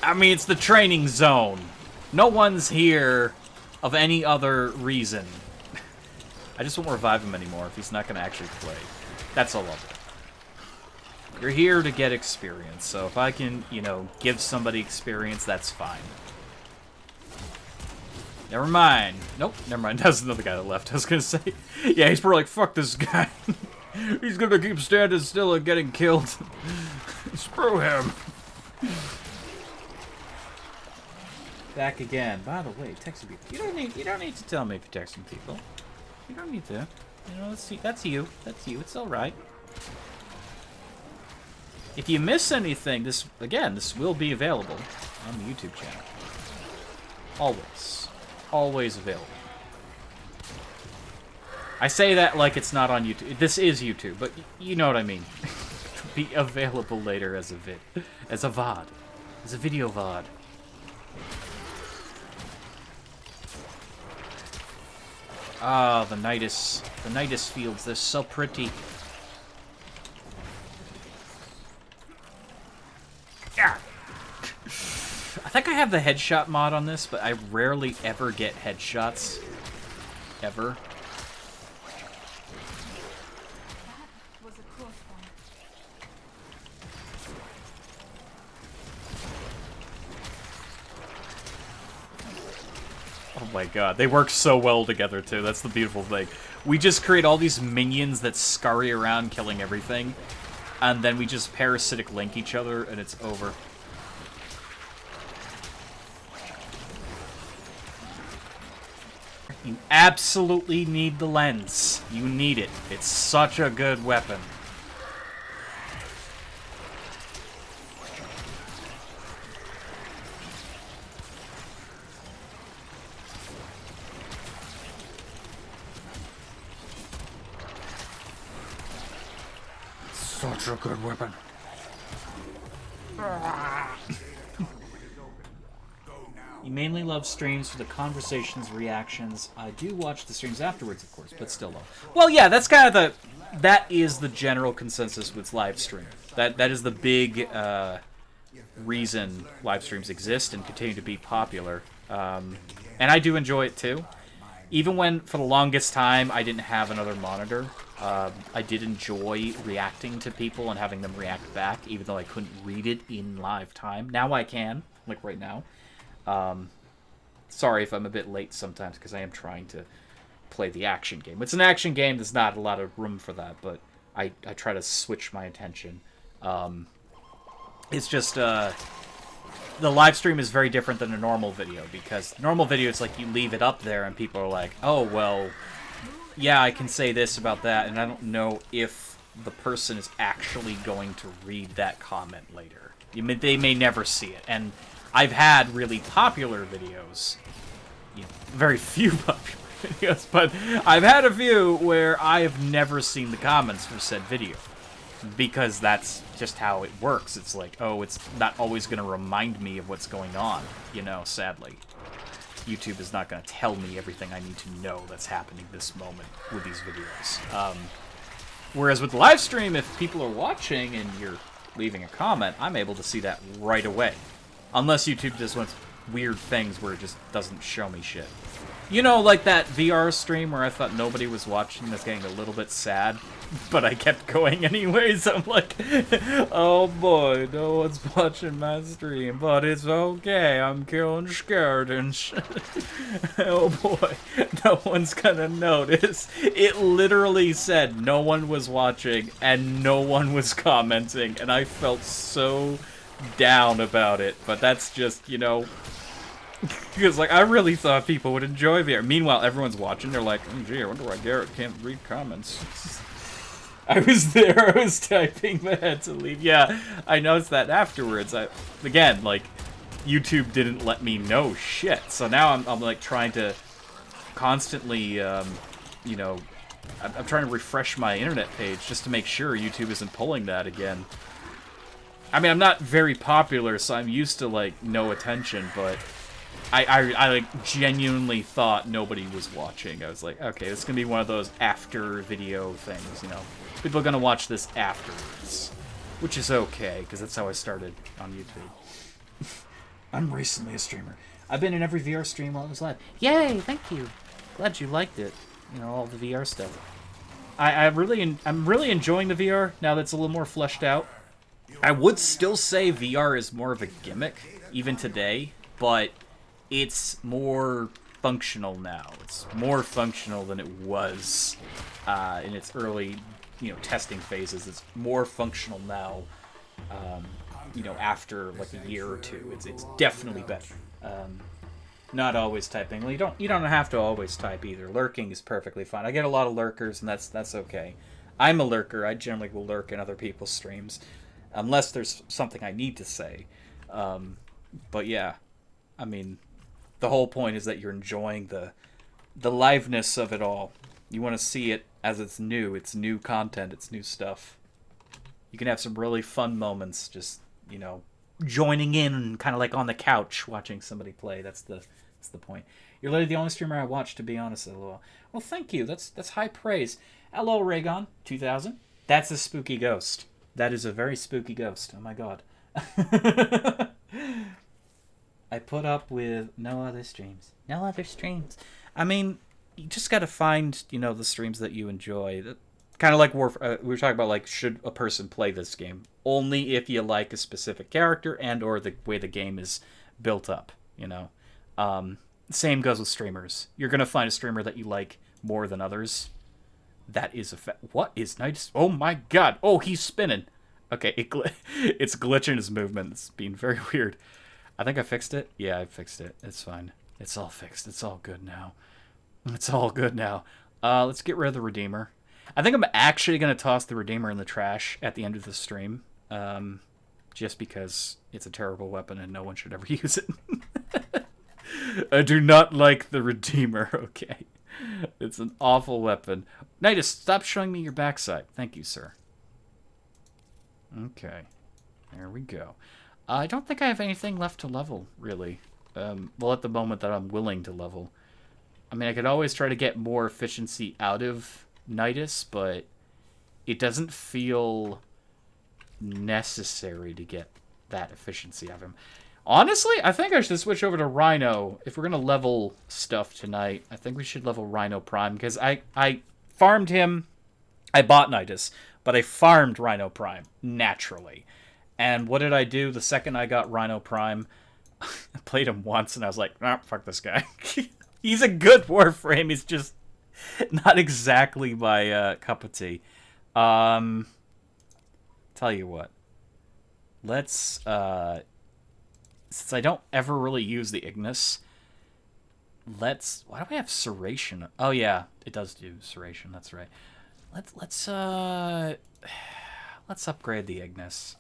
I mean, it's the training zone. No one's here of any other reason. I just won't revive him anymore if he's not going to actually play. That's all I'll do. You're here to get experience, so if I can, you know, give somebody experience, that's fine. Never mind. Nope, never mind. That's another guy that left. I was gonna say, yeah, he's probably like, fuck this guy. He's gonna keep standing still and getting killed. Screw him. Back again. By the way, texting people. You don't need to tell me if you're texting people. You don't need to. You know, that's you. That's you. It's all right. If you miss anything, this will be available on the YouTube channel. Always. Always available. I say that like it's not on YouTube. This is YouTube, but you know what I mean. Be available later as a vid. As a VOD. As a video VOD. Ah, the Nidus. The Nidus fields, they're so pretty. Yeah. I think I have the headshot mod on this, but I rarely ever get headshots. Ever. That was a close one. Oh my god, they work so well together too. That's the beautiful thing. We just create all these minions that scurry around killing everything, and then we just parasitic link each other, and it's over. You absolutely need the lens. You need it. It's such a good weapon. Such a good weapon. You mainly love streams for the conversations, reactions. I do watch the streams afterwards, of course, but still though. Well, yeah, that's kind of the... That is the general consensus with live stream. That is the big reason live streams exist and continue to be popular. And I do enjoy it too. Even when, for the longest time, I didn't have another monitor, I did enjoy reacting to people and having them react back, even though I couldn't read it in live time. Now I can, like right now. Sorry if I'm a bit late sometimes, because I am trying to play the action game. It's an action game, there's not a lot of room for that, but I try to switch my attention. It's just, the live stream is very different than a normal video, because normal video, it's like you leave it up there and people are like, oh, well, yeah, I can say this about that, and I don't know if the person is actually going to read that comment later. They may never see it, and I've had really popular videos, you know, very few popular videos, but I've had a few where I have never seen the comments for said video. Because that's just how it works. It's like, oh, it's not always going to remind me of what's going on, you know, sadly. YouTube is not going to tell me everything I need to know that's happening this moment with these videos. Whereas with the live stream, if people are watching and you're leaving a comment, I'm able to see that right away. Unless YouTube just wants weird things where it just doesn't show me shit. You know, like that VR stream where I thought nobody was watching, that's getting a little bit sad, but I kept going anyways. I'm like, oh boy, no one's watching my stream, but it's okay, I'm killing skeletons. Oh boy, no one's gonna notice. It literally said no one was watching and no one was commenting, and I felt so down about it, but that's just, you know... Because, like, I really thought people would enjoy VR. Meanwhile, everyone's watching. They're like, oh, gee, I wonder why Garrett can't read comments. I was there. I was typing, but had to leave. Yeah, I noticed that afterwards. Again, like, YouTube didn't let me know shit. So now I'm like, trying to constantly, you know... I'm trying to refresh my internet page just to make sure YouTube isn't pulling that again. I mean, I'm not very popular, so I'm used to, like, no attention, but... I like genuinely thought nobody was watching. I was like, okay, this is gonna be one of those after video things, you know. People are gonna watch this afterwards, which is okay because that's how I started on YouTube. I'm recently a streamer. I've been in every VR stream while it was live. Yay! Thank you. Glad you liked it. You know, all the VR stuff. I'm really enjoying the VR now that it's a little more fleshed out. I would still say VR is more of a gimmick even today, but it's more functional now. It's more functional than it was in its early, you know, testing phases. It's more functional now. You know, after like a year or two, it's definitely better. Not always typing. Well, you don't have to always type either. Lurking is perfectly fine. I get a lot of lurkers, and that's okay. I'm a lurker. I generally will lurk in other people's streams, unless there's something I need to say. But yeah, I mean, the whole point is that you're enjoying the liveness of it all. You want to see it as it's new content, it's new stuff. You can have some really fun moments, just, you know, joining in, kind of like on the couch watching somebody play. That's the point. You're literally the only streamer I watch, to be honest. LOL. Well, thank you. That's high praise. Hello, Raygon 2000. That's a spooky ghost. That is a very spooky ghost. Oh my god. I put up with no other streams. No other streams. I mean, you just got to find, you know, the streams that you enjoy. Kind of like we were talking about, like, should a person play this game? Only if you like a specific character and or the way the game is built up, you know. Same goes with streamers. You're going to find a streamer that you like more than others. That is a What is Nidus? Oh my god. Oh, he's spinning. Okay, it's glitching his movement. It's being very weird. I think I fixed it. Yeah, I fixed it. It's fine. It's all fixed. It's all good now. It's all good now. Let's get rid of the Redeemer. I think I'm actually going to toss the Redeemer in the trash at the end of the stream. Just because it's a terrible weapon and no one should ever use it. I do not like the Redeemer, okay? It's an awful weapon. Nidus, stop showing me your backside. Thank you, sir. Okay. There we go. I don't think I have anything left to level, really. Well, at the moment that I'm willing to level. I mean, I could always try to get more efficiency out of Nidus, but it doesn't feel necessary to get that efficiency out of him. Honestly, I think I should switch over to Rhino. If we're going to level stuff tonight, I think we should level Rhino Prime, because I farmed him. I bought Nidus, but I farmed Rhino Prime, naturally. And what did I do the second I got Rhino Prime? I played him once, and I was like, nah, fuck this guy. He's a good Warframe, he's just not exactly my cup of tea. Tell you what. Let's, since I don't ever really use the Ignis, let's, why do we have Serration? Oh yeah, it does do Serration, that's right. Let's upgrade the Ignis.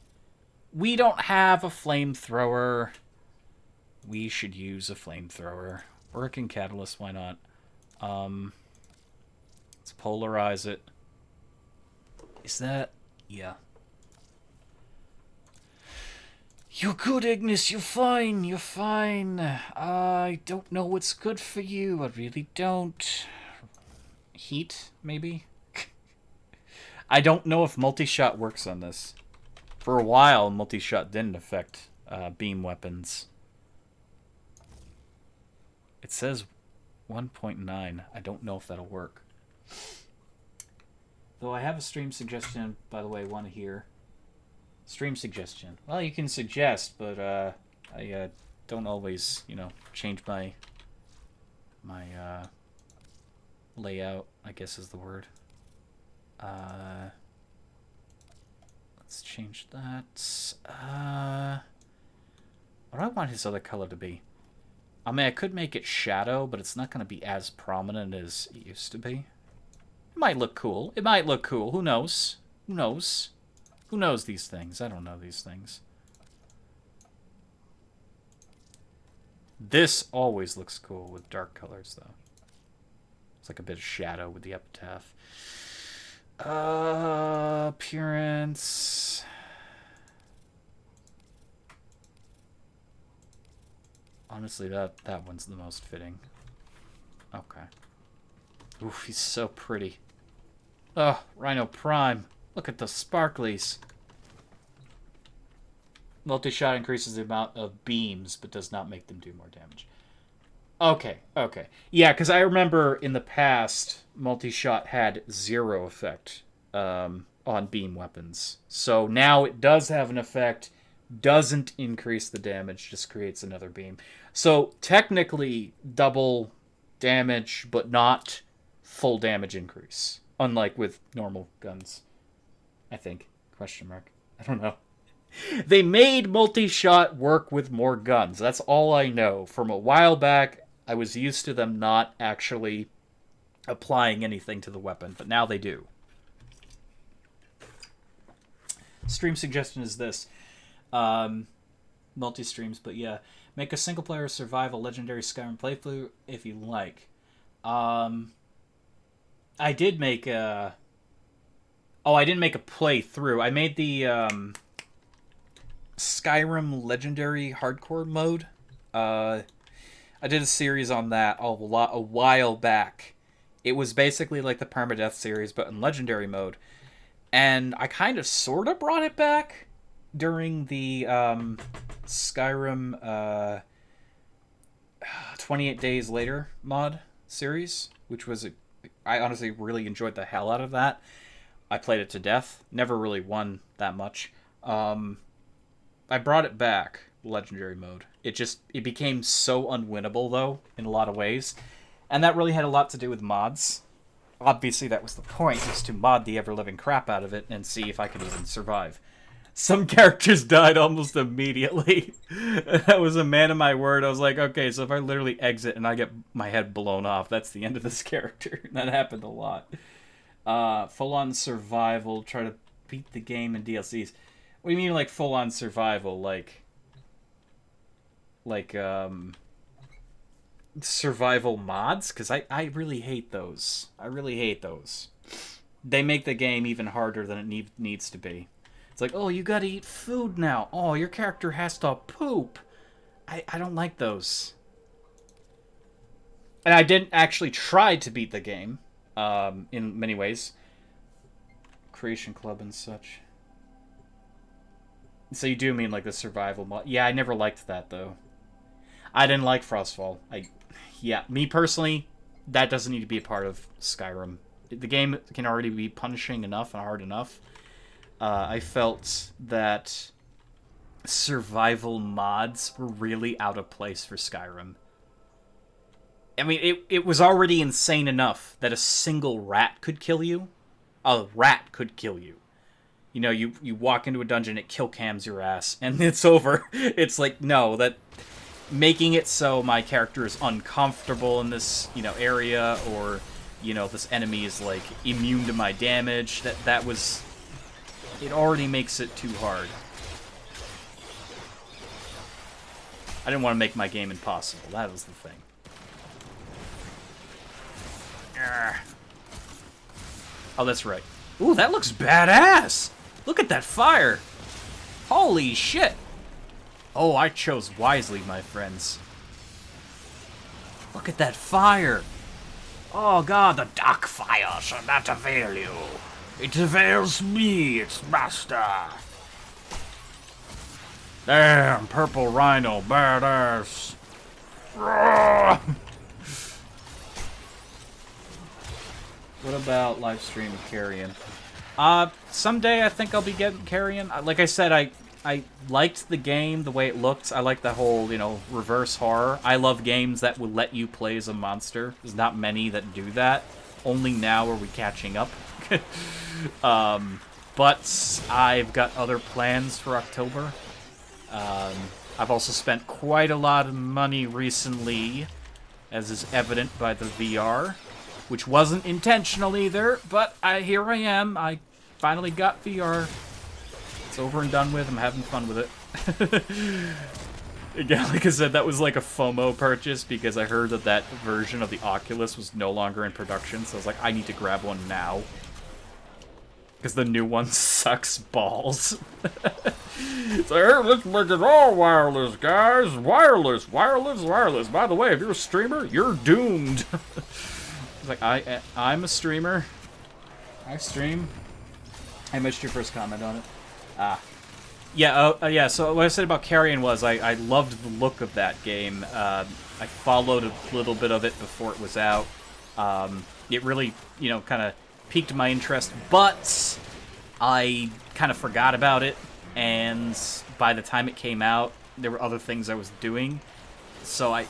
We don't have a flamethrower. We should use a flamethrower. Working catalyst, why not? Let's polarize it. Is that... yeah. You're good, Ignis. You're fine. You're fine. I don't know what's good for you. I really don't. Heat, maybe? I don't know if multi-shot works on this. For a while, multi-shot didn't affect beam weapons. It says 1.9. I don't know if that'll work. Though I have a stream suggestion, by the way, one here. Stream suggestion. Well, you can suggest, but I don't always, you know, change my layout, I guess is the word. Let's change that. What do I want his other color to be? I mean, I could make it shadow, but it's not going to be as prominent as it used to be. It might look cool. It might look cool. Who knows? Who knows? Who knows these things? I don't know these things. This always looks cool with dark colors, though. It's like a bit of shadow with the epitaph. Appearance. Honestly, that one's the most fitting. Okay. Oof, he's so pretty. Oh, Rhino Prime. Look at the sparklies. Multi-shot increases the amount of beams, but does not make them do more damage. Okay, okay. Yeah, because I remember in the past, multi-shot had 0 effect on beam weapons. So now it does have an effect, doesn't increase the damage, just creates another beam. So technically double damage, but not full damage increase. Unlike with normal guns. I think. Question mark. I don't know. They made multi-shot work with more guns. That's all I know. From a while back, I was used to them not actually applying anything to the weapon, but now they do. Stream suggestion is this. Multi-streams, but yeah. Make a single-player survival legendary Skyrim playthrough if you like. I did make a... Oh, I didn't make a playthrough. I made the Skyrim Legendary Hardcore mode. I did a series on that a while back. It was basically like the Permadeath series, but in Legendary mode. And I kind of sort of brought it back during the Skyrim 28 Days Later mod series, which was... I honestly really enjoyed the hell out of that. I played it to death. Never really won that much. I brought it back, Legendary mode. It became so unwinnable, though, in a lot of ways. And that really had a lot to do with mods. Obviously, that was the point, was to mod the ever-living crap out of it and see if I could even survive. Some characters died almost immediately. That was a man of my word. I was like, okay, so if I literally exit and I get my head blown off, that's the end of this character. That happened a lot. Full-on survival, try to beat the game in DLCs. What do you mean, like, full-on survival? Like, survival mods? Because I really hate those. I really hate those. They make the game even harder than it needs to be. It's like, oh, you gotta eat food now. Oh, your character has to poop. I don't like those. And I didn't actually try to beat the game, in many ways. Creation Club and such. So you do mean like the survival mod? Yeah, I never liked that, though. I didn't like Frostfall. Yeah, me personally, that doesn't need to be a part of Skyrim. The game can already be punishing enough and hard enough. I felt that survival mods were really out of place for Skyrim. I mean, it was already insane enough that a single rat could kill you. A rat could kill you. You know, you walk into a dungeon, it kill cams your ass, and it's over. It's like, no, that... Making it so my character is uncomfortable in this, area, or, this enemy is, like, immune to my damage, that was... It already makes it too hard. I didn't want to make my game impossible. That was the thing. Oh, that's right. Ooh, that looks badass! Look at that fire! Holy shit! Oh, I chose wisely, my friends. Look at that fire! Oh god, the dark fire shall not avail you. It avails me, its master. Damn, purple rhino, badass. What about live stream Carrion? Someday I think I'll be getting Carrion. Like I said, I liked the game, the way it looked. I like the whole, reverse horror. I love games that will let you play as a monster. There's not many that do that. Only now are we catching up. But I've got other plans for October. I've also spent quite a lot of money recently, as is evident by the VR, which wasn't intentional either, but here I am. I finally got VR. It's over and done with. I'm having fun with it. Again, like I said, that was like a FOMO purchase because I heard that version of the Oculus was no longer in production, so I was like, I need to grab one now. Because the new one sucks balls. It's like, hey, let's make it all wireless, guys. Wireless, wireless, wireless. By the way, if you're a streamer, you're doomed. It's like, I'm a streamer. I stream. I missed your first comment on it. Yeah, so what I said about Carrion was I loved the look of that game. I followed a little bit of it before it was out. It really, kind of piqued my interest, but I kind of forgot about it, and by the time it came out, there were other things I was doing, so I,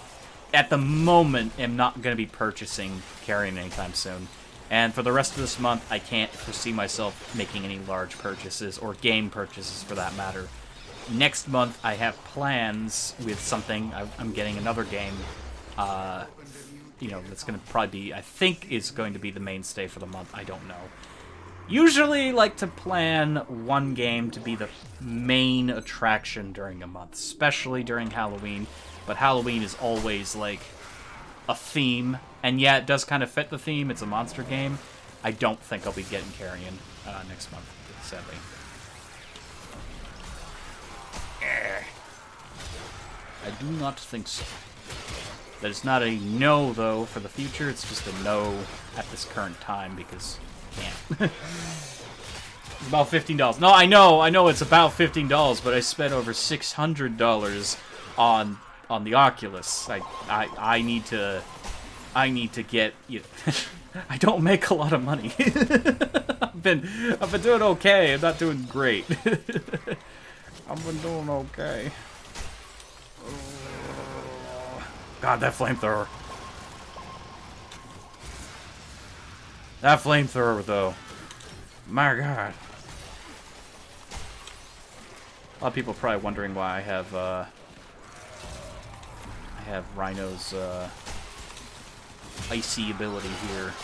at the moment, am not going to be purchasing Carrion anytime soon. And for the rest of this month, I can't foresee myself making any large purchases, or game purchases for that matter. Next month, I have plans with something. I'm getting another game, that's going to probably be, I think, is going to be the mainstay for the month. I don't know. Usually like to plan one game to be the main attraction during a month, especially during Halloween. But Halloween is always, like, a theme. And yeah, it does kind of fit the theme. It's a monster game. I don't think I'll be getting Carrion next month, sadly. I do not think so. That is not a no, though, for the future. It's just a no at this current time, because I can't. It's about $15. No, I know it's about $15, but I spent over $600 on the Oculus. I need to get. I don't make a lot of money. I've been doing okay. I'm not doing great. I've been doing okay. God, that flamethrower. That flamethrower, though. My God. A lot of people are probably wondering why I have Rhino's icy ability here.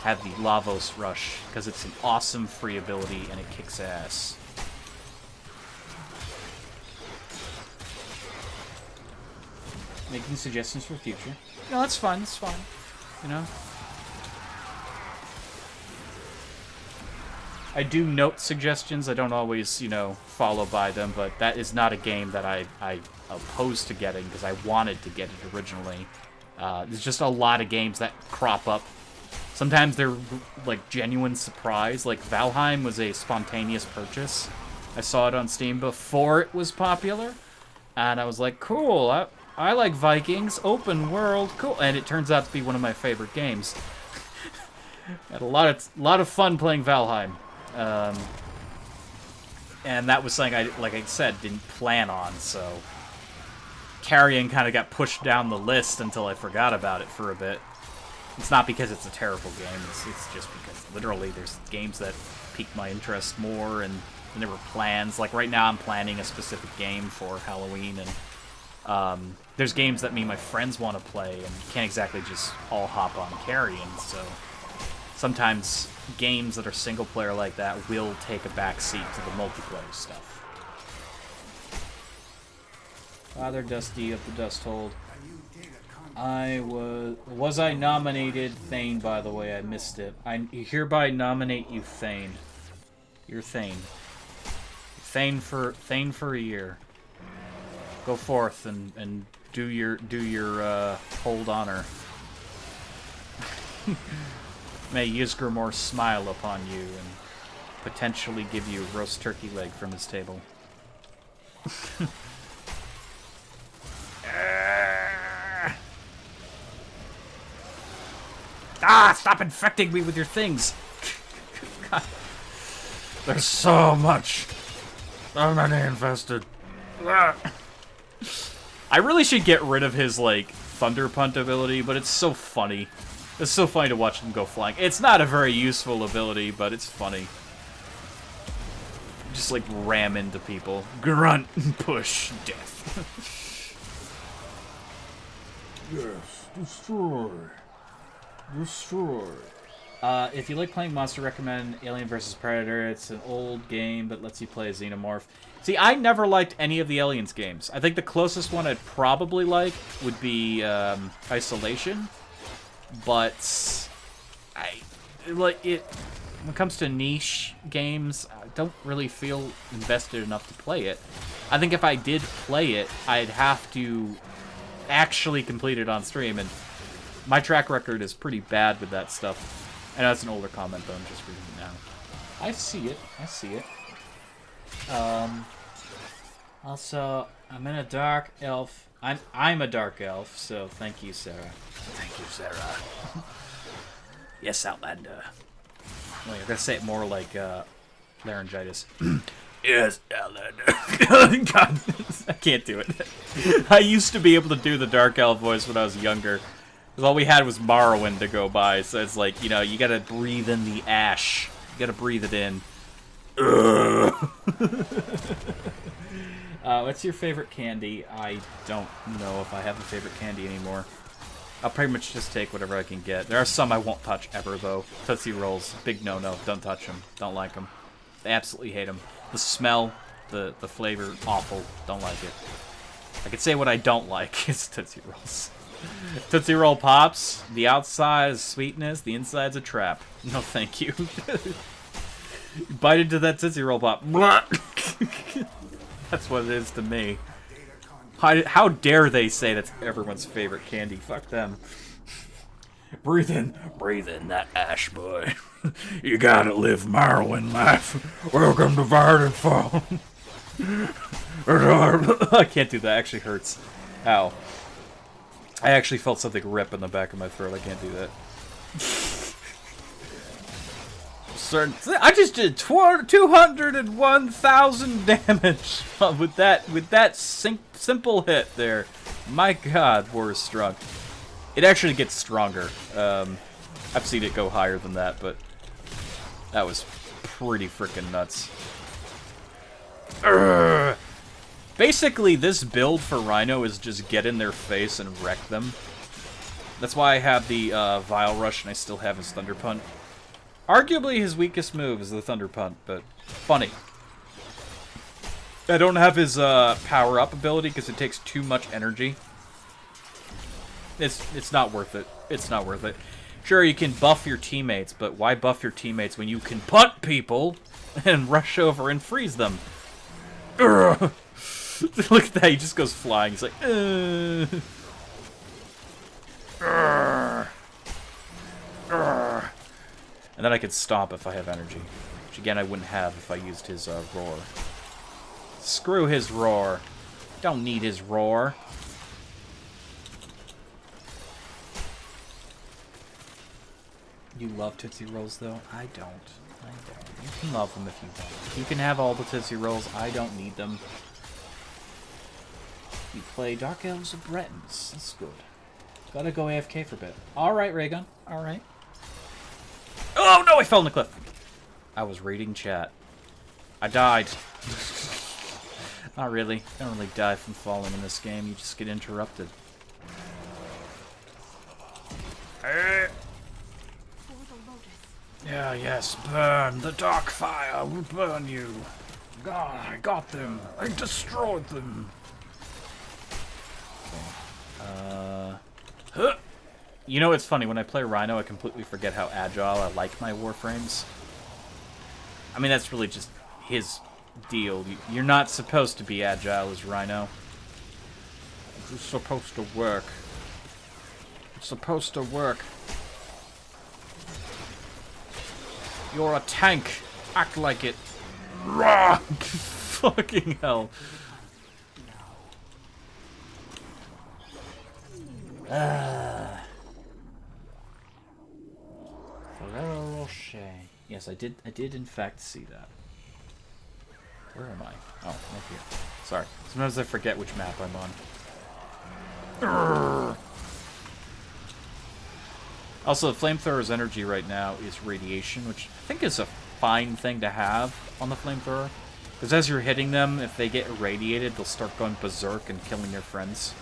Have the Lavos Rush, because it's an awesome free ability and it kicks ass. Making suggestions for the future. No, that's fine, that's fine. I do note suggestions. I don't always, follow by them, but that is not a game that I opposed to getting, because I wanted to get it originally. There's just a lot of games that crop up. Sometimes they're, like, genuine surprise. Like, Valheim was a spontaneous purchase. I saw it on Steam before it was popular, and I was like, cool, I like Vikings, open world, cool. And it turns out to be one of my favorite games. Had a lot of fun playing Valheim. And that was something I, like I said, didn't plan on, so Carrion kind of got pushed down the list until I forgot about it for a bit. It's not because it's a terrible game, it's just because literally there's games that pique my interest more, and there were plans. Like right now I'm planning a specific game for Halloween, and there's games that me and my friends want to play, and you can't exactly just all hop on Carrion, so sometimes games that are single player like that will take a back seat to the multiplayer stuff. Father Dusty of the Dust Hold. Was I nominated Thane, by the way? I missed it. I hereby nominate you Thane. You're Thane. Thane for a year. Go forth and do your hold honor. May Ysgramor smile upon you and potentially give you a roast turkey leg from his table. Stop infecting me with your things! God. There's so much! So many infested. I really should get rid of his, like, Thunder Punt ability, but it's so funny. It's so funny to watch him go flying. It's not a very useful ability, but it's funny. Just, like, ram into people. Grunt, push, death. Yes, destroy. Destroy. If you like playing monster, recommend Alien vs. Predator. It's an old game, but lets you play a xenomorph. See, I never liked any of the Aliens games. I think the closest one I'd probably like would be Isolation. But when it comes to niche games, I don't really feel invested enough to play it. I think if I did play it, I'd have to actually complete it on stream, and my track record is pretty bad with that stuff. I know that's an older comment, though. I'm just reading it now. I see it. I see it. Also, I'm in a dark elf. I'm a dark elf, so thank you, Sarah. Thank you, Sarah. Yes, Outlander. Wait, I gotta say it more like laryngitis. Yes, Outlander. God, I can't do it. I used to be able to do the dark elf voice when I was younger. Because all we had was Morrowind to go by, so it's like, you know, you gotta breathe in the ash. You gotta breathe it in. What's your favorite candy? I don't know if I have a favorite candy anymore. I'll pretty much just take whatever I can get. There are some I won't touch ever, though. Tootsie Rolls, big no-no. Don't touch them. Don't like them. I absolutely hate them. The smell, the flavor, awful. Don't like it. I could say what I don't like is Tootsie Rolls. Tootsie Roll Pops, the outside is sweetness, the inside's a trap. No, thank you. Bite into that Tootsie Roll Pop. That's what it is to me. How dare they say that's everyone's favorite candy? Fuck them. Breathe in that ash, boy. You gotta live Morrowind life. Welcome to Vardenfall. I can't do that. It actually hurts. Ow. I actually felt something rip in the back of my throat. I can't do that. I just did 201,000 damage with that simple hit there. My God, war is strong. It actually gets stronger. I've seen it go higher than that, but that was pretty freaking nuts. Urgh. Basically, this build for Rhino is just get in their face and wreck them. That's why I have the Vile Rush and I still have his Thunder Punt. Arguably his weakest move is the Thunder Punt, but funny. I don't have his power-up ability because it takes too much energy. It's not worth it. It's not worth it. Sure, you can buff your teammates, but why buff your teammates when you can punt people and rush over and freeze them? Urgh. Look at that, he just goes flying. He's like, Urgh. Urgh. And then I could stomp if I have energy. Which, again, I wouldn't have if I used his roar. Screw his roar. Don't need his roar. You love Tootsie Rolls, though? I don't. You can love them if you want. You can have all the Tootsie Rolls. I don't need them. You play Dark Elves of Bretons. That's good. Gotta go AFK for a bit. Alright, Raygun. Alright. Oh no, I fell in the cliff. I was reading chat. I died. Not really. Don't really die from falling in this game. You just get interrupted. Yeah, yes, burn. The dark fire will burn you. God, I got them. I destroyed them. Okay. You know, it's funny, when I play Rhino, I completely forget how agile I like my Warframes. I mean, that's really just his deal. You're not supposed to be agile as Rhino. It's supposed to work. It's supposed to work. You're a tank. Act like it. Rah! Fucking hell. Ferrero Rocher. Yes, I did in fact see that. Where am I? Oh, right here. Sorry. Sometimes I forget which map I'm on. Urgh. Also, the Flamethrower's energy right now is radiation, which I think is a fine thing to have on the Flamethrower. Because as you're hitting them, if they get irradiated, they'll start going berserk and killing your friends.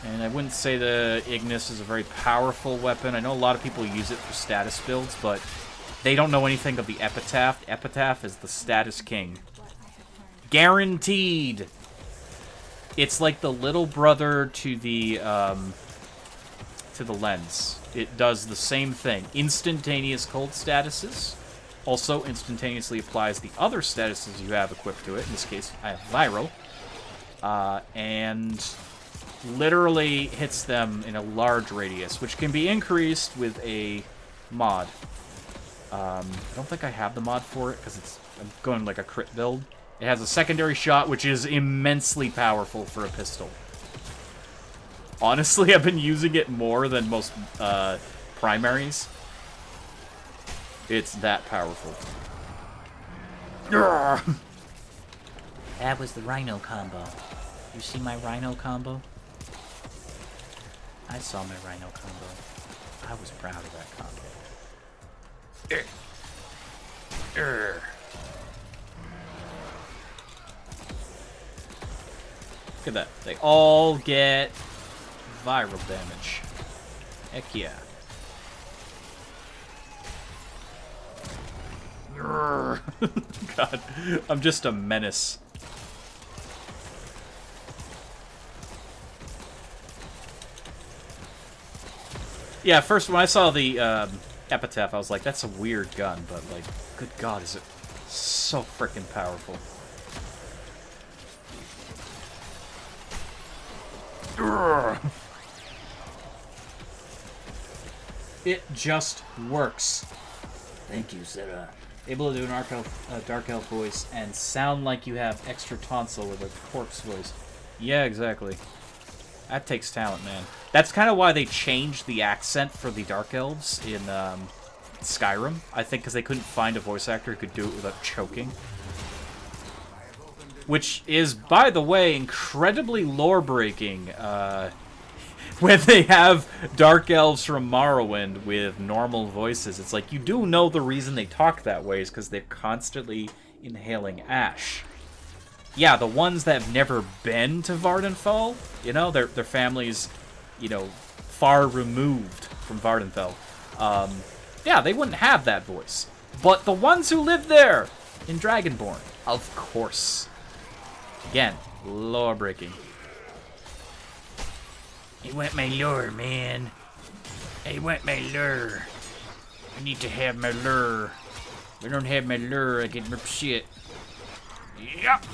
And I wouldn't say the Ignis is a very powerful weapon. I know a lot of people use it for status builds, but they don't know anything of the Epitaph. The Epitaph is the status king. Guaranteed! It's like the little brother to the to the lens. It does the same thing. Instantaneous cold statuses. Also instantaneously applies the other statuses you have equipped to it. In this case, I have viral. And literally hits them in a large radius, which can be increased with a mod. I don't think I have the mod for it, because I'm going like a crit build. It has a secondary shot, which is immensely powerful for a pistol. Honestly, I've been using it more than most primaries. It's that powerful. That was the Rhino combo. You see my Rhino combo? I saw my Rhino combo. I was proud of that combo. Look at that. They all get viral damage. Heck yeah. God, I'm just a menace. Yeah, first when I saw the epitaph, I was like, that's a weird gun, but like, good God, is it so freaking powerful. It just works. Thank you, Sarah. Able to do an dark elf voice and sound like you have extra tonsil with a corpse voice. Yeah, exactly. That takes talent, man. That's kind of why they changed the accent for the dark elves in Skyrim. I think because they couldn't find a voice actor who could do it without choking. Which is, by the way, incredibly lore-breaking. When they have dark elves from Morrowind with normal voices, it's like, you do know the reason they talk that way is because they're constantly inhaling ash. Yeah, the ones that have never been to Vardenfell, you know, their families, you know, far removed from Vardenfell, yeah, they wouldn't have that voice. But the ones who live there in Dragonborn, of course. Again, lore-breaking. I want my lure, man. I want my lure. I need to have my lure. If I don't have my lure, I get rip shit. Yup.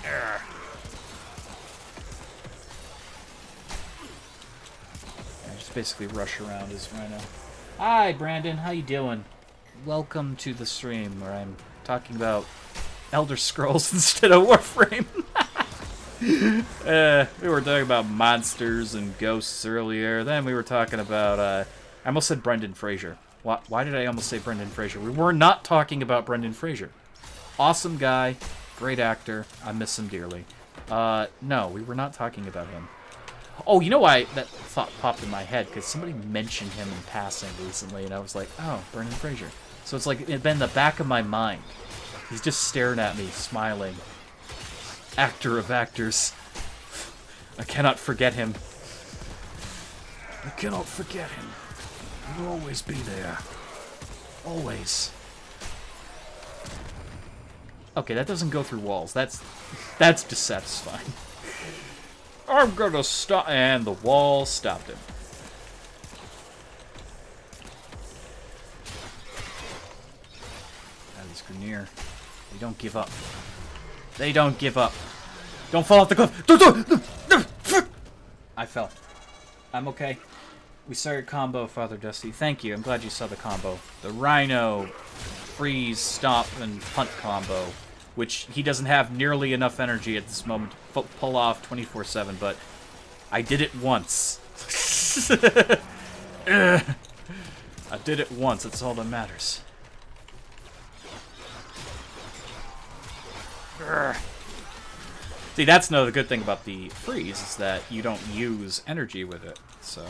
I just basically rush around as Rhino. Hi, Brandon. How you doing? Welcome to the stream where I'm talking about Elder Scrolls instead of Warframe. We were talking about monsters and ghosts earlier. Then we were talking about, I almost said Brendan Fraser. Why did I almost say Brendan Fraser? We were not talking about Brendan Fraser. Awesome guy, great actor. I miss him dearly. No, we were not talking about him. Oh, you know why that thought popped in my head? Because somebody mentioned him in passing recently, and I was like, oh, Brendan Fraser. So it's like, it's been in the back of my mind. He's just staring at me, smiling. Actor of actors. I cannot forget him. I cannot forget him. He'll always be there. Always. Okay, that doesn't go through walls. That's dissatisfying. I'm gonna stop, and the wall stopped him. That is Grenier. They don't give up. They don't give up. Don't fall off the cliff. I fell. I'm okay. We saw your combo, Father Dusty. Thank you. I'm glad you saw the combo. The Rhino, freeze, stomp, and punt combo, which he doesn't have nearly enough energy at this moment to pull off 24/7, but I did it once. I did it once. That's all that matters. See, that's another good thing about the freeze, is that you don't use energy with it, so...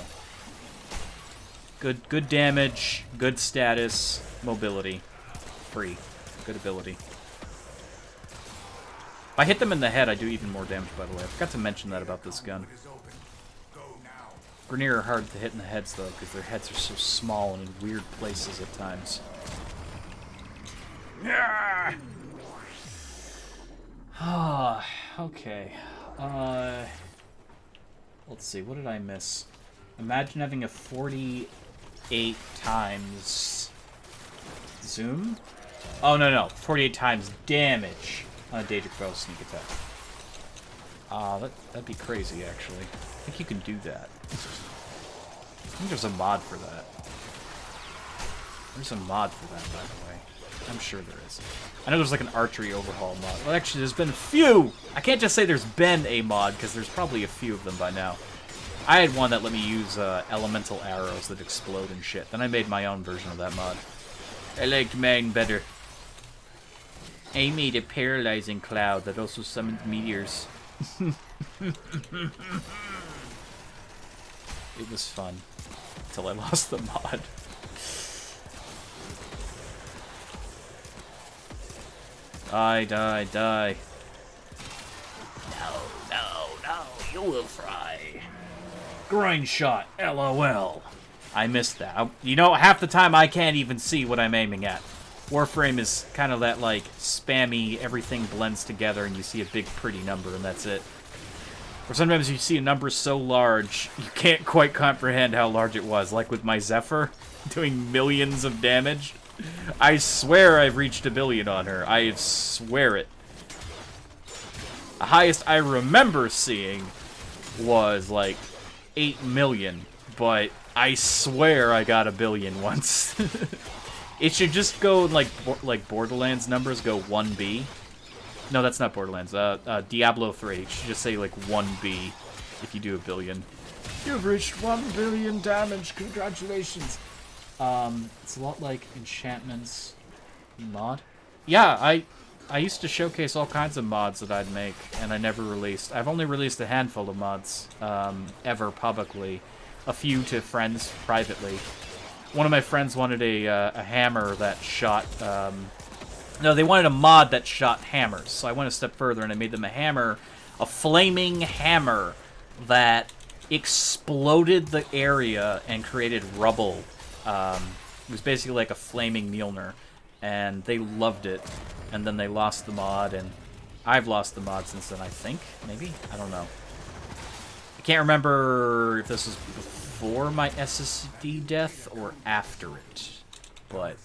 Good damage, good status, mobility. Free. Good ability. If I hit them in the head, I do even more damage, by the way. I forgot to mention that about this gun. Grenier are hard to hit in the heads, though, because their heads are so small and in weird places at times. Ah, okay. Let's see, what did I miss? Imagine having a 48 times zoom? Oh, no. 48 times damage on a Daedric Bow sneak attack. That'd be crazy, actually. I think you can do that. I think there's a mod for that. There's a mod for that, by the way. I'm sure there is. I know there's like an archery overhaul mod. Well, actually, there's been a few! I can't just say there's been a mod, because there's probably a few of them by now. I had one that let me use elemental arrows that explode and shit. Then I made my own version of that mod. I liked mine better. I made a paralyzing cloud that also summons meteors. It was fun. Until I lost the mod. Die. No, you will fry. Grind shot, LOL. I missed that. You know, half the time I can't even see what I'm aiming at. Warframe is kind of that, like, spammy, everything blends together and you see a big, pretty number and that's it. Or sometimes you see a number so large, you can't quite comprehend how large it was. Like with my Zephyr, doing millions of damage. I swear I've reached 1 billion on her. I swear it. The highest I remember seeing was, like, 8 million. But I swear I got 1 billion once. It should just go, like Borderlands numbers go 1B. No, that's not Borderlands. Diablo 3. It should just say, like, 1B if you do 1 billion. You've reached 1 billion damage. Congratulations. It's a lot like Enchantment's mod. Yeah, I used to showcase all kinds of mods that I'd make, and I never released. I've only released a handful of mods, ever publicly. A few to friends privately. One of my friends wanted a hammer that shot, no, they wanted a mod that shot hammers. So I went a step further and I made them a hammer, a flaming hammer that exploded the area and created rubble. It was basically like a flaming Mjolnir, and they loved it. And then they lost the mod, and I've lost the mod since then, I think. Maybe? I don't know. I can't remember if this was before my SSD death or after it, but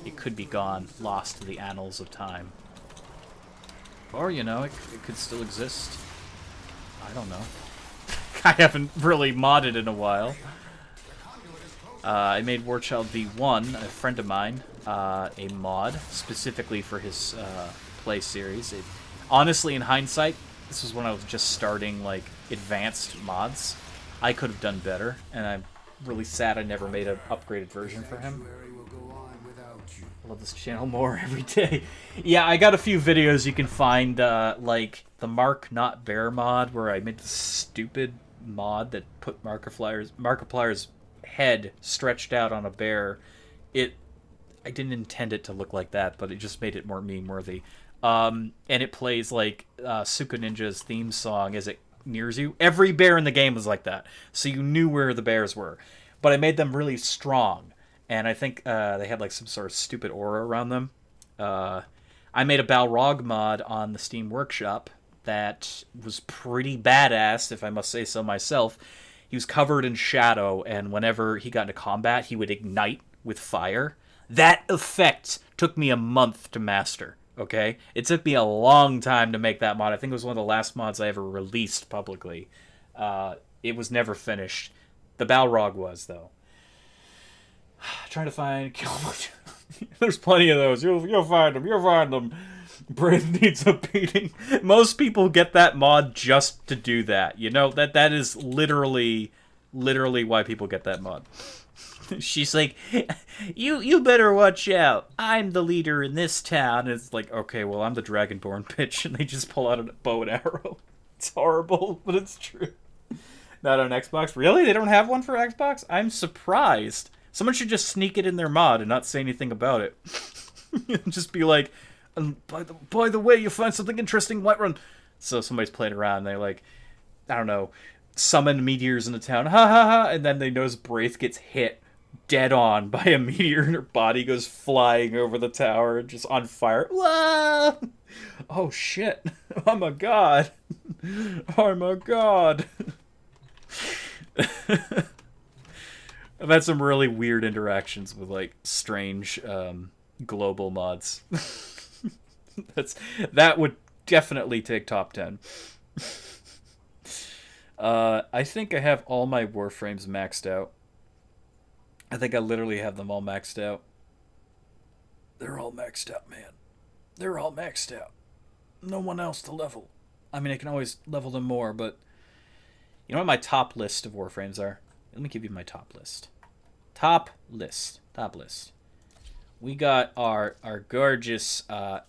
it could be gone, lost to the annals of time. Or, you know, it could still exist. I don't know. I haven't really modded in a while. I made Warchild V1, a friend of mine, a mod specifically for his play series. Honestly, in hindsight, this was when I was just starting, like, advanced mods. I could have done better, and I'm really sad I never made an upgraded version for him. I love this channel more every day. Yeah, I got a few videos you can find, like the Mark Not Bear mod, where I made this stupid mod that put Markiplier's head stretched out on a bear. I didn't intend it to look like that, but it just made it more meme-worthy. And it plays, like, Suka Ninja's theme song as it nears you. Every bear in the game was like that, so you knew where the bears were. But I made them really strong, and I think they had, like, some sort of stupid aura around them. I made a Balrog mod on the Steam Workshop that was pretty badass, if I must say so myself. He was covered in shadow, and whenever he got into combat, he would ignite with fire. That effect took me a month to master, okay? It took me a long time to make that mod. I think it was one of the last mods I ever released publicly. It was never finished. The Balrog was, though. Trying to find... There's plenty of those. You'll find them. You'll find them. Brave needs a beating. Most people get that mod just to do that. You know, that is literally why people get that mod. She's like, you better watch out. I'm the leader in this town. And it's like, okay, well, I'm the Dragonborn bitch. And they just pull out a bow and arrow. It's horrible, but it's true. Not on Xbox? Really? They don't have one for Xbox? I'm surprised. Someone should just sneak it in their mod and not say anything about it. Just be like, by the way, you find something interesting, Whiterun. So somebody's playing around, and they, like, I don't know, summon meteors in the town, ha ha ha, and then they notice Braith gets hit dead on by a meteor, and her body goes flying over the tower, just on fire. Wah! Oh shit, oh my god. I'm a god. I've had some really weird interactions with like strange global mods. That would definitely take top 10. I think I have all my Warframes maxed out. I think I literally have them all maxed out. They're all maxed out, man. They're all maxed out. No one else to level. I mean, I can always level them more, but... You know what my top list of Warframes are? Let me give you my top list. Top list. We got our gorgeous...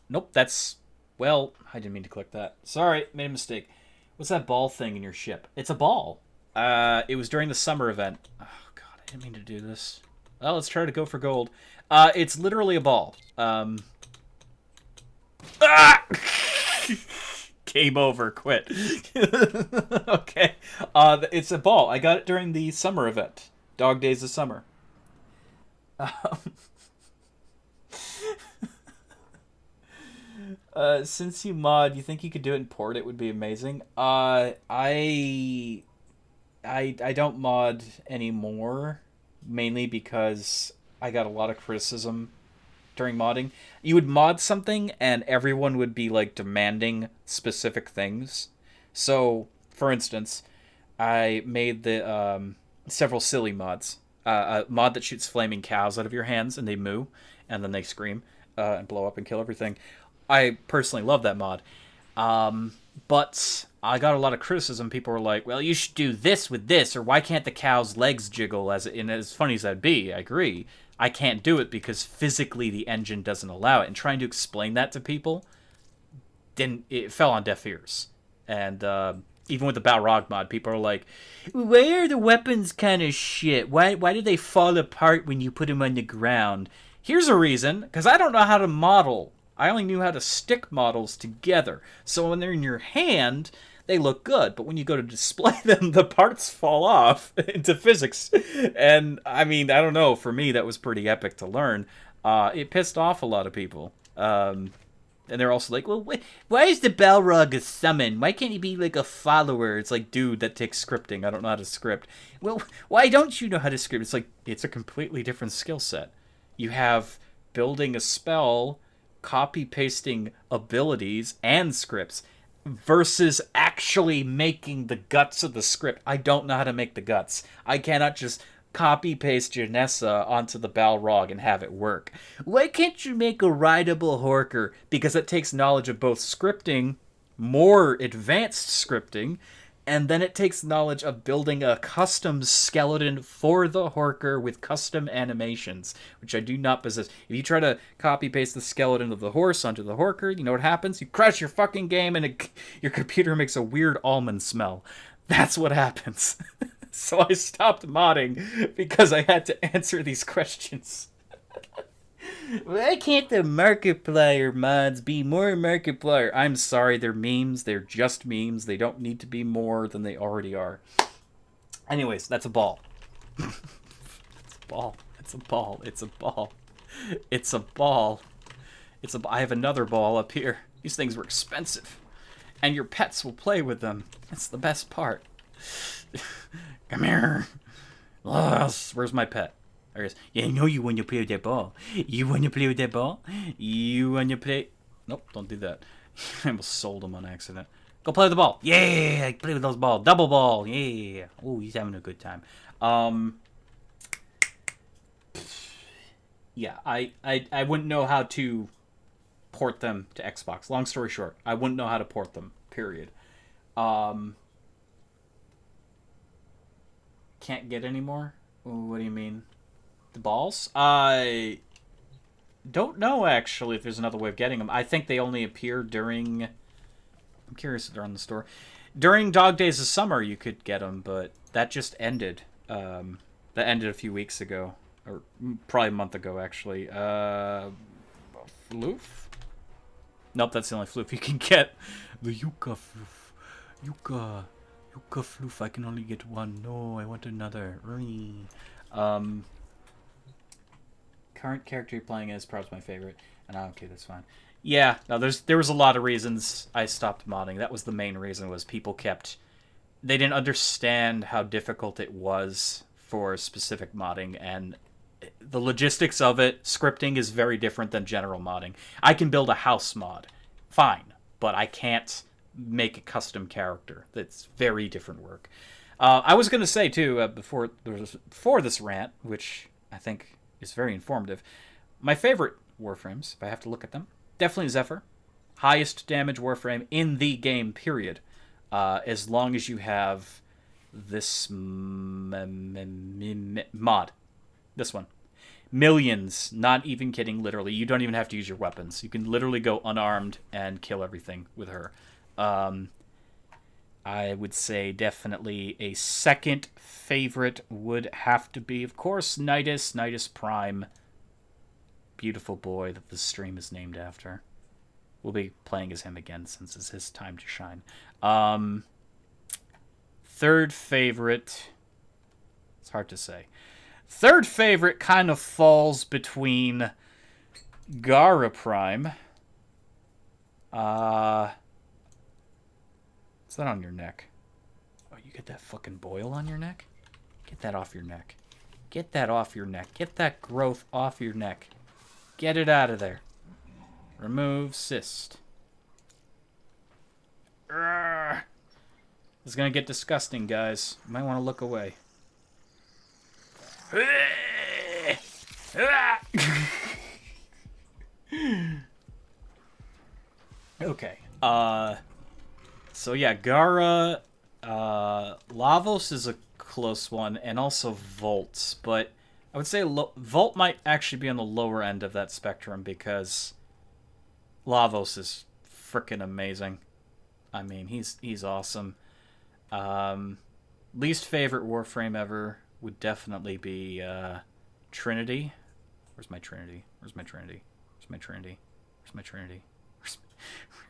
nope, that's... Well, I didn't mean to click that. Sorry, made a mistake. What's that ball thing in your ship? It's a ball. It was during the summer event. Oh, God, I didn't mean to do this. Well, let's try to go for gold. It's literally a ball. Game over. Quit. Okay. It's a ball. I got it during the summer event. Dog Days of Summer. Since you mod, you think you could do it in port? It would be amazing. I don't mod anymore, mainly because I got a lot of criticism during modding. You would mod something and everyone would be like demanding specific things. So, for instance, I made the several silly mods. A mod that shoots flaming cows out of your hands and they moo and then they scream and blow up and kill everything. I personally love that mod. But I got a lot of criticism. People were like, well, you should do this with this, or why can't the cow's legs jiggle? And as funny as that'd be, I agree. I can't do it because physically the engine doesn't allow it. And trying to explain that to people, it fell on deaf ears. And even with the Balrog mod, people are like, why are the weapons kind of shit? Why do they fall apart when you put them on the ground? Here's a reason, because I don't know how to model. I only knew how to stick models together. So when they're in your hand, they look good. But when you go to display them, the parts fall off into physics. And, I mean, I don't know. For me, that was pretty epic to learn. It pissed off a lot of people. And they're also like, well, why is the Balrog a summon? Why can't he be like a follower? It's like, dude, that takes scripting. I don't know how to script. Well, why don't you know how to script? It's like, it's a completely different skill set. You have building a spell, copy-pasting abilities and scripts versus actually making the guts of the script. I don't know how to make the guts. I cannot just copy-paste Janessa onto the Balrog and have it work. Why can't you make a rideable Horker? Because it takes knowledge of both scripting, more advanced scripting, and then it takes knowledge of building a custom skeleton for the Horker with custom animations, which I do not possess. If you try to copy-paste the skeleton of the horse onto the Horker, you know what happens? You crash your fucking game and your computer makes a weird almond smell. That's what happens. So I stopped modding because I had to answer these questions. Why can't the Markiplier mods be more Markiplier? I'm sorry, they're memes. They're just memes. They don't need to be more than they already are. Anyways, that's a ball. It's a ball. It's a ball. It's a ball. It's a ball. I have another ball up here. These things were expensive. And your pets will play with them. That's the best part. Come here. Where's my pet? There he is. Yeah, I know you want to play with that ball. You want to play with that ball? You want to play... Nope, don't do that. I almost sold him on accident. Go play with the ball. Yeah, I play with those balls. Double ball. Yeah. Oh, he's having a good time. Yeah, I wouldn't know how to port them to Xbox. Long story short, I wouldn't know how to port them, period. Can't get any more? What do you mean? The balls? I don't know, actually, if there's another way of getting them. I think they only appear during... I'm curious if they're on the store. During Dog Days of Summer, you could get them, but that just ended. That ended a few weeks ago. Or probably a month ago, actually. Floof? Nope, that's the only floof you can get. The Yucca floof. Yucca floof. I can only get one. No, I want another. Current character you're playing as probably my favorite. And okay, that's fine. Yeah, no, there was a lot of reasons I stopped modding. That was the main reason, was people kept... They didn't understand how difficult it was for specific modding, and the logistics of it, scripting is very different than general modding. I can build a house mod, fine, but I can't make a custom character. That's very different work. I was going to say, too, before this rant, which I think is very informative, my favorite Warframes, if I have to look at them, definitely Zephyr. Highest damage Warframe in the game, period. As long as you have this mod. This one. Millions, not even kidding, literally. You don't even have to use your weapons. You can literally go unarmed and kill everything with her. I would say definitely a second favorite would have to be, of course, Nidus Prime. Beautiful boy that the stream is named after. We'll be playing as him again since it's his time to shine. Third favorite... It's hard to say. Third favorite kind of falls between Gara Prime. What's that on your neck? Oh, you get that fucking boil on your neck? Get that off your neck. Get that off your neck. Get that growth off your neck. Get it out of there. Remove cyst. Urgh. This is gonna get disgusting, guys. You might want to look away. Okay. So yeah, Gara, Lavos is a close one, and also Volt, but I would say Volt might actually be on the lower end of that spectrum because Lavos is freaking amazing. I mean, he's awesome. Least favorite Warframe ever would definitely be Trinity. Where's my Trinity? Where's my Trinity? Where's my Trinity? Where's my Trinity? Where's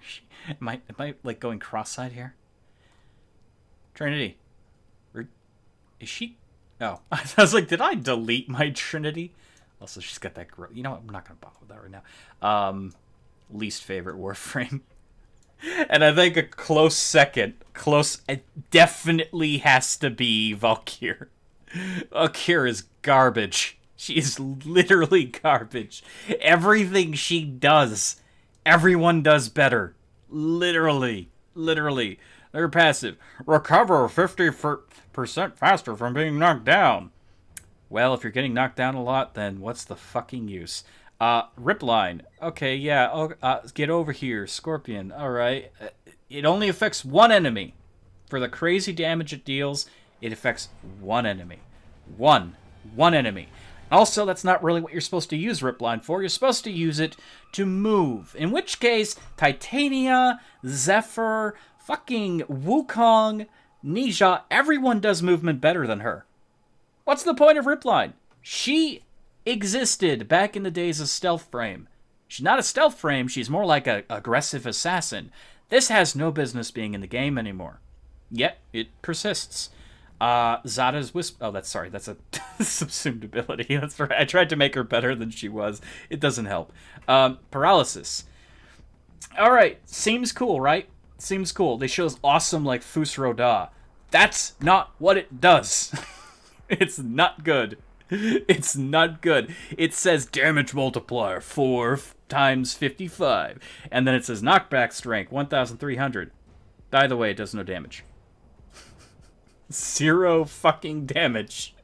she? Am I like going cross-eyed here? Trinity. Is she? Oh, I was like, did I delete my Trinity? Also, she's got that. You know what? I'm not gonna bother with that right now. Least favorite Warframe. And I think a close second, it definitely has to be Valkyr. Valkyr is garbage. She is literally garbage. Everything she does, everyone does better. Literally. Her passive, recover 50% faster from being knocked down. Well, if you're getting knocked down a lot, then what's the fucking use? Ripline. Okay, yeah. Get over here, Scorpion. Alright. It only affects one enemy. For the crazy damage it deals, it affects one enemy. One enemy. Also, that's not really what you're supposed to use Ripline for. You're supposed to use it to move. In which case, Titania, Zephyr, fucking Wukong, Nisha, everyone does movement better than her. What's the point of Ripline? She existed back in the days of Stealth Frame. She's not a Stealth Frame, she's more like an aggressive assassin. This has no business being in the game anymore. Yet, it persists. Zada's Wisp... Oh, that's a subsumed ability. That's right. I tried to make her better than she was. It doesn't help. Paralysis. Alright, seems cool, right? Seems cool. They show us awesome, like, Fus Roda. That's not what it does. It's not good. It's not good. It says damage multiplier 4 times 55. And then it says knockback strength 1,300. By the way, it does no damage. 0 fucking damage.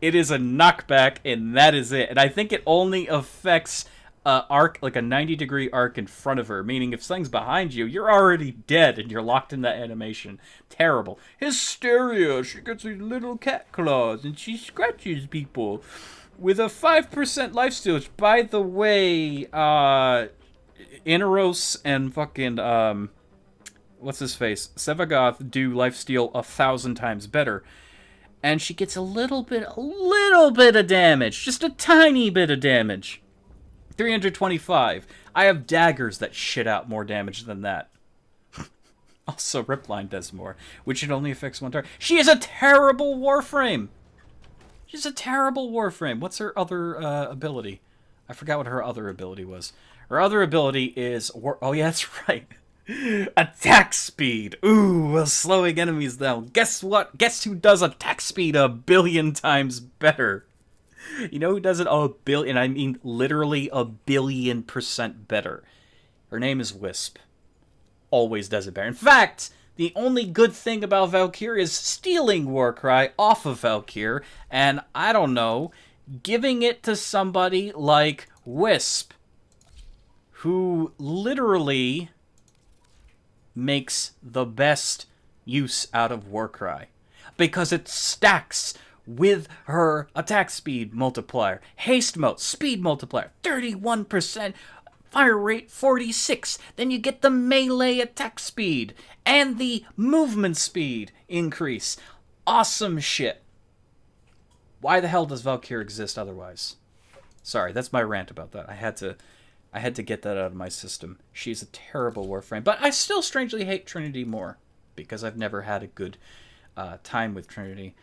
It is a knockback, and that is it. And I think it only affects arc, like a 90-degree arc in front of her, meaning if something's behind you, you're already dead and you're locked in that animation. Terrible. Hysteria. She gets these little cat claws and she scratches people with a 5% lifesteal, which, by the way, Inaros and fucking, what's his face? Sevagoth do lifesteal 1,000 times better. And she gets a little bit of damage. Just a tiny bit of damage. 325. I have daggers that shit out more damage than that. Also, Ripline does more, which it only affects one target. She is a terrible Warframe! She's a terrible Warframe. What's her other ability? I forgot what her other ability was. Her other ability is... Oh, yeah, that's right. Attack speed. Ooh, well, slowing enemies down. Guess what? Guess who does attack speed 1,000,000,000 times better? You know who does it 1,000,000,000? I mean literally 1,000,000,000% better. Her name is Wisp. Always does it better. In fact, the only good thing about Valkyrie is stealing Warcry off of Valkyrie, and I don't know, giving it to somebody like Wisp, who literally makes the best use out of Warcry, because it stacks with her attack speed multiplier, haste mode, speed multiplier, 31%, fire rate 46, then you get the melee attack speed, and the movement speed increase. Awesome shit. Why the hell does Valkyrie exist otherwise? Sorry, that's my rant about that. I had to get that out of my system. She's a terrible Warframe, but I still strangely hate Trinity more, because I've never had a good time with Trinity.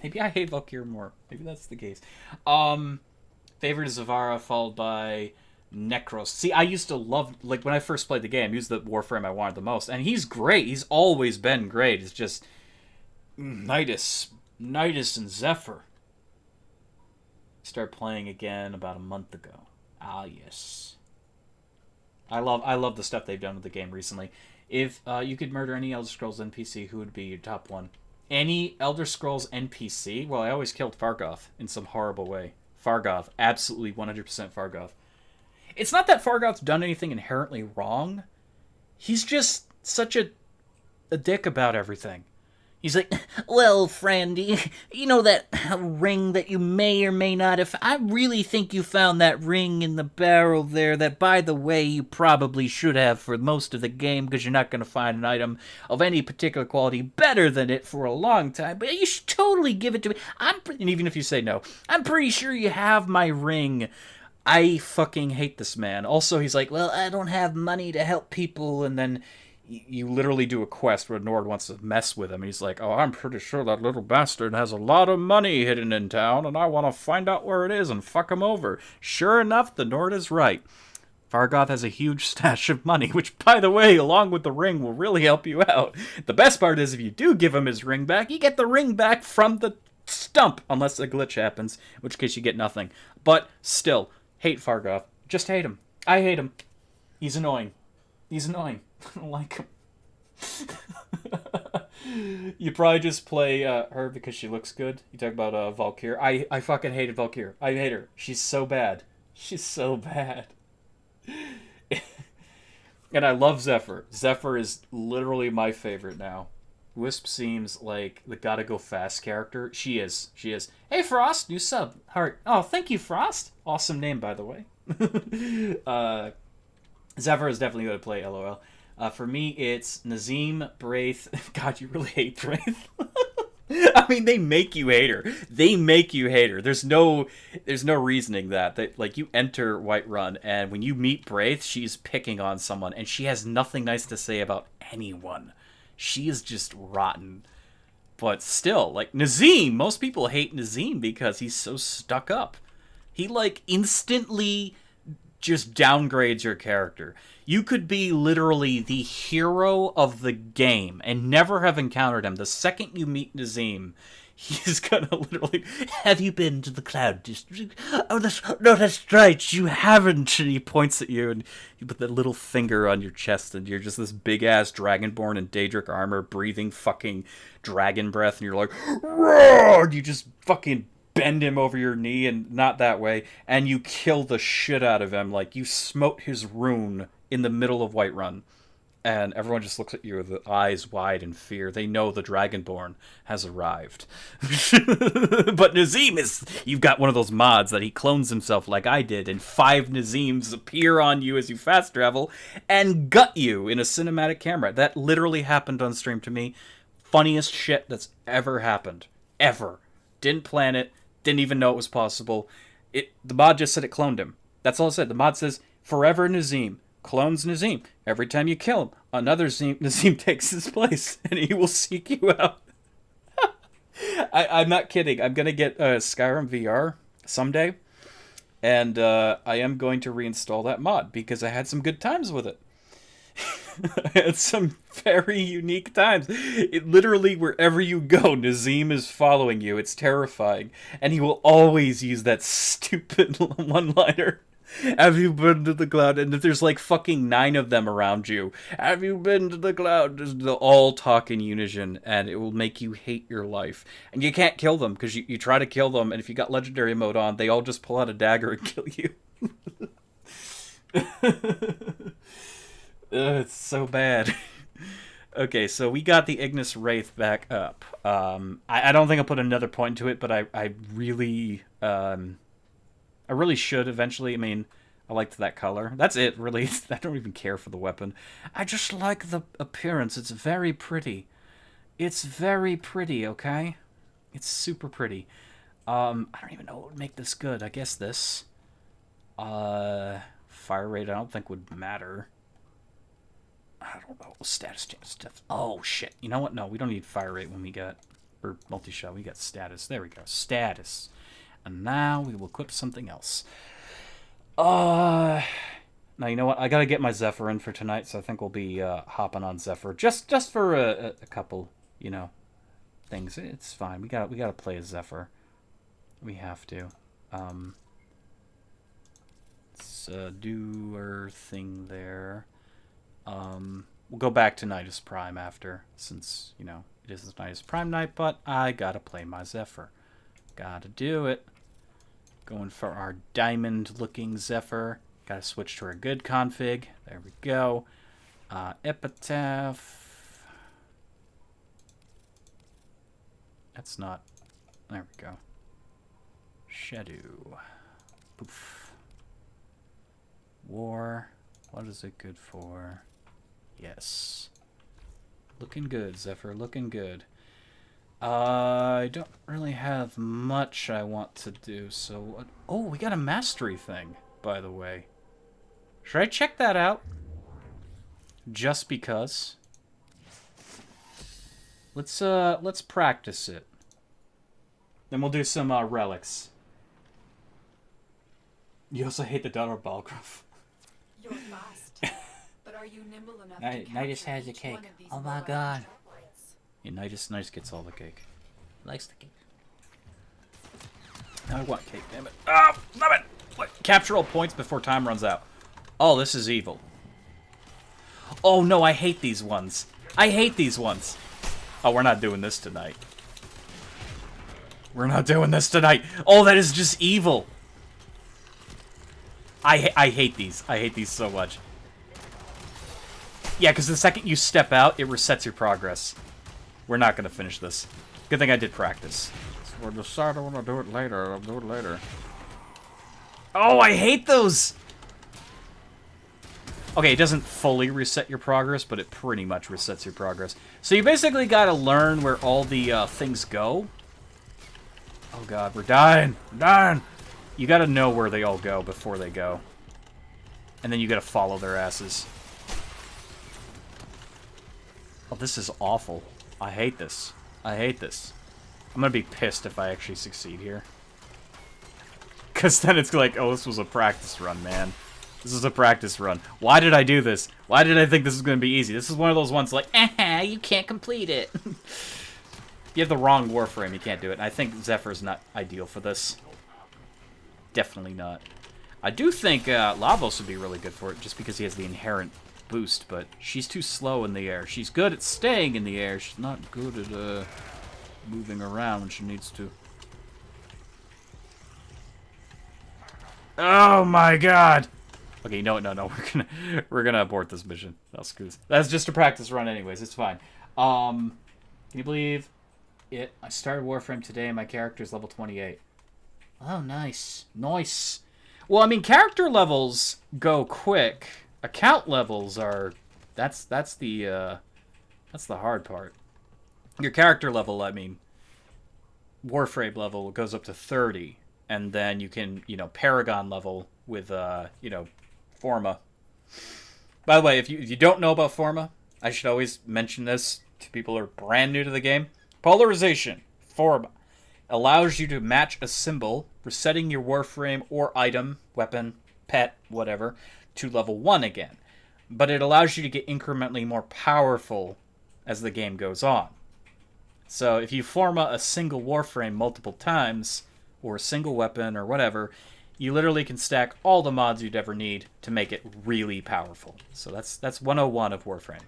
Maybe I hate Valkyrie more. Maybe that's the case. Favorite is Zavara, followed by Necros. See, I used to love, like, when I first played the game, he was the Warframe I wanted the most. And he's great. He's always been great. It's just Nidus and Zephyr. Started playing again about a month ago. Ah, yes. I love the stuff they've done with the game recently. If you could murder any Elder Scrolls NPC, who would be your top one? Any Elder Scrolls NPC? Well, I always killed Fargoth in some horrible way. Fargoth. Absolutely 100% Fargoth. It's not that Fargoth's done anything inherently wrong. He's just such a dick about everything. He's like, well, Frandy, you know that ring that you may or may not have... I really think you found that ring in the barrel there that, by the way, you probably should have for most of the game, because you're not going to find an item of any particular quality better than it for a long time, but you should totally give it to me. And even if you say no, I'm pretty sure you have my ring. I fucking hate this man. Also, he's like, well, I don't have money to help people, and then... You literally do a quest where Nord wants to mess with him. He's like, oh, I'm pretty sure that little bastard has a lot of money hidden in town, and I want to find out where it is and fuck him over. Sure enough, the Nord is right. Fargoth has a huge stash of money, which, by the way, along with the ring, will really help you out. The best part is if you do give him his ring back, you get the ring back from the stump, unless a glitch happens, in which case you get nothing. But still, hate Fargoth. Just hate him. I hate him. He's annoying. He's annoying. I don't like him. You probably just play her because she looks good. You talk about Valkyrie. I fucking hated Valkyrie. I hate her. She's so bad. She's so bad. And I love Zephyr. Zephyr is literally my favorite now. Wisp seems like the gotta go fast character. She is. She is. Hey, Frost, new sub. Heart. Oh, thank you, Frost. Awesome name, by the way. Zephyr is definitely going to play, LOL. For me, it's Nazim, Braith. God, you really hate Braith. I mean, they make you hate her. They make you hate her. There's no reasoning that like you enter Whiterun, and when you meet Braith, she's picking on someone, and she has nothing nice to say about anyone. She is just rotten. But still, like Nazim, most people hate Nazim because he's so stuck up. He like instantly just downgrades your character. You could be literally the hero of the game and never have encountered him. The second you meet Nazim, he's gonna literally, have you been to the Cloud District? Oh, that's right, you haven't. And he points at you, and you put that little finger on your chest, and you're just this big-ass Dragonborn in Daedric armor, breathing fucking dragon breath, and you're like, roar! And you just fucking bend him over your knee, and not that way, and you kill the shit out of him. Like, you smote his rune in the middle of Whiterun, and everyone just looks at you with eyes wide in fear. They know the Dragonborn has arrived. But Nazim is... You've got one of those mods that he clones himself like I did, and 5 Nazims appear on you as you fast travel and gut you in a cinematic camera. That literally happened on stream to me. Funniest shit that's ever happened. Ever. Didn't plan it. Didn't even know it was possible. The mod just said it cloned him. That's all it said. The mod says, forever Nazim. Clones Nazim. Every time you kill him, another Nazim takes his place, and he will seek you out. I'm not kidding. I'm gonna get Skyrim VR someday, and I am going to reinstall that mod because I had some good times with it. I had some very unique times. It literally, wherever you go, Nazim is following you. It's terrifying, and he will always use that stupid one-liner. Have you been to the cloud? And if there's like fucking 9 of them around you, have you been to the cloud? They'll all talk in unison, and it will make you hate your life. And you can't kill them, because you try to kill them, and if you got legendary mode on, they all just pull out a dagger and kill you. It's so bad. Okay, so we got the Ignis Wraith back up. I don't think I'll put another point to it, but I really should eventually. I mean, I liked that color. That's it, really. I don't even care for the weapon. I just like the appearance. It's very pretty. It's very pretty, okay? It's super pretty. I don't even know what would make this good. I guess this. Fire rate I don't think would matter. I don't know. Status change stuff. Oh, shit. You know what? No, we don't need fire rate when we got... Or multi-shot. We got status. There we go. Status. And now we will equip something else. Now, you know what? I gotta get my Zephyr in for tonight, so I think we'll be hopping on Zephyr. Just for a couple, you know, things. It's fine. We gotta play a Zephyr. We have to. Let's do our thing there. We'll go back to Nidus Prime after, since, you know, it is Nidus Prime night, but I gotta play my Zephyr. Gotta do it. Going for our diamond-looking Zephyr. Gotta switch to our good config. There we go. Epitaph. That's not... There we go. Shadow. Poof. War. What is it good for? Yes. Looking good, Zephyr. Looking good. I don't really have much I want to do, so... What? Oh, we got a mastery thing, by the way. Should I check that out? Just because. Let's practice it. Then we'll do some relics. You also hate the daughter of Balgraf. You're fast, but are you nimble enough to Nidus capture has the each cake. one of these Oh my mobile god. droplets? Yeah, Nidus gets all the cake. Likes the cake. I want cake, damn it. Oh, damn it! What? Capture all points before time runs out. Oh, this is evil. Oh no, I hate these ones. I hate these ones. Oh, we're not doing this tonight. We're not doing this tonight. Oh, that is just evil. I hate these. I hate these so much. Yeah, because the second you step out, it resets your progress. We're not going to finish this. Good thing I did practice. So I decided I want to do it later. I'll do it later. Oh, I hate those! Okay, it doesn't fully reset your progress, but it pretty much resets your progress. So you basically got to learn where all the things go. Oh god, we're dying! We're dying! You got to know where they all go before they go. And then you got to follow their asses. Oh, this is awful. I hate this. I hate this. I'm gonna be pissed if I actually succeed here. Because then it's like, oh, this was a practice run, man. This is a practice run. Why did I do this? Why did I think this was going to be easy? This is one of those ones like, you can't complete it. You have the wrong Warframe, you can't do it. And I think Zephyr's not ideal for this. Definitely not. I do think Lavos would be really good for it, just because he has the inherent boost, but she's too slow in the air. She's good at staying in the air. She's not good at moving around when she needs to. Oh my god! Okay, no, we're gonna abort this mission. No, screw this. That's just a practice run anyways, it's fine. Can you believe it? I started Warframe today and my character's level 28. Oh, nice. Nice. Well, I mean, character levels go quick. Account levels are... That's the hard part. Your character level, I mean, Warframe level goes up to 30. And then you can, Paragon level with, Forma. By the way, if you don't know about Forma, I should always mention this to people who are brand new to the game. Polarization. Forma. allows you to match a symbol, resetting your Warframe or item, weapon, pet, whatever, to level 1 again. But it allows you to get incrementally more powerful as the game goes on. So if you form a single Warframe multiple times, or a single weapon or whatever, you literally can stack all the mods you'd ever need to make it really powerful. So that's 101 of Warframe.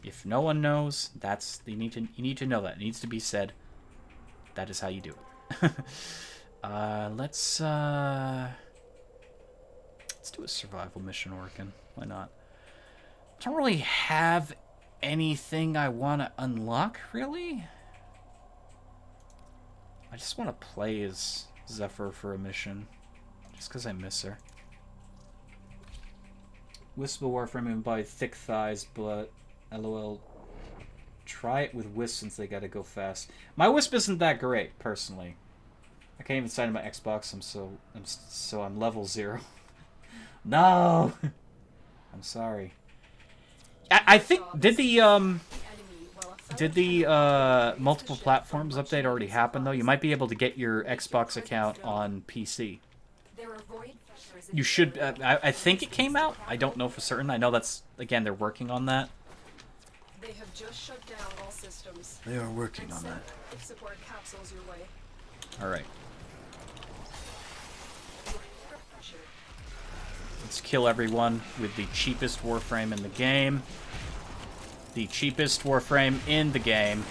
If no one knows, you need to know that. It needs to be said. That is how you do it. Let's do a survival mission, Orkin. Why not? Don't really have anything I want to unlock, really. I just want to play as Zephyr for a mission, just because I miss her. Wisp of Warframe implied thick thighs, but LOL. Try it with Wisp since they gotta go fast. My Wisp isn't that great, personally. I can't even sign in my Xbox. I'm level 0. No, I'm sorry. I think did the multiple platforms update already happen though? You might be able to get your Xbox account on PC. You should. I think it came out. I don't know for certain. I know that's again they're working on that. They have just shut down all systems. They are working on that. If support capsules your way. All right. Let's kill everyone with the cheapest Warframe in the game. The cheapest Warframe in the game.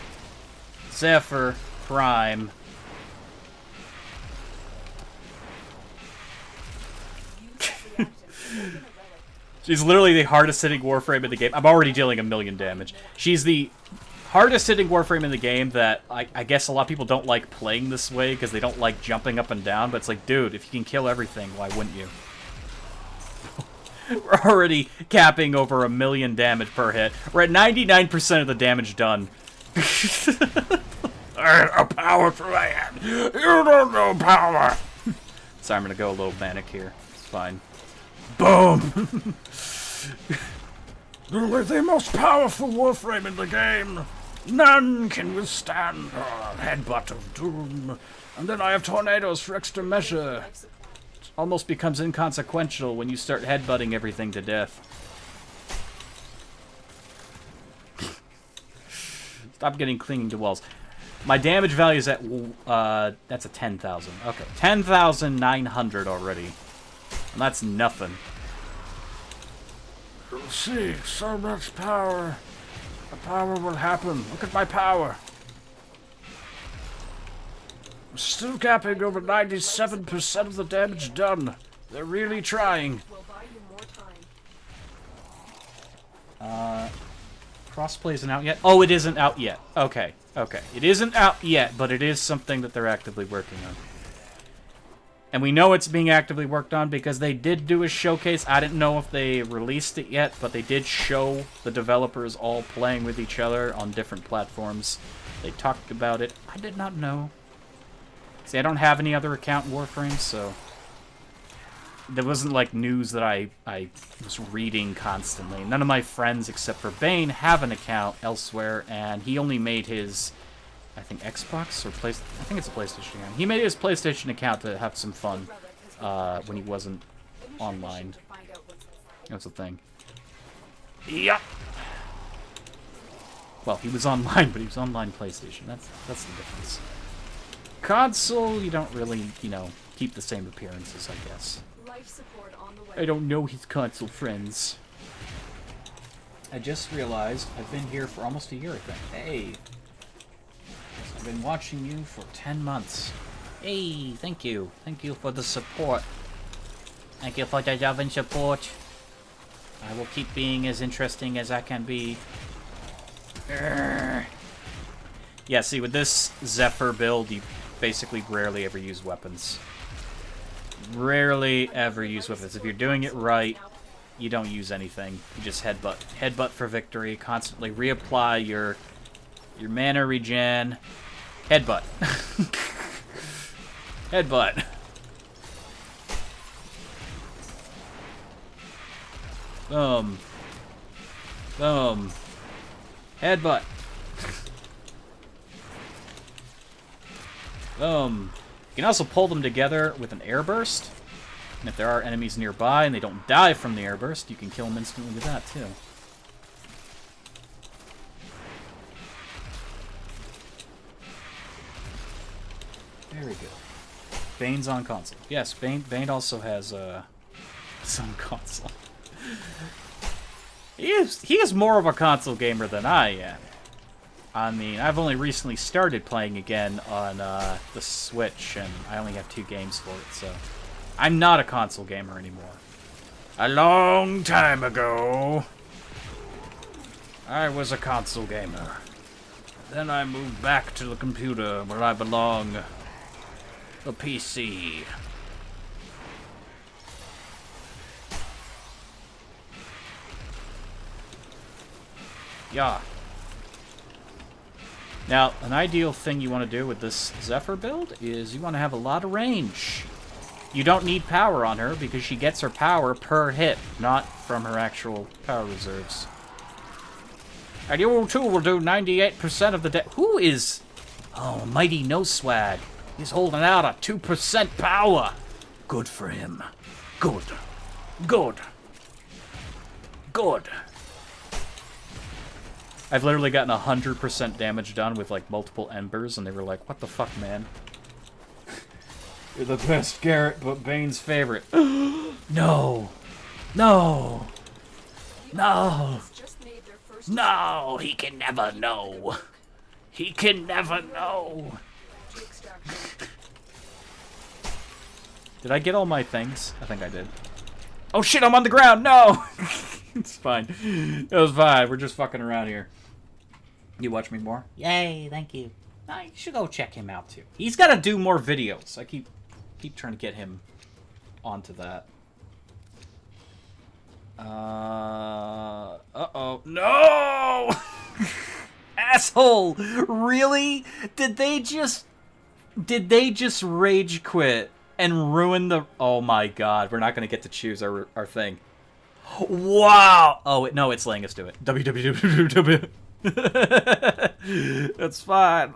Zephyr Prime. She's literally the hardest hitting Warframe in the game. I'm already dealing 1,000,000 damage. She's the hardest hitting Warframe in the game that I guess a lot of people don't like playing this way because they don't like jumping up and down. But it's like, dude, if you can kill everything, why wouldn't you? We're already capping over 1,000,000 damage per hit. We're at 99% of the damage done. A power for man. You don't know power. Sorry, I'm gonna go a little manic here. It's fine. Boom! You're the most powerful Warframe in the game. None can withstand headbutt of doom. And then I have tornadoes for extra measure. It almost becomes inconsequential when you start headbutting everything to death. Stop getting clinging to walls. My damage value is at, that's a 10,000. Okay, 10,900 already. And that's nothing. You'll see, so much power. The power will happen. Look at my power. I'm still capping over 97% of the damage done. They're really trying. We'll buy you more time. Crossplay isn't out yet? Oh, it isn't out yet. Okay, okay. It isn't out yet, but it is something that they're actively working on. And we know it's being actively worked on because they did do a showcase. I didn't know if they released it yet, but they did show the developers all playing with each other on different platforms. They talked about it. I did not know. See, I don't have any other account in Warframe, so there wasn't like news that I was reading constantly. None of my friends except for Bane have an account elsewhere, and he only made his, I think, Xbox or I think it's a PlayStation account. He made his PlayStation account to have some fun when he wasn't online. That's the thing. Yeah. Well, he was online, but he was online PlayStation. That's the difference. Console, you don't really, keep the same appearances, I guess. Life support on the way. I don't know his console friends. I just realized I've been here for almost a year, I think. Hey. I've been watching you for 10 months. Hey, thank you. Thank you for the support. Thank you for the love and support. I will keep being as interesting as I can be. Urgh. Yeah, see, with this Zephyr build, you basically rarely ever use weapons. Rarely ever use weapons. If you're doing it right, you don't use anything. You just headbutt. Headbutt for victory. Constantly reapply your mana regen. Headbutt. Headbutt. Boom. Boom. Headbutt. Boom. You can also pull them together with an air burst. And if there are enemies nearby and they don't die from the air burst, you can kill them instantly with that, too. Very good. Bane's on console. Yes, Bane also has some console. He is more of a console gamer than I am. I mean, I've only recently started playing again on the Switch, and I only have 2 games for it, so I'm not a console gamer anymore. A long time ago, I was a console gamer. Then I moved back to the computer where I belong. The PC. Yeah. Now, an ideal thing you want to do with this Zephyr build is you want to have a lot of range. You don't need power on her because she gets her power per hit, not from her actual power reserves. And you too will do 98% of the Who is... Oh, Mighty No Swag. He's holding out a 2% power. Good for him. Good. Good. Good. I've literally gotten 100% damage done with, like, multiple embers, and they were like, what the fuck, man? You're the best Garrett, but Bane's favorite. No. No. No. No, he can never know. He can never know. Did I get all my things? I think I did. Oh shit, I'm on the ground! No! It's fine. It was fine. We're just fucking around here. You watch me more? Yay, thank you. You should go check him out too. He's got to do more videos. I keep trying to get him onto that. Uh-oh. No! Asshole! Really? Did they just rage quit and ruin the... Oh my god, we're not going to get to choose our thing. Wow! Oh, no, it's letting us do it. www. It's fine.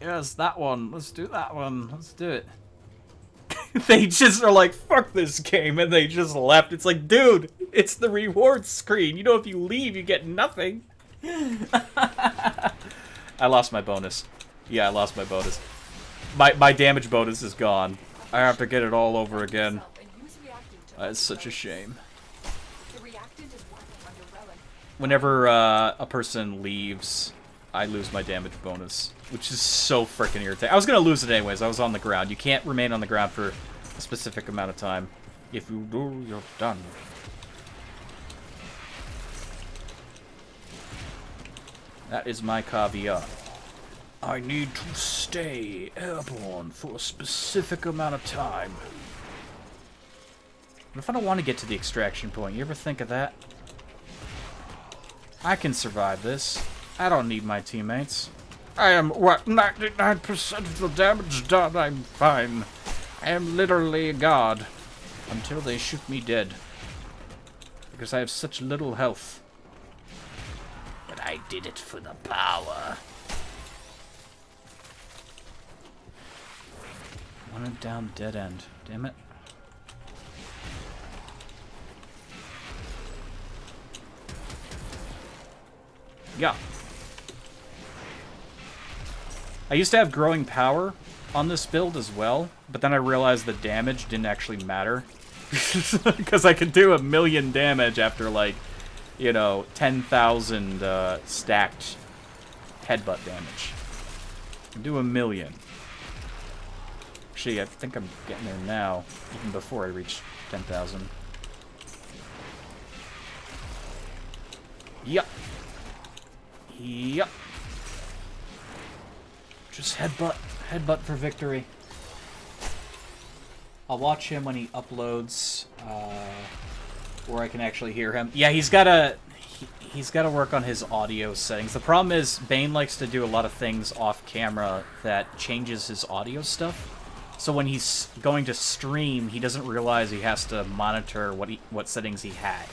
Yes, that one. Let's do that one. Let's do it. They just are like, fuck this game, and they just left. It's like, dude, it's the reward screen. You know, if you leave, you get nothing. I lost my bonus. Yeah, I lost my bonus. My damage bonus is gone. I have to get it all over again. It's such a shame. Whenever a person leaves, I lose my damage bonus, which is so freaking irritating. I was going to lose it anyways. I was on the ground. You can't remain on the ground for a specific amount of time. If you do, you're done. That is my caveat. I need to stay airborne for a specific amount of time. What if I don't want to get to the extraction point? You ever think of that? I can survive this. I don't need my teammates. I am, what, 99% of the damage done? I'm fine. I am literally a god. Until they shoot me dead. Because I have such little health. But I did it for the power. One down dead end. Damn it. Yeah. I used to have growing power on this build as well, but then I realized the damage didn't actually matter. Because I could do 1,000,000 damage after, like, you know, 10,000 stacked headbutt damage. I can do 1,000,000. Actually, I think I'm getting there now, even before I reach 10,000. Yup. Yup. Just headbutt for victory. I'll watch him when he uploads, where I can actually hear him. Yeah, he's gotta work on his audio settings. The problem is Bane likes to do a lot of things off camera that changes his audio stuff. So when he's going to stream, he doesn't realize he has to monitor what settings he had.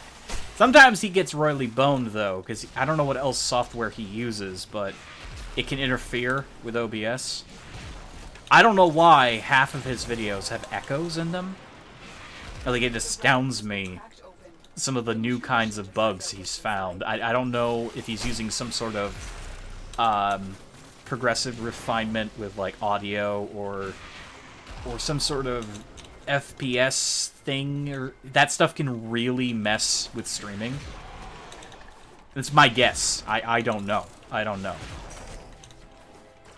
Sometimes he gets royally boned, though, because I don't know what else software he uses, but it can interfere with OBS. I don't know why half of his videos have echoes in them. Like, it astounds me, some of the new kinds of bugs he's found. I don't know if he's using some sort of progressive refinement with, like, audio or some sort of FPS thing. Or that stuff can really mess with streaming. It's my guess. I don't know. I don't know.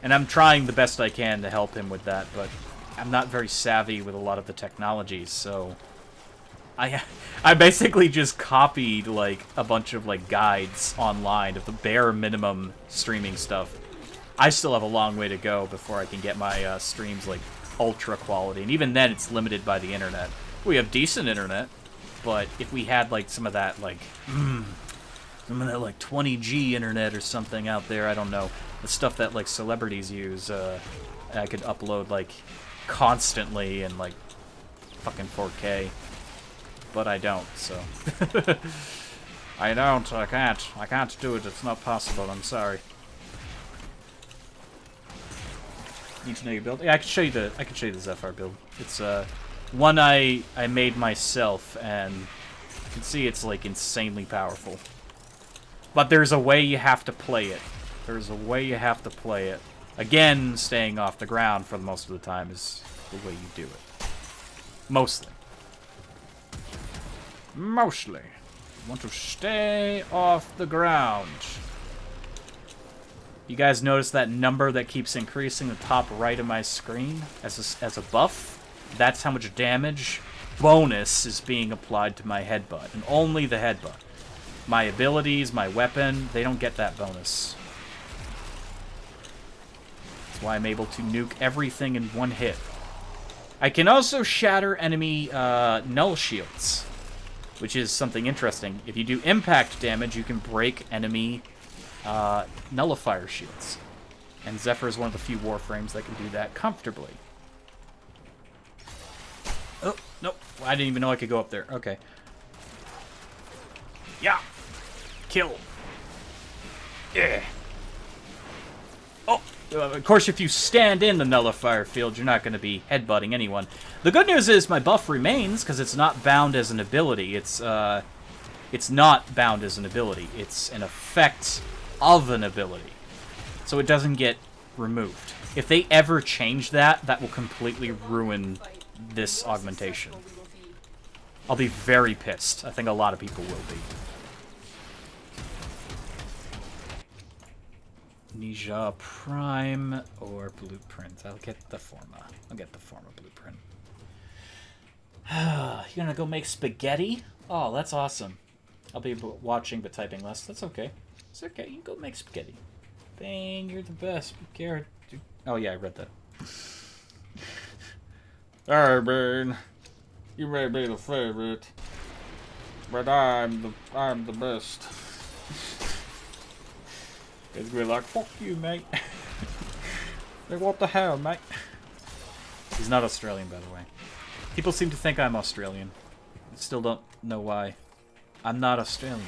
And I'm trying the best I can to help him with that, but I'm not very savvy with a lot of the technologies, so I basically just copied, like, a bunch of, like, guides online of the bare minimum streaming stuff. I still have a long way to go before I can get my streams, like, ultra quality, and even then it's limited by the internet. We have decent internet, but if we had, like, some of that, like, some of that, like, 20G internet or something out there, I don't know, the stuff that, like, celebrities use, I could upload, like, constantly in, like, fucking 4K. But I don't, so. I can't do it, it's not possible, I'm sorry. Need to know your build? Yeah, I can show you the Zephyr build. It's, one I made myself, and you can see it's, like, insanely powerful. But there's a way you have to play it. There's a way you have to play it. Again, staying off the ground for most of the time is the way you do it. Mostly. Mostly. You want to stay off the ground. You guys notice that number that keeps increasing the top right of my screen as a buff? That's how much damage bonus is being applied to my headbutt, and only the headbutt. My abilities, my weapon, they don't get that bonus. That's why I'm able to nuke everything in one hit. I can also shatter enemy null shields, which is something interesting. If you do impact damage, you can break enemy nullifier shields. And Zephyr is one of the few Warframes that can do that comfortably. Oh, nope. I didn't even know I could go up there. Okay. Yeah. Kill. Yeah. Oh, of course, if you stand in the nullifier field, you're not going to be headbutting anyone. The good news is my buff remains, because it's not bound as an ability. It's not bound as an ability. It's an effect of an ability. So it doesn't get removed. If they ever change that, that will completely ruin this augmentation. I'll be very pissed. I think a lot of people will be. Ninja Prime or Blueprint. I'll get the former. I'll get the former Blueprint. You're gonna go make spaghetti? Oh, that's awesome. I'll be watching but typing less. That's okay. It's okay. You can go make spaghetti. Bang, you're the best. Garrett. Oh yeah, I read that. Alright, man. You may be the favorite, but I'm the best. It's gonna be like, fuck you, mate. Like, what the hell, mate? He's not Australian, by the way. People seem to think I'm Australian. I still don't know why. I'm not Australian.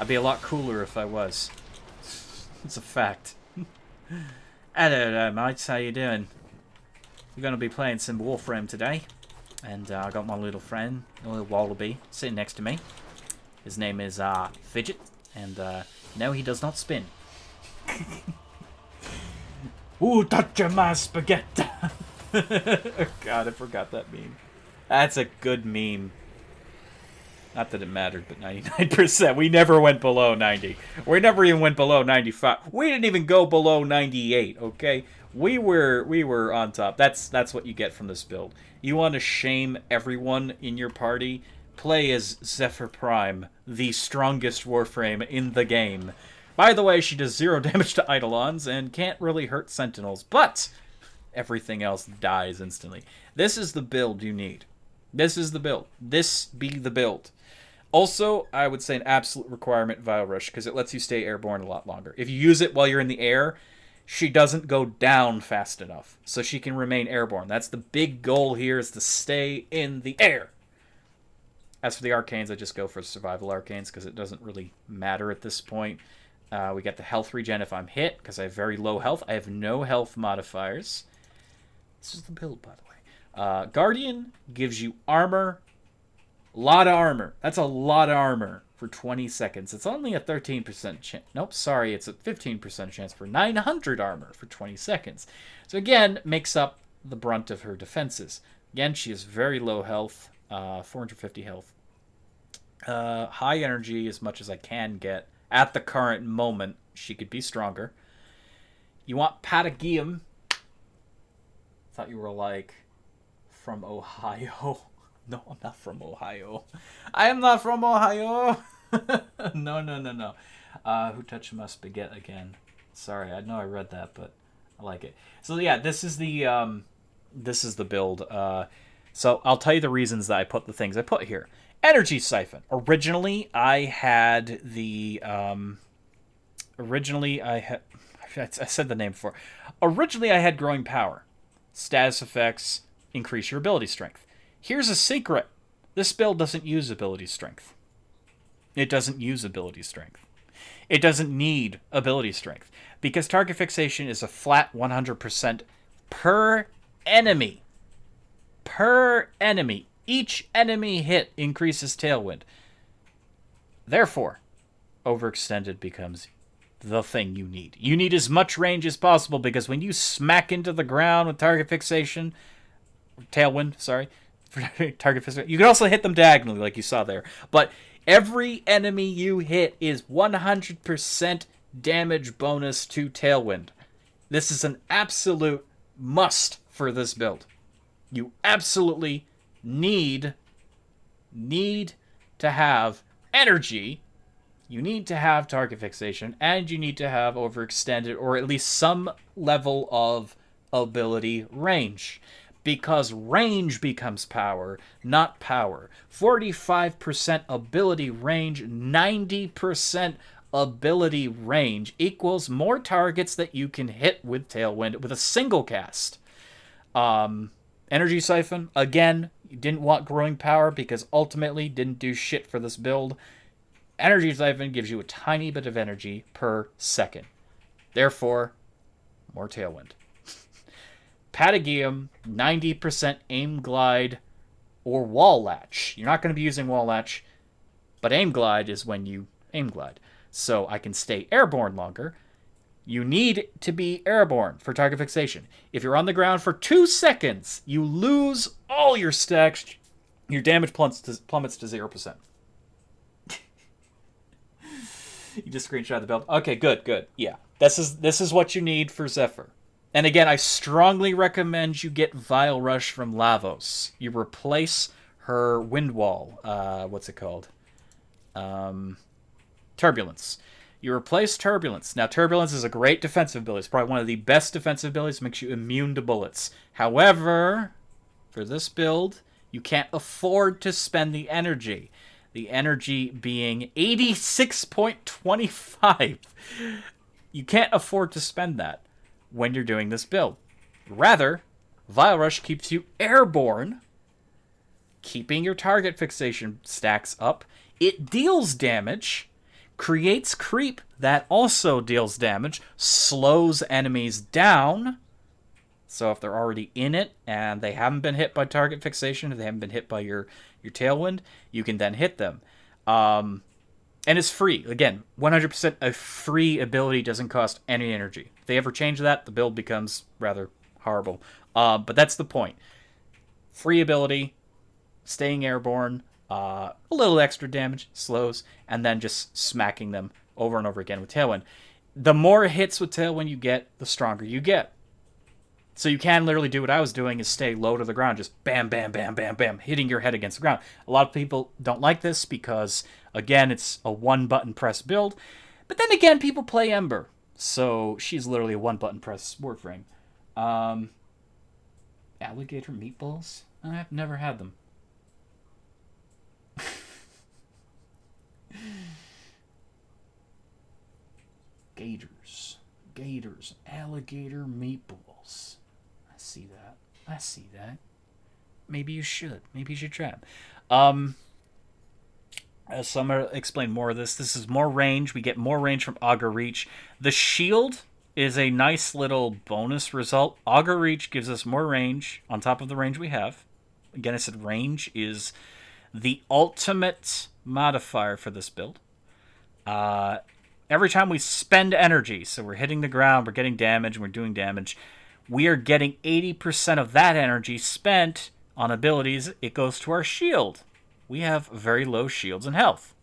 I'd be a lot cooler if I was. It's a fact. Hello, mates. How you doing? We're gonna be playing some Warframe today. And I got my little friend, a little wallaby, sitting next to me. His name is Fidget. And no, he does not spin. Ooh, touch my spaghetti! Oh god, I forgot that meme. That's a good meme. Not that it mattered, but 99%. We never went below 90. We never even went below 95. We didn't even go below 98, okay? We were on top. That's what you get from this build. You want to shame everyone in your party? Play as Zephyr Prime, the strongest Warframe in the game. By the way, she does 0 damage to Eidolons and can't really hurt Sentinels, but everything else dies instantly. This is the build you need. This is the build. This be the build. Also, I would say an absolute requirement, Vile Rush, because it lets you stay airborne a lot longer. If you use it while you're in the air, she doesn't go down fast enough, so she can remain airborne. That's the big goal here, is to stay in the air. As for the arcanes, I just go for survival arcanes because it doesn't really matter at this point. We get the health regen if I'm hit because I have very low health. I have no health modifiers. This is the build, by the way. Guardian gives you armor. A lot of armor. That's a lot of armor for 20 seconds. It's only a 13% chance. Nope, sorry. It's a 15% chance for 900 armor for 20 seconds. So again, makes up the brunt of her defenses. Again, she has very low health. 450 health. High energy as much as I can get. At the current moment, she could be stronger. You want Patagium. Thought you were like from Ohio. No, I'm not from Ohio. I am not from Ohio. No. Who touched my spaghetti again? Sorry, I know I read that, but I like it. So yeah, this is the build. So I'll tell you the reasons that I put the things I put here. Energy Siphon. Originally, I had the... I said the name before. Originally, I had Growing Power. Status effects increase your ability strength. Here's a secret. This build doesn't use ability strength. It doesn't use ability strength. It doesn't need ability strength. Because target fixation is a flat 100% per enemy. Per enemy. Each enemy hit increases Tailwind. Therefore, Overextended becomes the thing you need. You need as much range as possible because when you smack into the ground with target fixation, Tailwind, sorry, target fixation, you can also hit them diagonally like you saw there. But every enemy you hit is 100% damage bonus to Tailwind. This is an absolute must for this build. You absolutely need to have energy, you need to have target fixation, and you need to have overextended or at least some level of ability range. Because range becomes power, not power. 45% ability range, 90% ability range equals more targets that you can hit with Tailwind with a single cast. Energy Siphon, again, you didn't want Growing Power because ultimately didn't do shit for this build. Energy Siphon gives you a tiny bit of energy per second. Therefore, more Tailwind. Patagium, 90% Aim Glide or Wall Latch. You're not going to be using Wall Latch, but Aim Glide is when you Aim Glide. So I can stay airborne longer. You need to be airborne for target fixation. If you're on the ground for 2 seconds, you lose all your stacks. Your damage plummets to 0%. You just screenshot the build. Okay, good. Yeah, this is what you need for Zephyr. And again, I strongly recommend you get Vile Rush from Lavos. You replace her Wind Wall. What's it called? Turbulence. You replace Turbulence. Now, Turbulence is a great defensive ability. It's probably one of the best defensive abilities. Makes you immune to bullets. However, for this build, you can't afford to spend the energy. The energy being 86.25. You can't afford to spend that when you're doing this build. Rather, Vile Rush keeps you airborne, keeping your target fixation stacks up. It deals damage, creates creep that also deals damage, slows enemies down. So if they're already in it and they haven't been hit by target fixation, if they haven't been hit by your Tailwind, you can then hit them. And it's free. Again, 100% a free ability, doesn't cost any energy. If they ever change that, the build becomes rather horrible. But that's the point. Free ability, staying airborne, a little extra damage, slows, and then just smacking them over and over again with Tailwind. The more hits with Tailwind you get, the stronger you get. So you can literally do what I was doing, is stay low to the ground, just bam, bam, bam, bam, bam, hitting your head against the ground. A lot of people don't like this because, again, it's a one-button press build. But then again, people play Ember, so she's literally a one-button press Warframe. Alligator meatballs? I've never had them. Gators, alligator meatballs. I see that. Maybe you should try them. So I'm going to explain more of this. This is more range. We get more range from Augur Reach. The shield is a nice little bonus result. Augur Reach gives us more range on top of the range we have. Again, I said range is the ultimate modifier for this build. Every time we spend energy, so we're hitting the ground, we're getting damage, and we're doing damage, we are getting 80% of that energy spent on abilities. It goes to our shield. We have very low shields and health.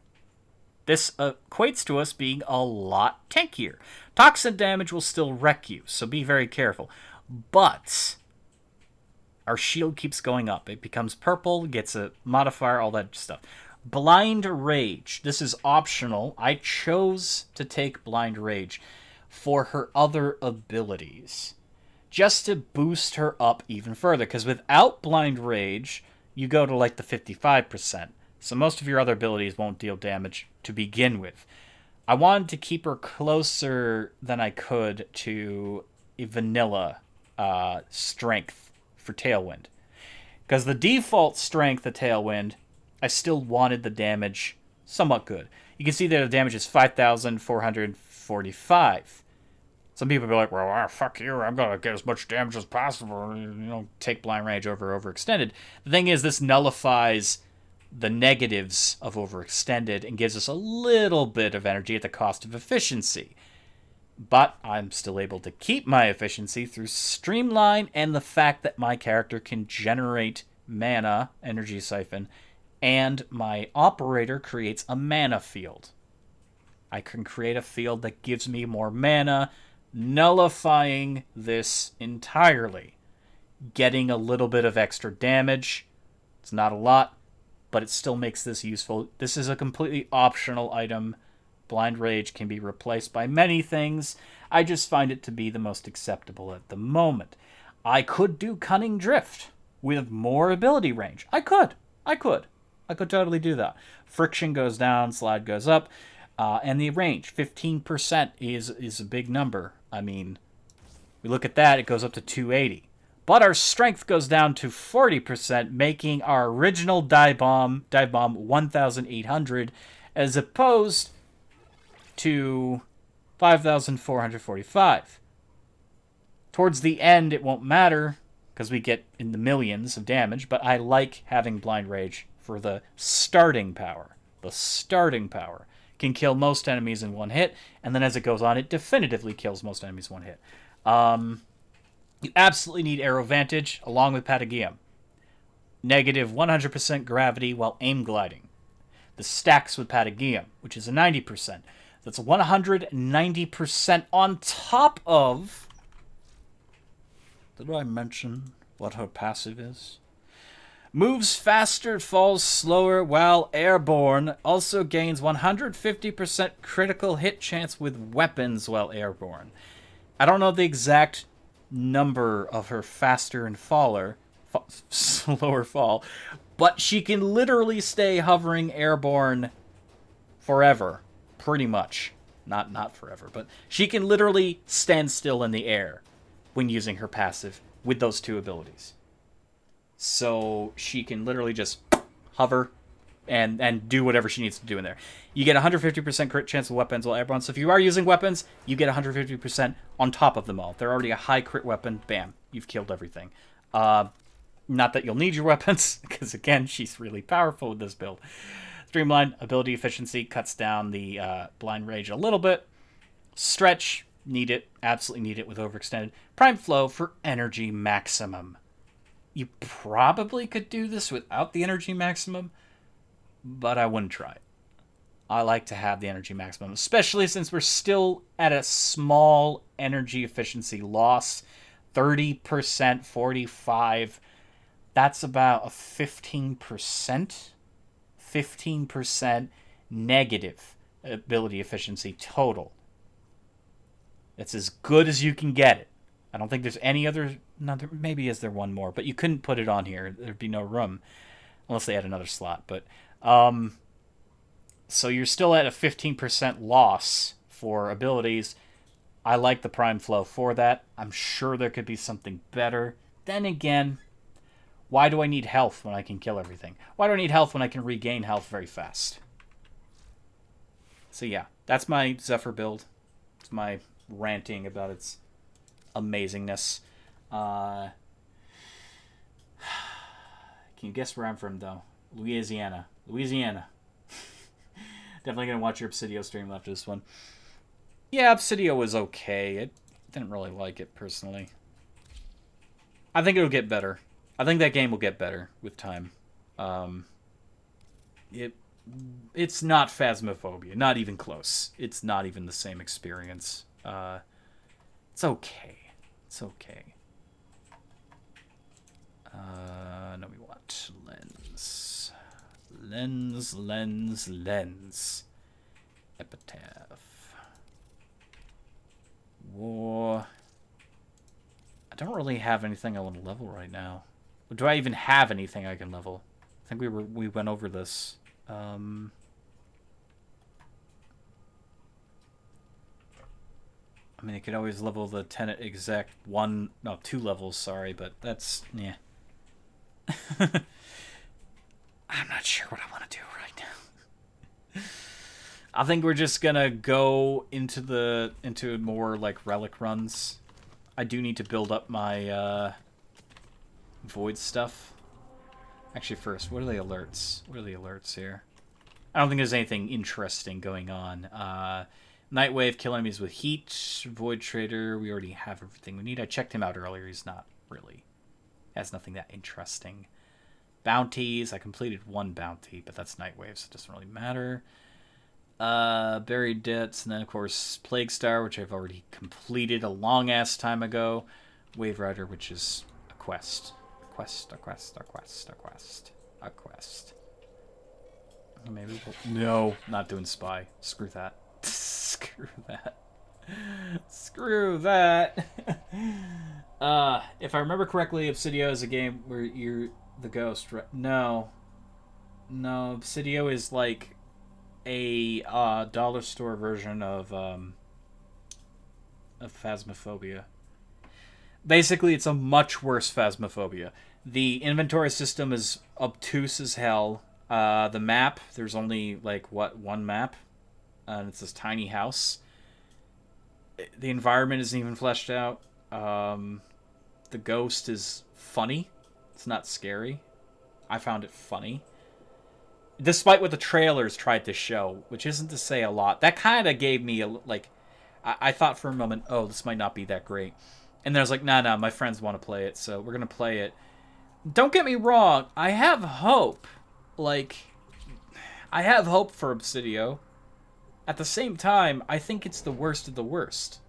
This equates to us being a lot tankier. Toxin damage will still wreck you, so be very careful. But our shield keeps going up. It becomes purple, gets a modifier, all that stuff. Blind Rage. This is optional. I chose to take Blind Rage for her other abilities, just to boost her up even further. Because without Blind Rage, you go to like the 55%. So most of your other abilities won't deal damage to begin with. I wanted to keep her closer than I could to a vanilla strength for Tailwind. Because the default strength of Tailwind, I still wanted the damage somewhat good. You can see that the damage is 5,445. Some people be like, well, fuck you, I'm going to get as much damage as possible. You know, take Blind Rage over Overextended. The thing is, this nullifies the negatives of Overextended and gives us a little bit of energy at the cost of efficiency. But I'm still able to keep my efficiency through Streamline and the fact that my character can generate mana, Energy Siphon, and my operator creates a mana field. I can create a field that gives me more mana, nullifying this entirely. Getting a little bit of extra damage. It's not a lot, but it still makes this useful. This is a completely optional item. Blind Rage can be replaced by many things. I just find it to be the most acceptable at the moment. I could do Cunning Drift with more ability range. I could totally do that. Friction goes down, slide goes up, and the range, 15% is a big number. I mean, we look at that, it goes up to 280. But our strength goes down to 40%, making our original dive bomb 1,800, as opposed to 5,445. Towards the end, it won't matter, because we get in the millions of damage, but I like having Blind Rage for the starting power. The starting power can kill most enemies in one hit, and then as it goes on, it definitively kills most enemies in one hit. You absolutely need Aero Vantage, along with Patagium. Negative 100% gravity while aim gliding. This stacks with Patagium, which is a 90%. That's 190% on top of... Did I mention what her passive is? Moves faster, falls slower while airborne. Also gains 150% critical hit chance with weapons while airborne. I don't know the exact number of her faster and slower fall, but she can literally stay hovering airborne forever, pretty much. Not forever, but she can literally stand still in the air when using her passive with those two abilities. So she can literally just hover and do whatever she needs to do in there. You get 150% crit chance with weapons while airborne. So if you are using weapons, you get 150% on top of them all. They're already a high crit weapon. Bam. You've killed everything. Not that you'll need your weapons, because again, she's really powerful with this build. Streamline, ability efficiency, cuts down the Blind Rage a little bit. Stretch, need it. Absolutely need it with Overextended. Prime Flow for energy maximum. You probably could do this without the energy maximum, but I wouldn't try it. I like to have the energy maximum, especially since we're still at a small energy efficiency loss. 30%, 45%. That's about a 15% negative ability efficiency total. That's as good as you can get it. I don't think there's any other... maybe is there one more, but you couldn't put it on here. There'd be no room unless they had another slot. But so you're still at a 15% loss for abilities. I like the Prime Flow for that. I'm sure there could be something better. Then again, why do I need health when I can kill everything? Why do I need health when I can regain health very fast? So yeah, that's my Zephyr build. It's my ranting about its amazingness. Can you guess where I'm from, though? Louisiana. Definitely gonna watch your Obsidio stream after this one. Yeah, Obsidio was okay. I didn't really like it, personally. I think it'll get better. I think that game will get better with time. It's not Phasmophobia. Not even close. It's not even the same experience. It's okay. It's okay. No, we want lens. Lens. Epitaph. War. I don't really have anything I want to level right now. Do I even have anything I can level? I think we went over this. I mean, I could always level the Tenet exec 2 levels, sorry, but that's, yeah. I'm not sure what I want to do right now. I think we're just gonna go into more like relic runs. I do need to build up my void stuff. Actually, first, what are the alerts? What are the alerts here? I don't think there's anything interesting going on. Nightwave, kill enemies with heat. Void Trader, we already have everything we need. I checked him out earlier. He's not really. Has nothing that interesting. Bounties, I completed 1 bounty, but that's Nightwave, so it doesn't really matter. Buried Debts, and then, of course, Plague Star, which I've already completed a long-ass time ago. Wave Rider, which is a quest. A quest. Maybe no, not doing Spy. Screw that. Screw that. If I remember correctly, Obsidio is a game where you're the ghost, right? No, Obsidio is like a dollar store version of Phasmophobia. Basically, it's a much worse Phasmophobia. The inventory system is obtuse as hell. The map, there's only like one map, and it's this tiny house. The environment isn't even fleshed out. The ghost is funny. It's not scary. I found it funny. Despite what the trailers tried to show, which isn't to say a lot. That kind of gave me I thought for a moment, oh, this might not be that great. And then I was like, nah, my friends want to play it, so we're going to play it. Don't get me wrong, I have hope. I have hope for Obsidio. At the same time, I think it's the worst of the worst.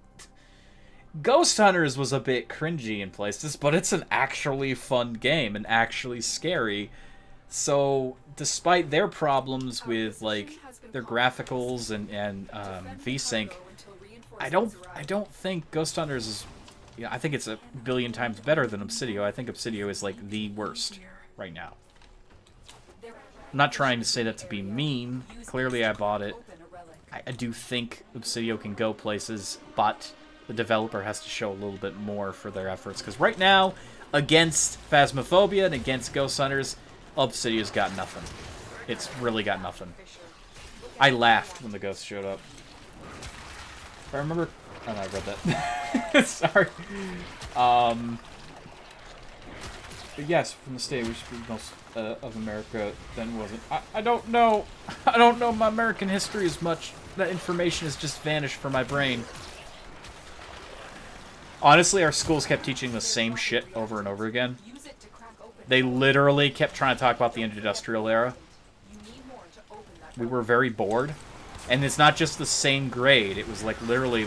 Ghost Hunters was a bit cringy in places, but it's an actually fun game and actually scary. So, despite their problems with their graphicals and VSync, I don't think Ghost Hunters is. I think it's a billion times better than Obsidio. I think Obsidio is the worst right now. I'm not trying to say that to be mean. Clearly, I bought it. I do think Obsidio can go places, but the developer has to show a little bit more for their efforts. Because right now, against Phasmophobia and against Ghost Hunters, Obsidio's got nothing. It's really got nothing. I laughed when the ghost showed up. If I remember... Oh, no, I read that. Sorry. But yes, from the state, we should be most of America then wasn't. I don't know. I don't know my American history as much. That information has just vanished from my brain. Honestly, our schools kept teaching the same shit over and over again. They literally kept trying to talk about the industrial era. We were very bored. And it's not just the same grade. It was literally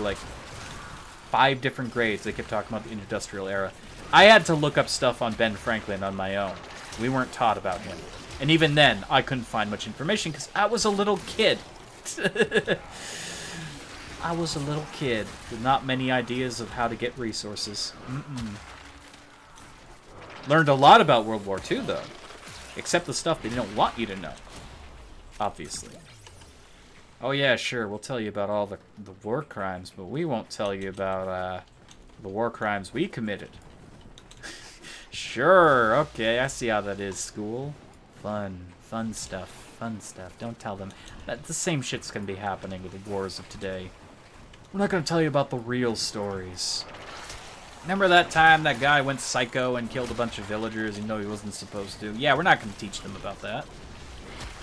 5 different grades. They kept talking about the industrial era. I had to look up stuff on Ben Franklin on my own. We weren't taught about him. And even then, I couldn't find much information because I was a little kid. I was a little kid with not many ideas of how to get resources. Learned a lot about World War II, though. Except the stuff they don't want you to know. Obviously. Oh yeah, sure, we'll tell you about all the war crimes, but we won't tell you about the war crimes we committed. Sure, okay, I see how that is, school. Fun stuff. Don't tell them. The same shit's gonna be happening with the wars of today. We're not going to tell you about the real stories. Remember that time that guy went psycho and killed a bunch of villagers even though he wasn't supposed to? Yeah, we're not going to teach them about that.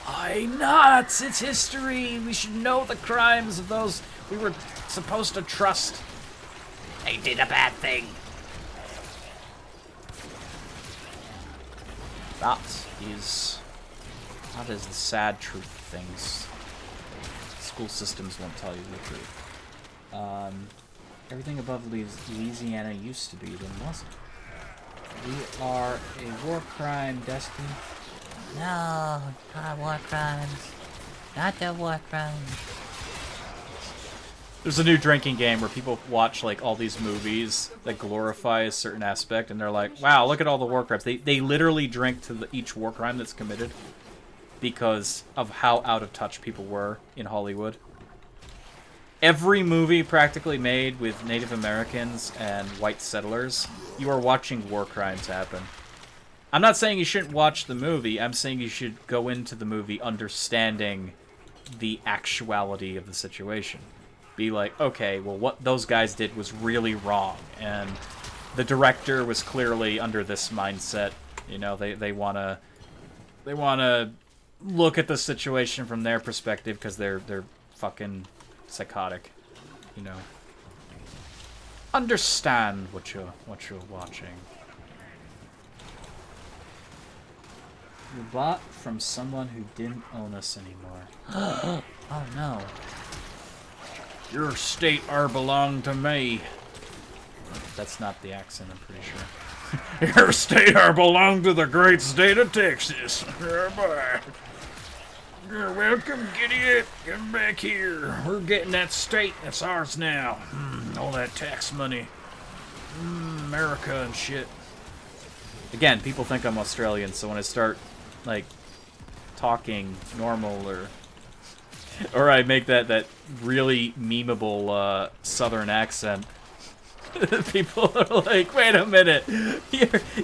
Why not? It's history. We should know the crimes of those we were supposed to trust. They did a bad thing. That is the sad truth of things. School systems won't tell you the truth. Everything above Louisiana used to be, then wasn't. We are a war crime destined. No, not war crimes. Not the war crimes. There's a new drinking game where people watch like all these movies that glorify a certain aspect, and they're like, "Wow, look at all the war crimes." They literally drink to each war crime that's committed because of how out of touch people were in Hollywood. Every movie practically made with Native Americans and white settlers, you are watching war crimes happen. I'm not saying you shouldn't watch the movie. I'm saying you should go into the movie understanding the actuality of the situation. Be like, okay, well, what those guys did was really wrong, and the director was clearly under this mindset. You know, they wanna look at the situation from their perspective because they're fucking psychotic. You know, understand what you're watching. You bought from someone who didn't own us anymore. Oh no. Your estate are belong to me. That's not the accent, I'm pretty sure. Your estate are belong to the great state of Texas. You're welcome, Gideon. Come back here. We're getting that state. That's ours now. All that tax money. America and shit. Again, people think I'm Australian, so when I start, like, talking normal or I make that really memeable southern accent, people are like, wait a minute,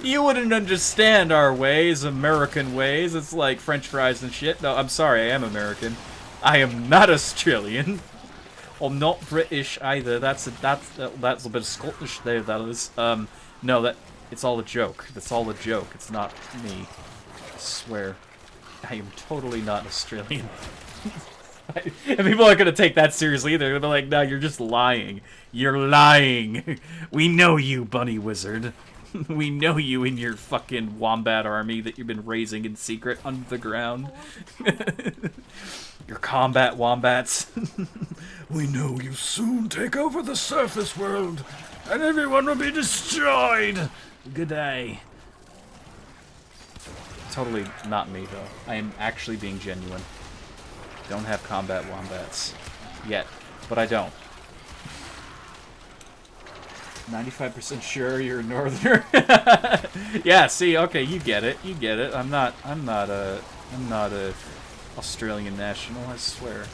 you wouldn't understand our ways, American ways. It's like French fries and shit. No, I'm sorry, I am American. I am not Australian. I'm not British either. That's a bit of Scottish there, that is. No, it's all a joke. That's all a joke. It's not me. I swear. I am totally not Australian. And people aren't going to take that seriously either. They'll be like, no, you're just lying. You're lying. We know you, bunny wizard. We know you in your fucking wombat army that you've been raising in secret under the ground. Your combat wombats. We know you soon take over the surface world, and everyone will be destroyed. Good day. Totally not me, though. I am actually being genuine. Don't have combat wombats yet, but I don't. 95% sure you're a northerner. Yeah, see, okay, you get it. You get it. I'm not a Australian national, I swear.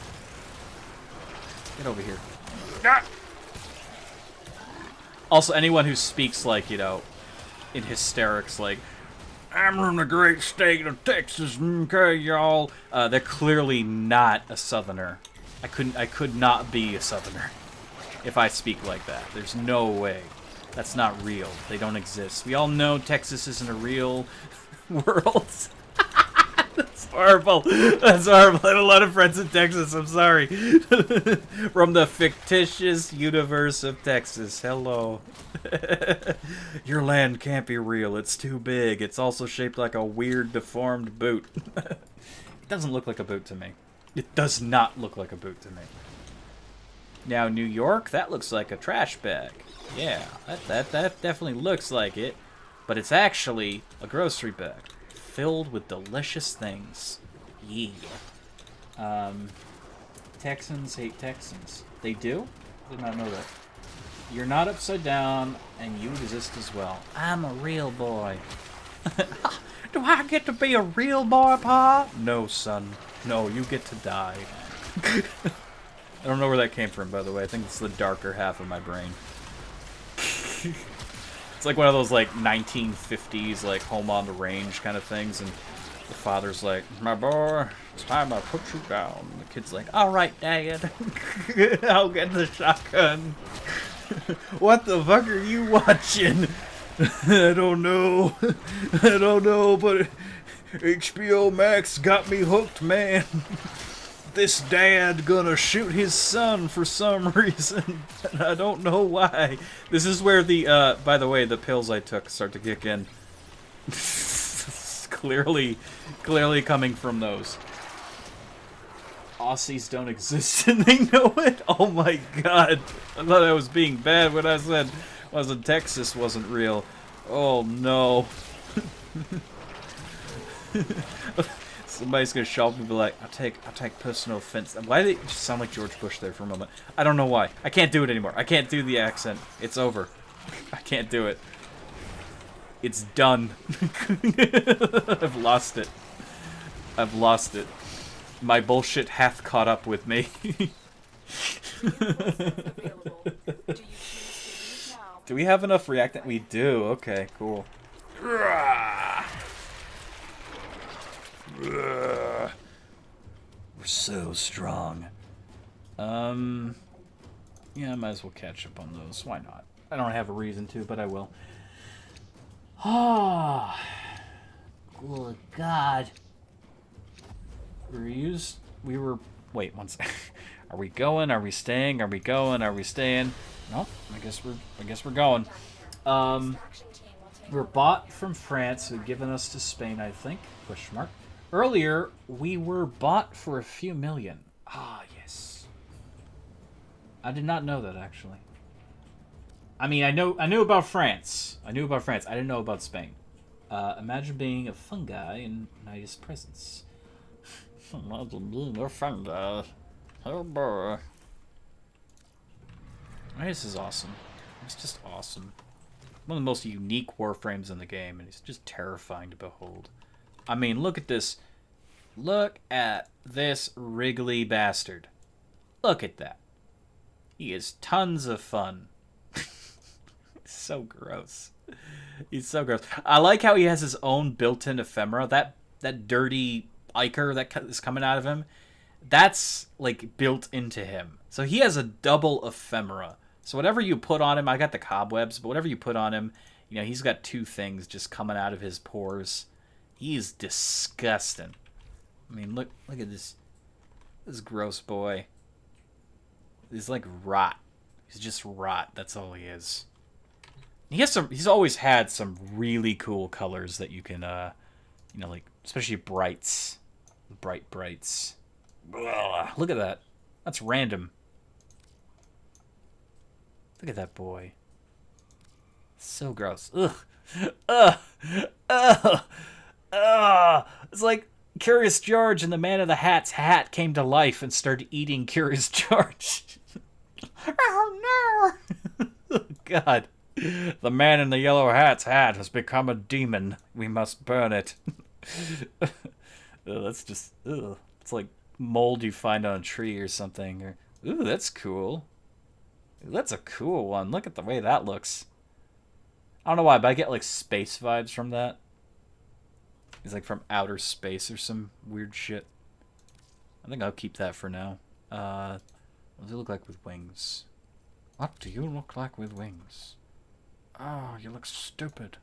Get over here. Ah! Also, anyone who speaks like, you know, in hysterics, like, I'm from the great state of Texas, okay, y'all. They're clearly not a southerner. I could not be a southerner if I speak like that. There's no way. That's not real. They don't exist. We all know Texas isn't a real world. That's horrible. That's horrible. I have a lot of friends in Texas. I'm sorry. From the fictitious universe of Texas. Hello. Your land can't be real. It's too big. It's also shaped like a weird, deformed boot. It doesn't look like a boot to me. It does not look like a boot to me. Now, New York, that looks like a trash bag. Yeah, that definitely looks like it. But it's actually a grocery bag filled with delicious things. Yeah. Texans hate Texans. They do? Did not know that. You're not upside down, and you exist as well. I'm a real boy. Do I get to be a real boy, Pa? No, son. No, you get to die. I don't know where that came from, by the way. I think it's the darker half of my brain. It's like one of those, like, 1950s, like, home on the range kind of things, and The father's like, my boy, it's time I put you down. The kid's like, all right, Dad. I'll get the shotgun. What the fuck are you watching? I don't know. I don't know, but HBO Max got me hooked, man. This dad gonna shoot his son for some reason, and I don't know why. This is where the, by the way, the pills I took start to kick in. clearly coming from those. Aussies don't exist and they know it? Oh my god. I thought I was being bad when I said Texas wasn't real. Oh no. Somebody's gonna show up and be like, I'll take personal offense. Why did it just sound like George Bush there for a moment? I don't know why. I can't do it anymore. I can't do the accent. It's over. I can't do it. It's done. I've lost it. I've lost it. My bullshit hath caught up with me. Do we have enough reactant? We do. Okay, cool. We're so strong. Yeah, I might as well catch up on those. Why not? I don't have a reason to, but I will. Ah. Good God. We were... Wait, one sec. Are we going? Are we staying? Are we going? Are we staying? Nope. I guess we're going. We're bought from France, who'd given us to Spain, I think. Question mark. Earlier, we were bought for a few million. Ah, yes. I did not know that, actually. I mean, I knew about France. I didn't know about Spain. Imagine being a fungi in Nidus' presence. Imagine being a fungi. Oh boy. Nidus is awesome. It's just awesome. One of the most unique Warframes in the game, and it's just terrifying to behold. I mean, look at this. Look at this wriggly bastard. Look at that. He is tons of fun. So gross. He's so gross. I like how he has his own built-in ephemera. That dirty ichor that is coming out of him, that's like built into him. So he has a double ephemera. So whatever you put on him, I got the cobwebs, but whatever you put on him, you know, he's got two things just coming out of his pores. He's disgusting. I mean, look at this gross boy. He's like rot. He's just rot. That's all he is. He's always had some really cool colors that you can, you know, like, especially brights. Bright brights. Ugh, look at that. That's random. Look at that boy. So gross. Ugh. Ugh. Ugh. Ugh. It's like Curious George and the Man of the Hat's hat came to life and started eating Curious George. Oh no! Oh, God. The man in the yellow hat's hat has become a demon. We must burn it. That's just... Ugh. It's like mold you find on a tree or something. Or, ooh, that's cool. That's a cool one. Look at the way that looks. I don't know why, but I get like space vibes from that. It's like from outer space or some weird shit. I think I'll keep that for now. What does it look like with wings? What do you look like with wings? Oh, you look stupid.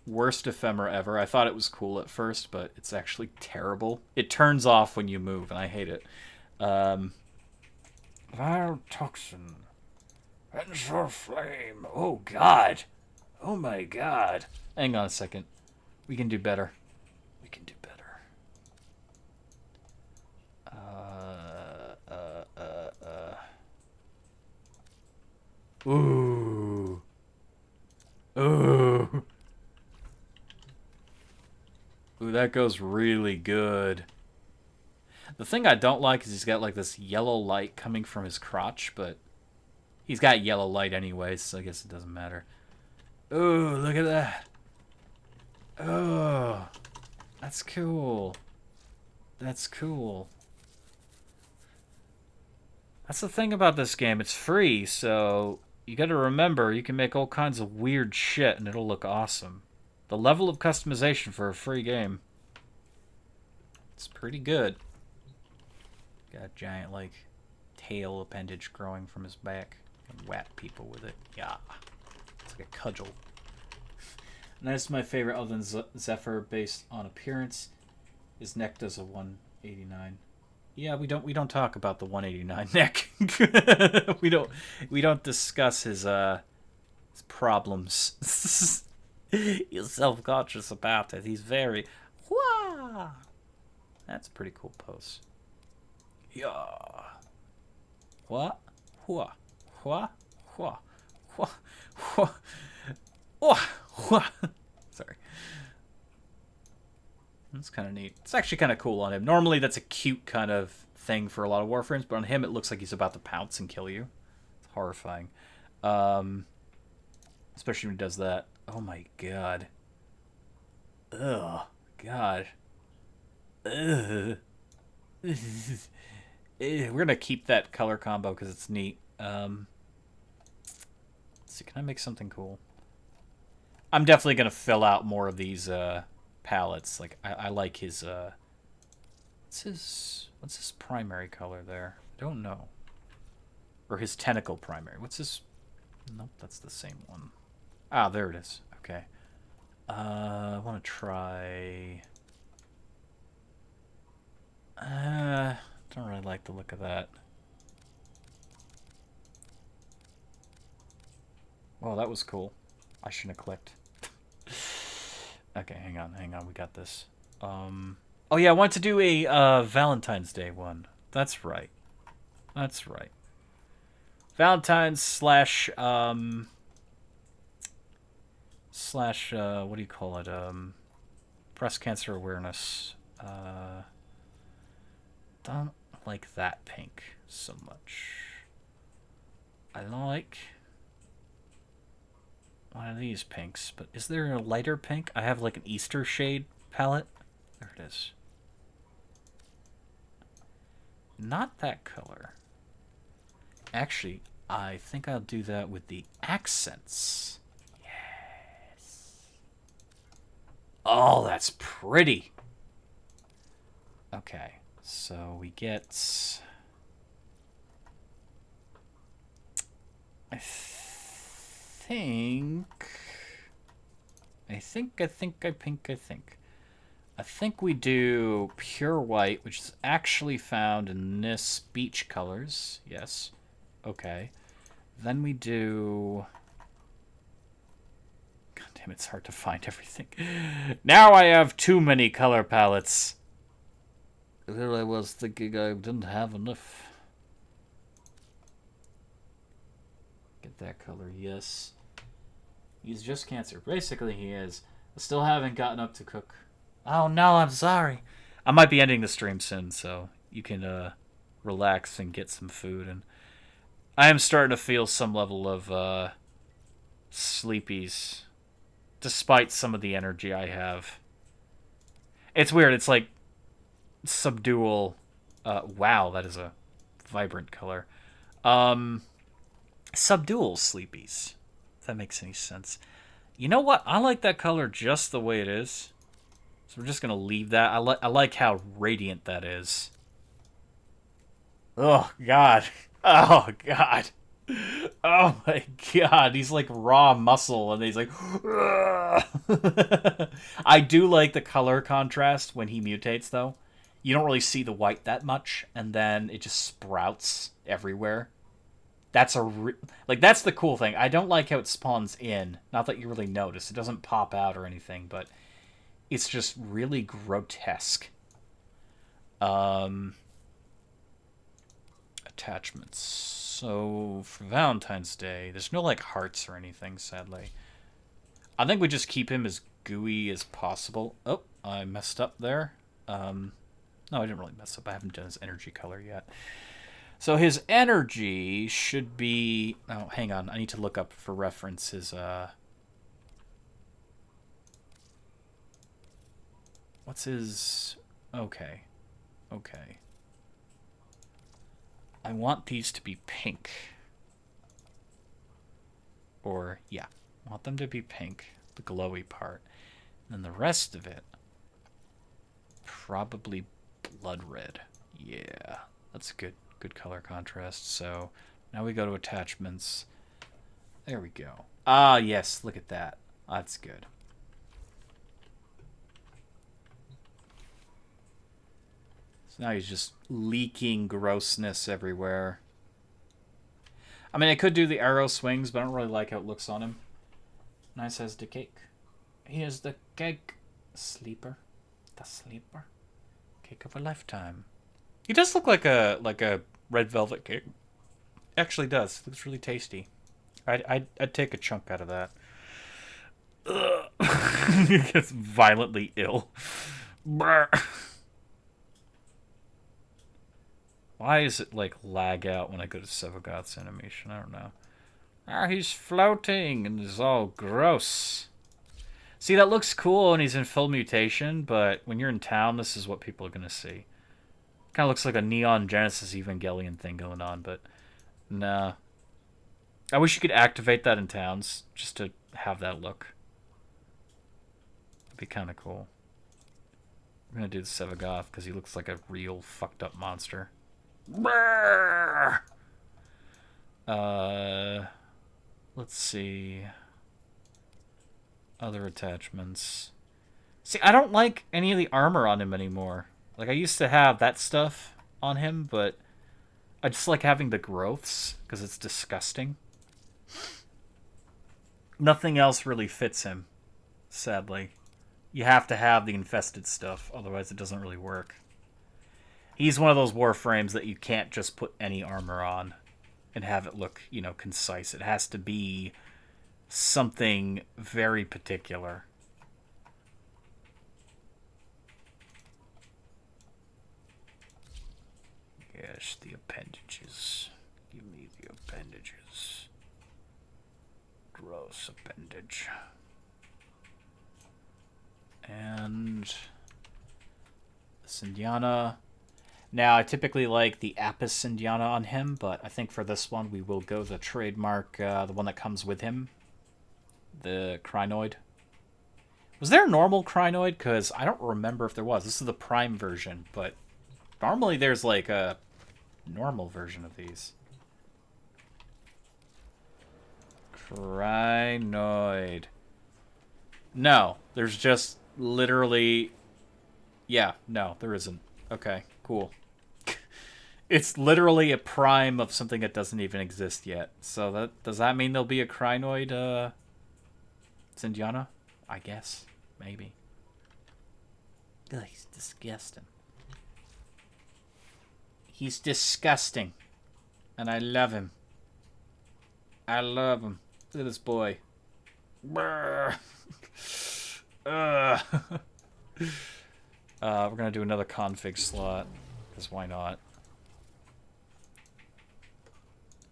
Worst ephemera ever. I thought it was cool at first, but it's actually terrible. It turns off when you move, and I hate it. Vile toxin. Ensure flame. Oh, God. Oh, my God. Hang on a second. We can do better. We can do better. Ooh. Ooh. Ooh, that goes really good. The thing I don't like is he's got like this yellow light coming from his crotch, but he's got yellow light anyways, so I guess it doesn't matter. Ooh, look at that. Oh, that's cool. That's cool. That's the thing about this game. It's free, so you gotta remember, you can make all kinds of weird shit and it'll look awesome. The level of customization for a free game, it's pretty good. Got a giant, like, tail appendage growing from his back. And whack people with it. Yeah. It's like a cudgel. And that's my favorite other than Zephyr based on appearance. His neck does a 189. Yeah, we don't talk about the 189 neck. we don't discuss his problems. He's self-conscious about it. He's very Wah! That's a pretty cool pose. Yeah. What? Wha? Wha? Wha? Wha? Wha? Wha? Wha? Sorry. That's kind of neat. It's actually kind of cool on him. Normally that's a cute kind of thing for a lot of Warframes, but on him it looks like he's about to pounce and kill you. It's horrifying. Especially when he does that. Oh my god. Ugh. God. Ugh. We're going to keep that color combo because it's neat. Let's see, can I make something cool? I'm definitely going to fill out more of these palettes. Like, I like his... What's his primary color there? I don't know. Or his tentacle primary. What's his... Nope, that's the same one. Ah, there it is. Okay. I want to try... don't really like the look of that. Well, that was cool. I shouldn't have clicked. Okay, hang on. We got this. Oh yeah, I want to do a Valentine's Day one. That's right. Valentine's slash what do you call it? Breast cancer awareness. Don't like that pink so much. I like one of these pinks, but is there a lighter pink? I have like an Easter shade palette. There it is. Not that color. Actually, I think I'll do that with the accents. Yes. Oh, that's pretty. Okay. So we get... I think we do pure white, which is actually found in this beach colors. Yes. Okay. Then we do... God damn, it's hard to find everything. Now I have too many color palettes. There I was thinking I didn't have enough. Get that color, yes. He's just cancer. Basically, he is. I still haven't gotten up to cook. Oh no, I'm sorry. I might be ending the stream soon, so you can relax and get some food. And I am starting to feel some level of sleepies, despite some of the energy I have. It's weird. It's like subdual. Wow, that is a vibrant color. Subdual sleepies. If that makes any sense. You know what? I like that color just the way it is. So we're just gonna leave that. I like how radiant that is. Oh god. Oh god. Oh my god. He's like raw muscle and he's like I do like the color contrast when he mutates though. You don't really see the white that much and then it just sprouts everywhere. That's that's the cool thing. I don't like how it spawns in. Not that you really notice. It doesn't pop out or anything, but it's just really grotesque. Attachments. So for Valentine's Day, there's no like hearts or anything, sadly. I think we just keep him as gooey as possible. Oh, I messed up there. No, I didn't really mess up. I haven't done his energy color yet. So his energy should be... Oh, hang on. I need to look up for reference his... What's his... Okay. Okay. I want these to be pink. or yeah, I want them to be pink, the glowy part. And then the rest of it, probably blood red. Yeah, that's a good color contrast. So now we go to attachments. There we go. Ah, yes, look at that. That's good. So now he's just leaking grossness everywhere. I mean, I could do the arrow swings, but I don't really like how it looks on him. Nice as the cake. Here's the cake. Sleeper. The sleeper. Cake of a lifetime. He does look like a red velvet cake. Actually does. Looks really tasty. I'd take a chunk out of that. He gets violently ill. Brr. Why is it like lag out when I go to Sevogoth's animation? I don't know. Ah, he's floating and it's all gross. See, that looks cool when he's in full mutation, but when you're in town, this is what people are gonna see. Kind of looks like a Neon Genesis Evangelion thing going on, but nah. I wish you could activate that in towns just to have that look. That'd be kind of cool. I'm gonna do the Sevogoth because he looks like a real fucked up monster. Let's see. Other attachments. See, I don't like any of the armor on him anymore. Like, I used to have that stuff on him, but I just like having the growths because it's disgusting. Nothing else really fits him, sadly. You have to have the infested stuff, otherwise it doesn't really work. He's one of those Warframes that you can't just put any armor on and have it look, you know, concise. It has to be something very particular. Yes, the appendages. Give me the appendages. Gross appendage. And Syndiana. Now, I typically like the Apis Syndiana on him, but I think for this one we will go the trademark, the one that comes with him. The Crinoid. Was there a normal Crinoid? Because I don't remember if there was. This is the Prime version, but normally there's like a normal version of these. Crinoid. No, there's just literally... Yeah, no, there isn't. Okay, cool. It's literally a prime of something that doesn't even exist yet. So that does that mean there'll be a Crinoid Syndiana? I guess. Maybe. Ugh, he's disgusting. He's disgusting. And I love him. I love him. Look at this boy. We're gonna do another config slot. Because why not?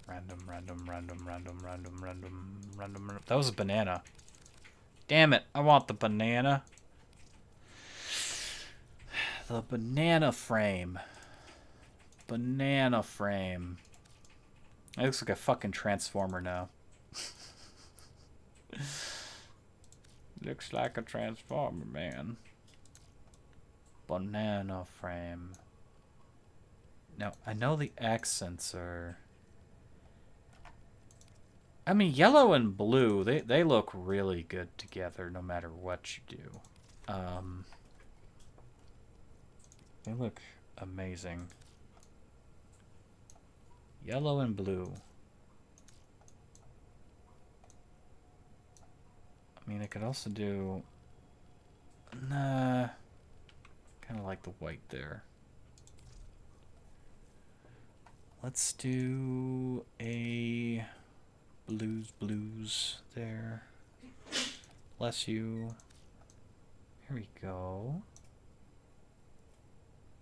Random. That was a banana. Damn it, I want the banana. The banana frame. Banana frame. It looks like a fucking transformer now. Looks like a transformer, man. Banana frame. Now, I know the accents are... I mean, yellow and blue, they look really good together no matter what you do. They look amazing. Yellow and blue. I mean, I could also do... Nah. Kind of like the white there. Let's do a... Blues there. Bless you. Here we go.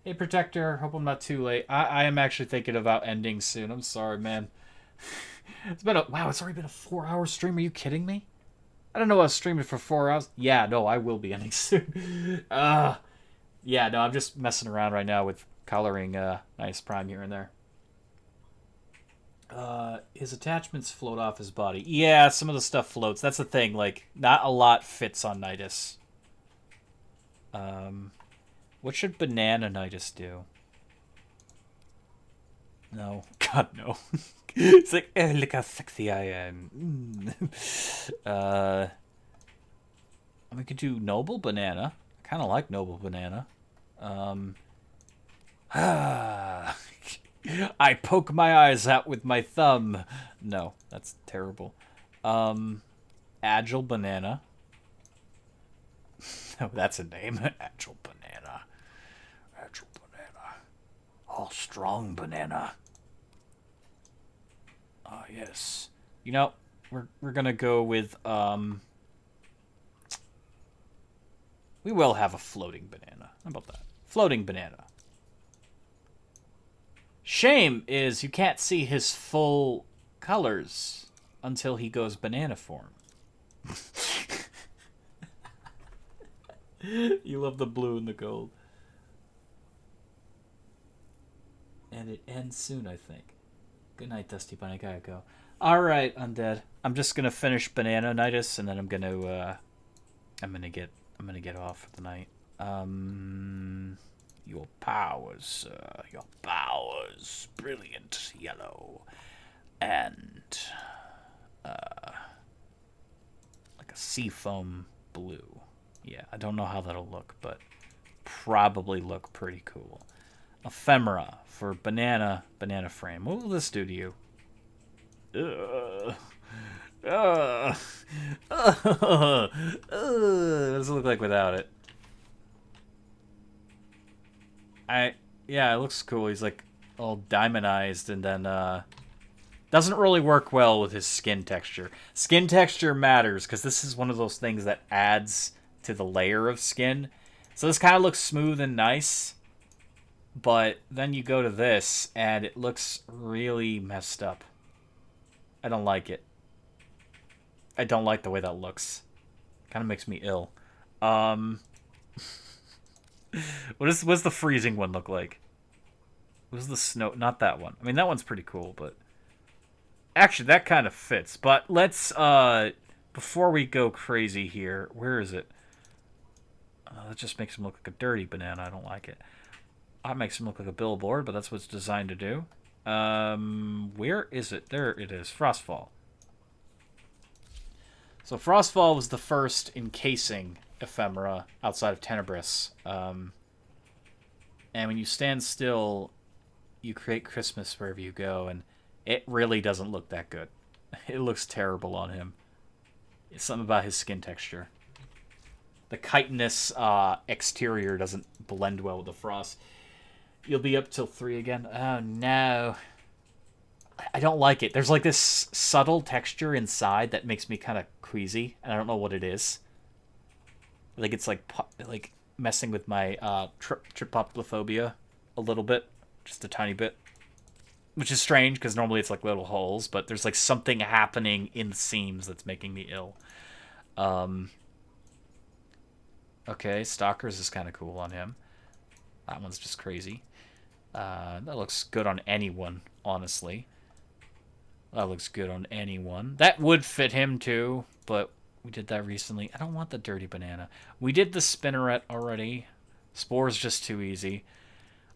Hey, Protector. Hope I'm not too late. I am actually thinking about ending soon. I'm sorry, man. It's been a... Wow, it's already been a 4-hour stream. Are you kidding me? I don't know I was streaming for 4 hours. Yeah, no, I will be ending soon. Yeah, no, I'm just messing around right now with coloring Nice Prime here and there. His attachments float off his body. Yeah, some of the stuff floats. That's the thing. Like, not a lot fits on Nidus. What should Banana Nidus do? No. God, no. It's like, look how sexy I am. We could do Noble Banana. I kind of like Noble Banana. I poke my eyes out with my thumb. No, that's terrible. Agile Banana. Oh, that's a name. Agile Banana. Agile Banana. All strong banana. Ah, yes. You know, we're gonna go with we will have a floating banana. How about that? Floating banana. Shame is you can't see his full colors until he goes banana form. You love the blue and the gold. And it ends soon, I think. Good night, Dusty Bunny. I gotta go. Alright, Undead. I'm just gonna finish Banana Nidus and then I'm gonna get off for the night. Your powers, brilliant yellow, and like a seafoam blue. Yeah, I don't know how that'll look, but probably look pretty cool. Ephemera for banana frame. What will this do to you? What does it look like without it? Yeah, it looks cool. He's like all diamondized and then doesn't really work well with his skin texture. Skin texture matters because this is one of those things that adds to the layer of skin. So this kind of looks smooth and nice, but then you go to this and it looks really messed up. I don't like it. I don't like the way that looks. Kind of makes me ill. What's the freezing one look like? What's the snow? Not that one. I mean, that one's pretty cool, but actually, that kind of fits. But let's before we go crazy here, where is it? That just makes him look like a dirty banana. I don't like it. That makes him look like a billboard, but that's what it's designed to do. Where is it? There it is. Frostfall. So Frostfall was the first encasing ephemera outside of Tenebris. And when you stand still, you create Christmas wherever you go, and it really doesn't look that good. It looks terrible on him. It's something about his skin texture. The chitinous exterior doesn't blend well with the frost. You'll be up till 3 again? Oh, no. I don't like it. There's like this subtle texture inside that makes me kind of queasy, and I don't know what it is. Like it's like messing with my trypophobia a little bit, just a tiny bit, which is strange because normally it's like little holes, but there's like something happening in the seams that's making me ill. Okay, Stalkers is kind of cool on him. That one's just crazy. That looks good on anyone, honestly. That looks good on anyone. That would fit him too, but we did that recently. I don't want the dirty banana. We did the spinneret already. Spore's just too easy.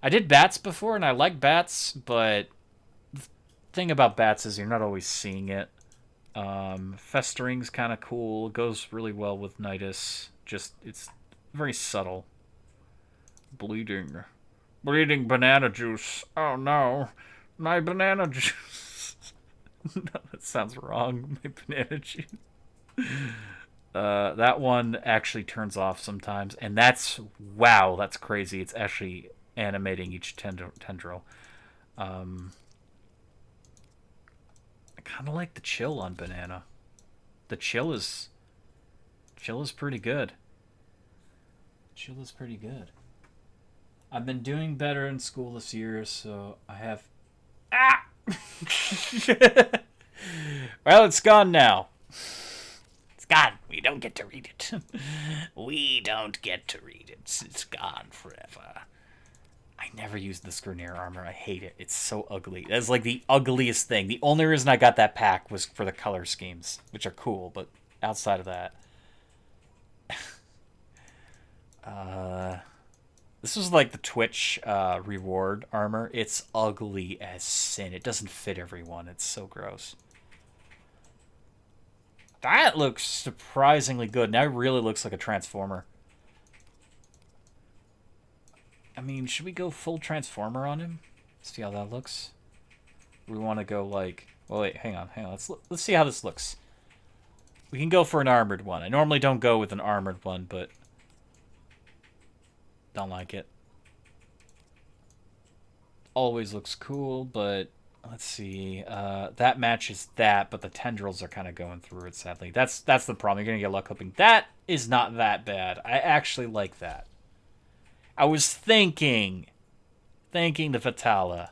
I did bats before, and I like bats, but the thing about bats is you're not always seeing it. Festering's kind of cool. It goes really well with Nidus. Just, it's very subtle. Bleeding banana juice. Oh no, my banana juice. No, that sounds wrong. My banana juice. That one actually turns off sometimes, and that's crazy. It's actually animating each tendril. I kind of like the chill on banana. The chill is pretty good. Chill is pretty good. I've been doing better in school this year, so I have... Ah! Well, it's gone now. It's gone. We don't get to read it. We don't get to read it. It's gone forever. I never use the Grineer armor. I hate it. It's so ugly. That's like the ugliest thing. The only reason I got that pack was for the color schemes, which are cool, but outside of that... this was like the Twitch reward armor. It's ugly as sin. It doesn't fit everyone. It's so gross. That looks surprisingly good. Now it really looks like a Transformer. I mean, should we go full Transformer on him? See how that looks? We want to go like... Well, wait, hang on. Let's see how this looks. We can go for an armored one. I normally don't go with an armored one, but... Don't like it. Always looks cool, but... Let's see. That matches that, but the tendrils are kind of going through it, sadly. That's the problem. You're going to get luck clipping. That is not that bad. I actually like that. I was thinking the Vitala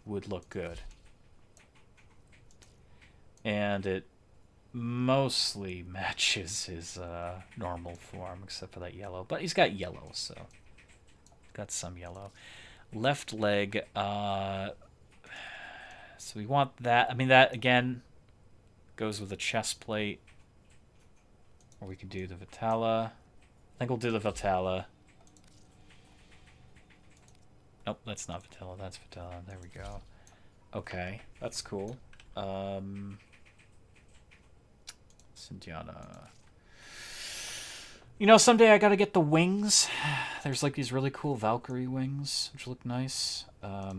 would look good. And it mostly matches his normal form, except for that yellow. But he's got yellow, so... Got some yellow. Left leg, so we want that. I mean, that, again, goes with a chest plate. Or we could do the Vitala. I think we'll do the Vitala. Nope, that's not Vitala. That's Vitala. There we go. Okay, that's cool. Cynthiana. You know, someday I gotta get the wings. There's like these really cool Valkyrie wings, which look nice. I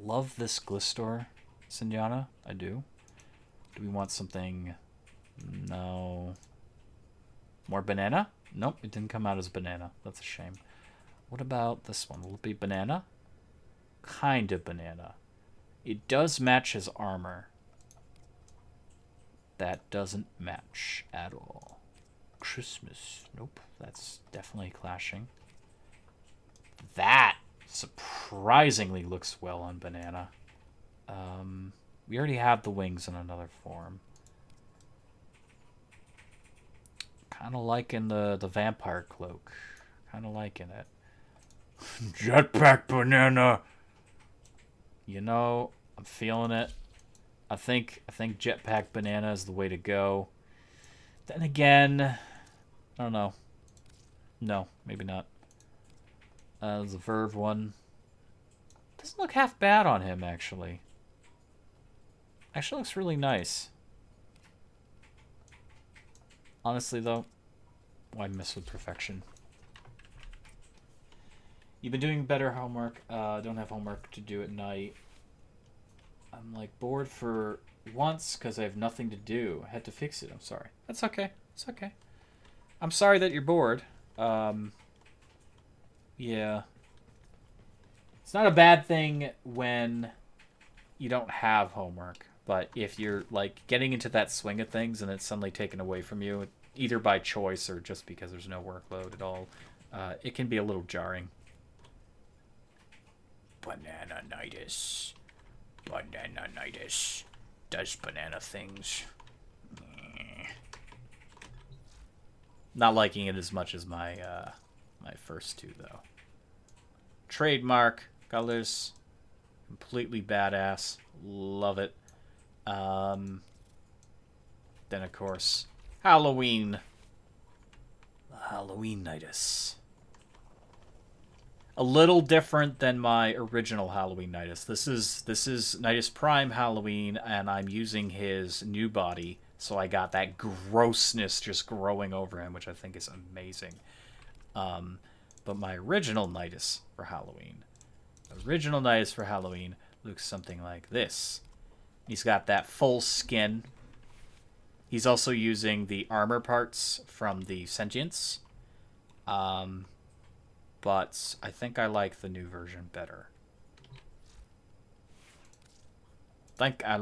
love this Glistor, Cynthiana. I do. Do we want something? No. More banana? Nope, it didn't come out as banana. That's a shame. What about this one? Will it be banana? Kind of banana. It does match his armor. That doesn't match at all. Christmas. Nope, that's definitely clashing. That surprisingly looks well on banana. We already have the wings in another form. Kind of liking the vampire cloak. Kind of liking it. Jetpack banana. You know, I'm feeling it. I think jetpack banana is the way to go. Then again, I don't know. No, maybe not. There's a Verve one. Doesn't look half bad on him, actually. Actually looks really nice. Honestly, though, why mess with perfection? You've been doing better homework. Don't have homework to do at night. I'm like bored for once because I have nothing to do. I had to fix it. I'm sorry. That's okay. It's okay. I'm sorry that you're bored. Yeah. It's not a bad thing when you don't have homework. But if you're like getting into that swing of things and it's suddenly taken away from you, either by choice or just because there's no workload at all, it can be a little jarring. Banana Nidus. Banana Nidus. Does banana things. Not liking it as much as my my first two, though. Trademark colors. Completely badass. Love it. Then, of course, Halloween. Halloween Nidus. A little different than my original Halloween Nidus. This is Nidus Prime Halloween, and I'm using his new body, so I got that grossness just growing over him, which I think is amazing. But my original Nidus for Halloween looks something like this. He's got that full skin. He's also using the armor parts from the Sentience. But I think I like the new version better. I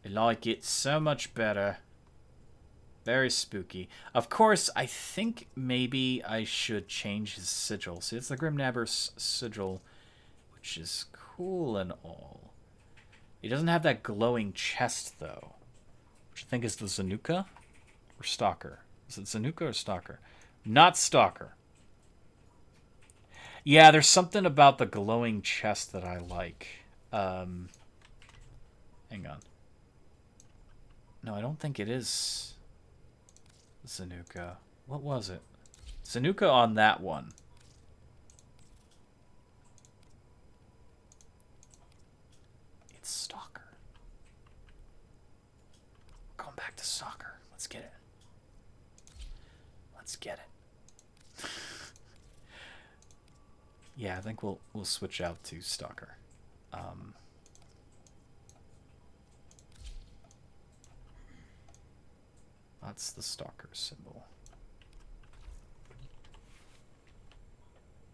like it so much better. Very spooky. Of course, I think maybe I should change his sigil. See, it's the Grimnabber's sigil, which is cool and all. He doesn't have that glowing chest, though. Which I think is the Zanuka or Stalker. Is it Zanuka or Stalker? Not Stalker. Yeah, there's something about the glowing chest that I like. Hang on. No, I don't think it is Zanuka. What was it? Zanuka on that one. It's Stalker. Going back to Stalker. Let's get it. Let's get it. Yeah, I think we'll switch out to Stalker. That's the Stalker symbol.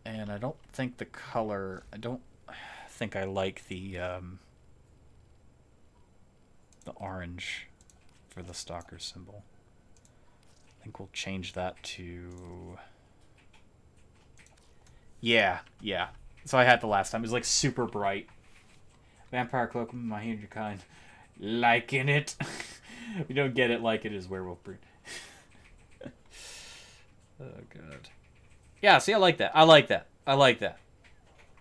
And I don't think the color... I don't think I like the orange for the Stalker symbol. I think we'll change that to... Yeah. So I had the last time. It was like super bright. Vampire cloak, my hundred kind. Liking it. We don't get it like it is werewolf breed. Oh god. Yeah, see, I like that. I like that.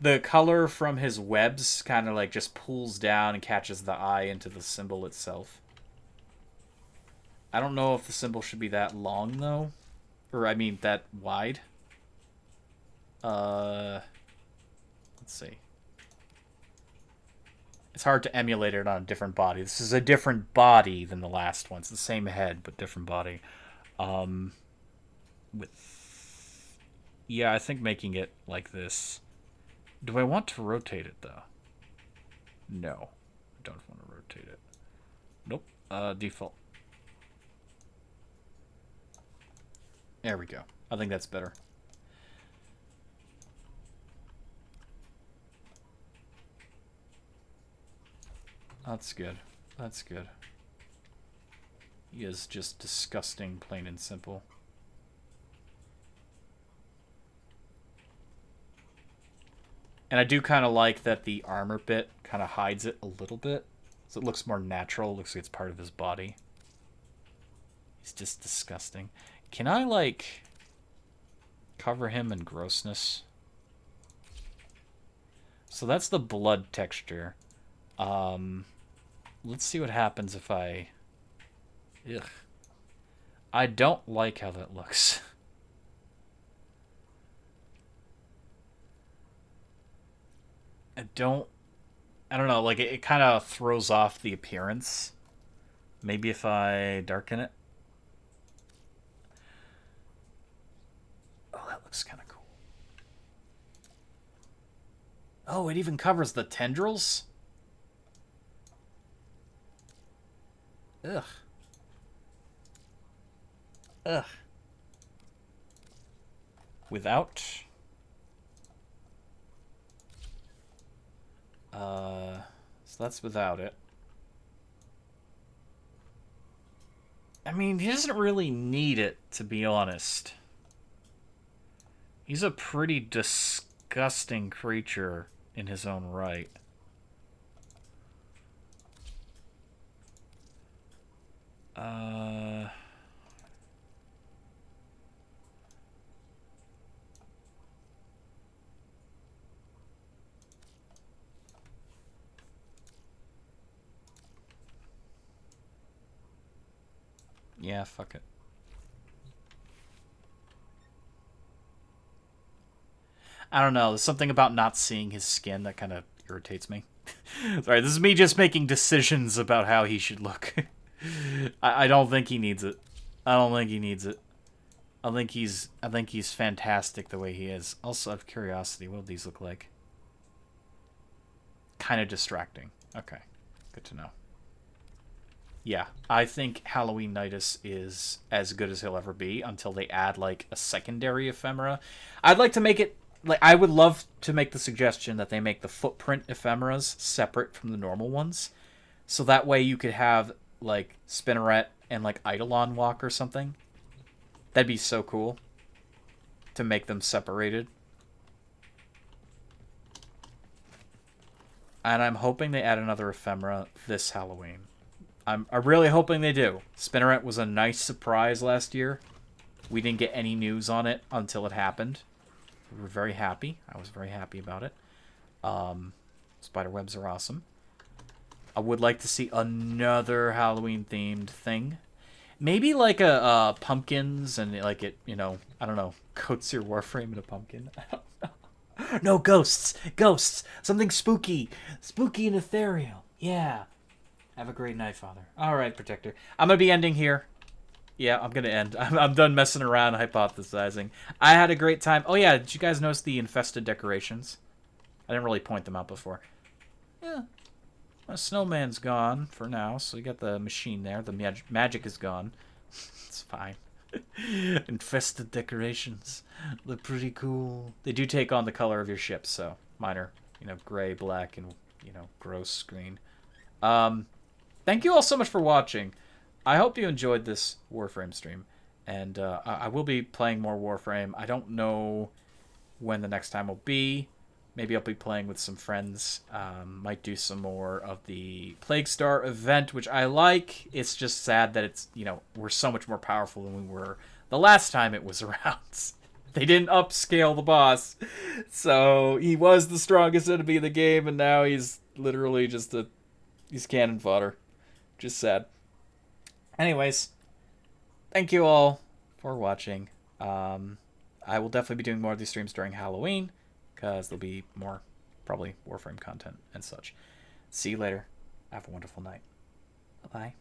The color from his webs kind of like just pulls down and catches the eye into the symbol itself. I don't know if the symbol should be that long though. Or I mean that wide. Let's see. It's hard to emulate it on a different body. This is a different body than the last one. It's the same head, but different body. Yeah, I think making it like this. Do I want to rotate it, though? No. I don't want to rotate it. Nope. Default. There we go. I think that's better. That's good. That's good. He is just disgusting, plain and simple. And I do kind of like that the armor bit kind of hides it a little bit. So it looks more natural. It looks like it's part of his body. He's just disgusting. Can I, like, cover him in grossness? So that's the blood texture. Let's see what happens if I... Ugh. I don't like how that looks. I don't know, like it kind of throws off the appearance. Maybe if I darken it. Oh, that looks kind of cool. Oh, it even covers the tendrils? Ugh. Ugh. Without... So that's without it. I mean, he doesn't really need it, to be honest. He's a pretty disgusting creature in his own right. Yeah, fuck it. I don't know. There's something about not seeing his skin that kind of irritates me. Sorry, this is me just making decisions about how he should look. I don't think he needs it. I don't think he needs it. I think he's fantastic the way he is. Also, out of curiosity, what do these look like? Kind of distracting. Okay, good to know. Yeah, I think Halloween Nidus is as good as he'll ever be until they add, like, a secondary ephemera. I'd like to make it... Like, I would love to make the suggestion that they make the footprint ephemeras separate from the normal ones. So that way you could have, like, Spinneret and, like, Eidolon walk or something. That'd be so cool. To make them separated. And I'm hoping they add another ephemera this Halloween. I'm really hoping they do. Spinneret was a nice surprise last year. We didn't get any news on it until it happened. We were very happy. I was very happy about it. Spiderwebs are awesome. I would like to see another Halloween-themed thing. Maybe like a pumpkins and like it, you know, I don't know, coats your Warframe in a pumpkin. I don't know. No, ghosts! Ghosts! Something spooky! Spooky and ethereal. Yeah. Have a great night, Father. Alright, Protector. I'm gonna be ending here. Yeah, I'm gonna end. I'm done messing around hypothesizing. I had a great time. Oh yeah, did you guys notice the infested decorations? I didn't really point them out before. Yeah. My snowman's gone for now, so you got the machine there. The magic is gone. It's fine. Infested decorations. Look pretty cool. They do take on the color of your ship, so mine are, you know, gray, black, and, you know, gross green. Thank you all so much for watching. I hope you enjoyed this Warframe stream. And I will be playing more Warframe. I don't know when the next time will be. Maybe I'll be playing with some friends. Might do some more of the Plague Star event, which I like. It's just sad that it's, you know, we're so much more powerful than we were the last time it was around. They didn't upscale the boss. So he was the strongest enemy in the game, and now he's literally just he's cannon fodder. Just sad. Anyways, thank you all for watching. I will definitely be doing more of these streams during Halloween, because there'll be more, probably, Warframe content and such. See you later. Have a wonderful night. Bye-bye.